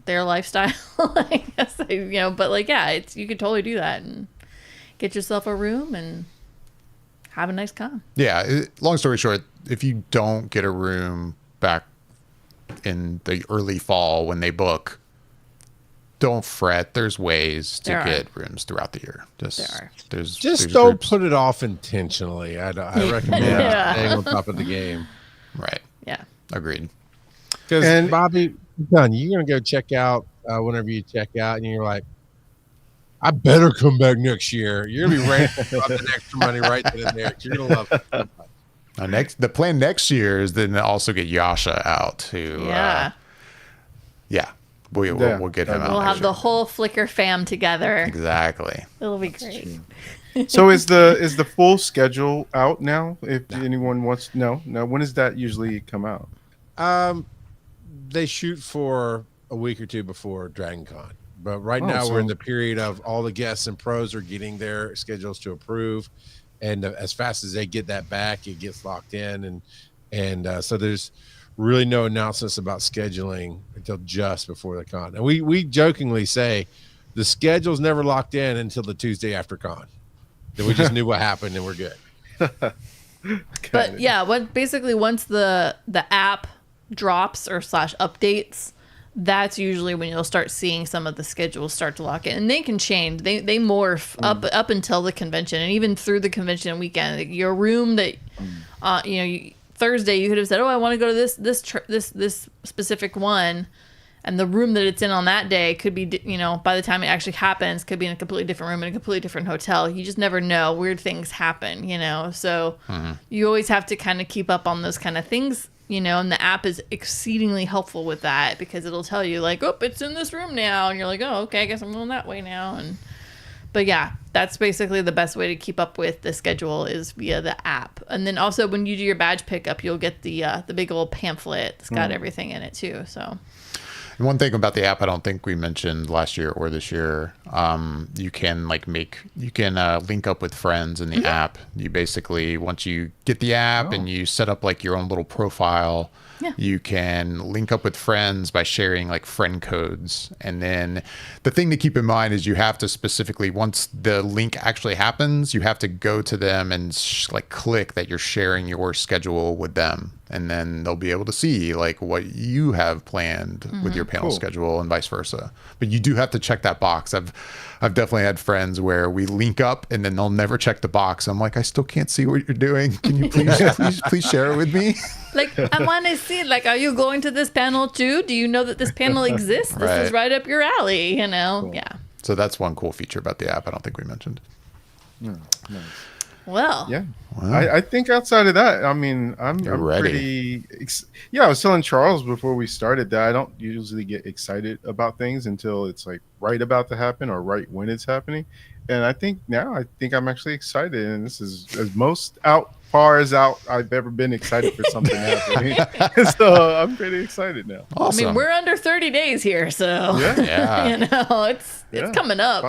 their lifestyle, I guess, but you could totally do that and get yourself a room and have a nice con. Yeah. Long story short, if you don't get a room back in the early fall when they book, don't fret. There's ways to get rooms throughout the year. There's don't groups. put it off intentionally. I recommend staying on top of the game. Right. Yeah. Agreed. Because Bobby, you're gonna go check out whenever you check out, and you're like, I better come back next year. You're gonna be ready to drop the extra money right then and there. You're gonna love it. The plan next year is then to also get Yasha out to. we'll get him out. We'll have the whole Flickr fam together. Exactly. It'll be great. So is the full schedule out now? If anyone wants, no. When does that usually come out? They shoot for a week or two before Dragon Con, but right now we're in the period of all the guests and pros are getting their schedules to approve, and as fast as they get that back, it gets locked in, and so there's really no announcements about scheduling until just before the con. And we jokingly say the schedule's never locked in until the Tuesday after con. Then we just knew what happened and we're good. But yeah, basically once the app drops or /updates, that's usually when you'll start seeing some of the schedules start to lock in, and they can change. They morph up until the convention, and even through the convention weekend. Like your room that Thursday you could have said, "Oh, I want to go to this specific one," and the room that it's in on that day could be, by the time it actually happens, could be in a completely different room in a completely different hotel. You just never know. Weird things happen, So you always have to kind of keep up on those kind of things. And the app is exceedingly helpful with that because it'll tell you like, oh, it's in this room now. And you're like, oh, okay, I guess I'm going that way now. But yeah, that's basically the best way to keep up with the schedule is via the app. And then also when you do your badge pickup, you'll get the big old pamphlet. It's got everything in it too. So. And one thing about the app, I don't think we mentioned last year or this year, you can link up with friends in the app. You basically, once you get the app and you set up like your own little profile, you can link up with friends by sharing like friend codes. And then the thing to keep in mind is you have to specifically, once the link actually happens, you have to go to them and click that you're sharing your schedule with them. And then they'll be able to see like what you have planned with your panel schedule and vice versa. But you do have to check that box. I've definitely had friends where we link up and then they'll never check the box. I'm like, I still can't see what you're doing. Can you please share it with me? Like, I want to see, like, are you going to this panel too? Do you know that this panel exists? This is right up your alley, Cool. Yeah. So that's one cool feature about the app I don't think we mentioned. Yeah, nice. Well, yeah. Wow. I think outside of that, I mean, I'm pretty. I was telling Charles before we started that I don't usually get excited about things until it's like right about to happen or right when it's happening. And I think I'm actually excited, and this is as far as out I've ever been excited for something happening. So I'm pretty excited now. Awesome. I mean, we're under 30 days here, so it's coming up.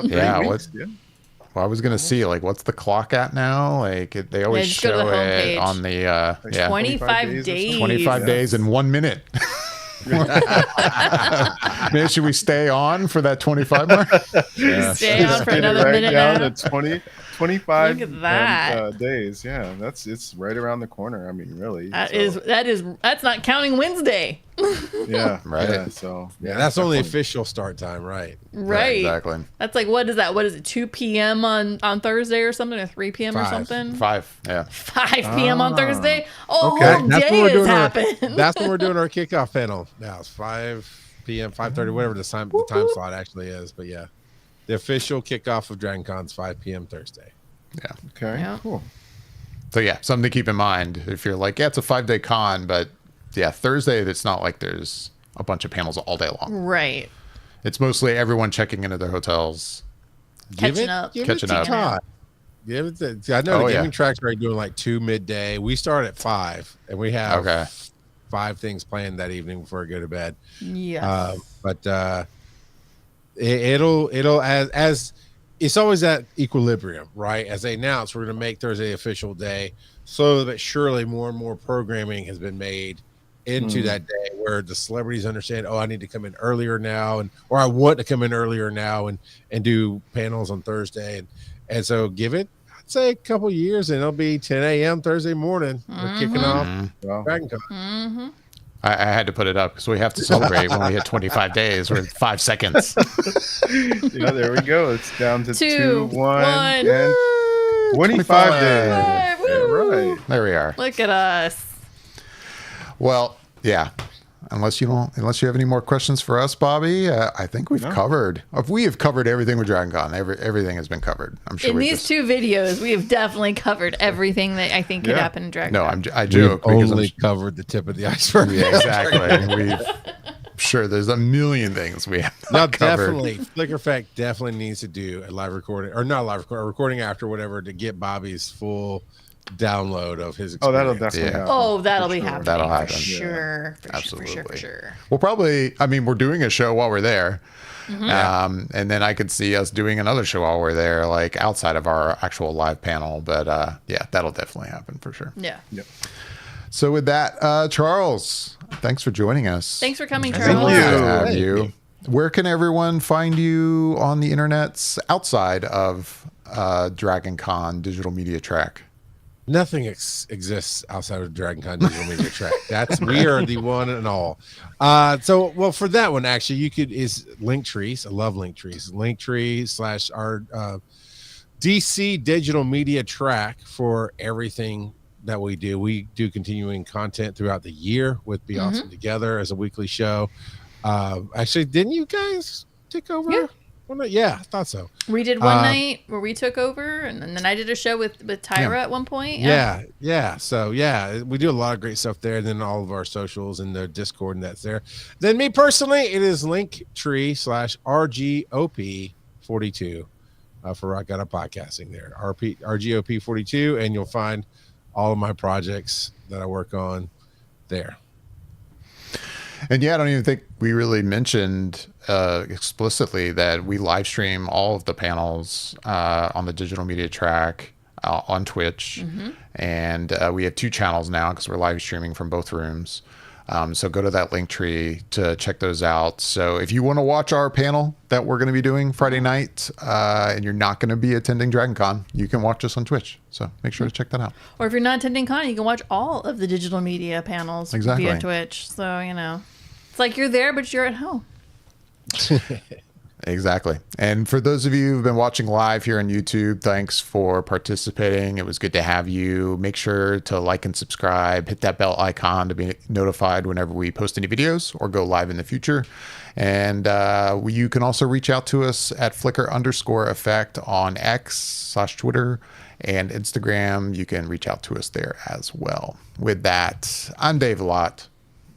Well, I was gonna see like what's the clock at now? Like they always show it on the 25 days. 25 days and 1 minute. Man, should we stay on for that 25 mark? Stay on for another minute now. 25 Look at that. days. Yeah, it's right around the corner. I mean, really. That's not counting Wednesday. Yeah, right. Yeah, so that's only official start time, right? Right. Exactly. That's like, what is that? What is it? 2 p.m. on Thursday or something, or 3 p.m. or something? 5. Yeah. 5 p.m. on Thursday. Oh, whole day has happened. That's when we're doing our kickoff panel. Now it's 5 p.m., 5:30, whatever the time slot actually is. But yeah, the official kickoff of Dragon Con's 5 p.m. Thursday. Yeah. Okay. Yeah. Cool. So yeah, something to keep in mind if you're like, it's a 5-day con, but yeah, Thursday, it's not like there's a bunch of panels all day long. Right. It's mostly everyone checking into their hotels. Catching up. I know the gaming tracks are doing like 2 midday. We start at 5, and we have 5 things planned that evening before I go to bed. Yeah. But it'll as it's always that equilibrium, right? As they announce, we're going to make Thursday the official day, so that surely more and more programming has been made into that day where the celebrities understand, I need to come in earlier now, or I want to come in earlier now and do panels on Thursday. And so give it, I'd say a couple years, and it'll be 10 a.m. Thursday morning. We're kicking off Dragon Con. I had to put it up because we have to celebrate when we hit 25 days. We're 5 seconds. There we go. It's down to 2, 1, and 25 days. Right. There we are. Look at us. Well, yeah. Unless you have any more questions for us, Bobby, I think we've covered. We have covered everything with Dragon Con. Everything has been covered. I'm sure. In these 2 videos, we have definitely covered everything that I think could happen in Dragon Con. I joke. We've only covered the tip of the iceberg. Yeah, exactly. sure there's a million things we have No, not covered. definitely. Flicker Effect definitely needs to do a live recording, or not a live recording, a recording after whatever, to get Bobby's full download of his experience. Oh, that'll definitely happen. Oh, that'll For be sure. happening. That'll for happen. sure. Yeah. For sure. We'll probably, I mean, we're doing a show while we're there. And then I could see us doing another show while we're there, like outside of our actual live panel. But yeah, that'll definitely happen for sure. Yeah. Yep. So with that, Charles, thanks for joining us. Thanks for coming, Thank Charles. you. Nice to have Thank you. you. Where can everyone find you on the internets outside of Dragon Con Digital Media Track? Nothing exists outside of Dragon Con Digital Media Track. We are the one and all. Well, for that one, actually, you could is Linktrees. I love Linktrees. Linktree / our DC Digital Media Track for everything that we do. We do continuing content throughout the year with Be Awesome Together as a weekly show. Actually, didn't you guys take over? Yeah. Yeah, I thought so. We did one night where we took over, and then I did a show with Tyra at one point. Yeah. So yeah, we do a lot of great stuff there. And then all of our socials and the Discord, and that's there. Then me personally, it is Linktree / RGOP42 for Rock Out of Podcasting there. RGOP42, and you'll find all of my projects that I work on there. And yeah, I don't even think we really mentioned explicitly that we live stream all of the panels on the Digital Media Track on Twitch. And we have 2 channels now because we're live streaming from both rooms. So go to that link tree to check those out. So if you want to watch our panel that we're going to be doing Friday night and you're not going to be attending Dragon Con, you can watch us on Twitch. So make sure to check that out. Or if you're not attending con, you can watch all of the digital media panels via Twitch. So, it's like you're there, but you're at home. Exactly. And for those of you who've been watching live here on YouTube, thanks for participating. It was good to have you. Make sure to like and subscribe, hit that bell icon to be notified whenever we post any videos or go live in the future. And you can also reach out to us at Flicker_effect on X / Twitter and Instagram. You can reach out to us there as well. With that, I'm Dave Lott.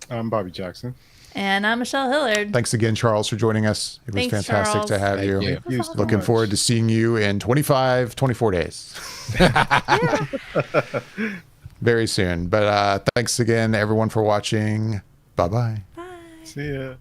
I'm Bobby Jackson. And I'm Michelle Hillard. Thanks again, Charles, for joining us. It was Thanks, fantastic Charles. to have you. Thank you so Looking much. forward to seeing you in 24 days. Very soon. But thanks again, everyone, for watching. Bye-bye. Bye. See ya.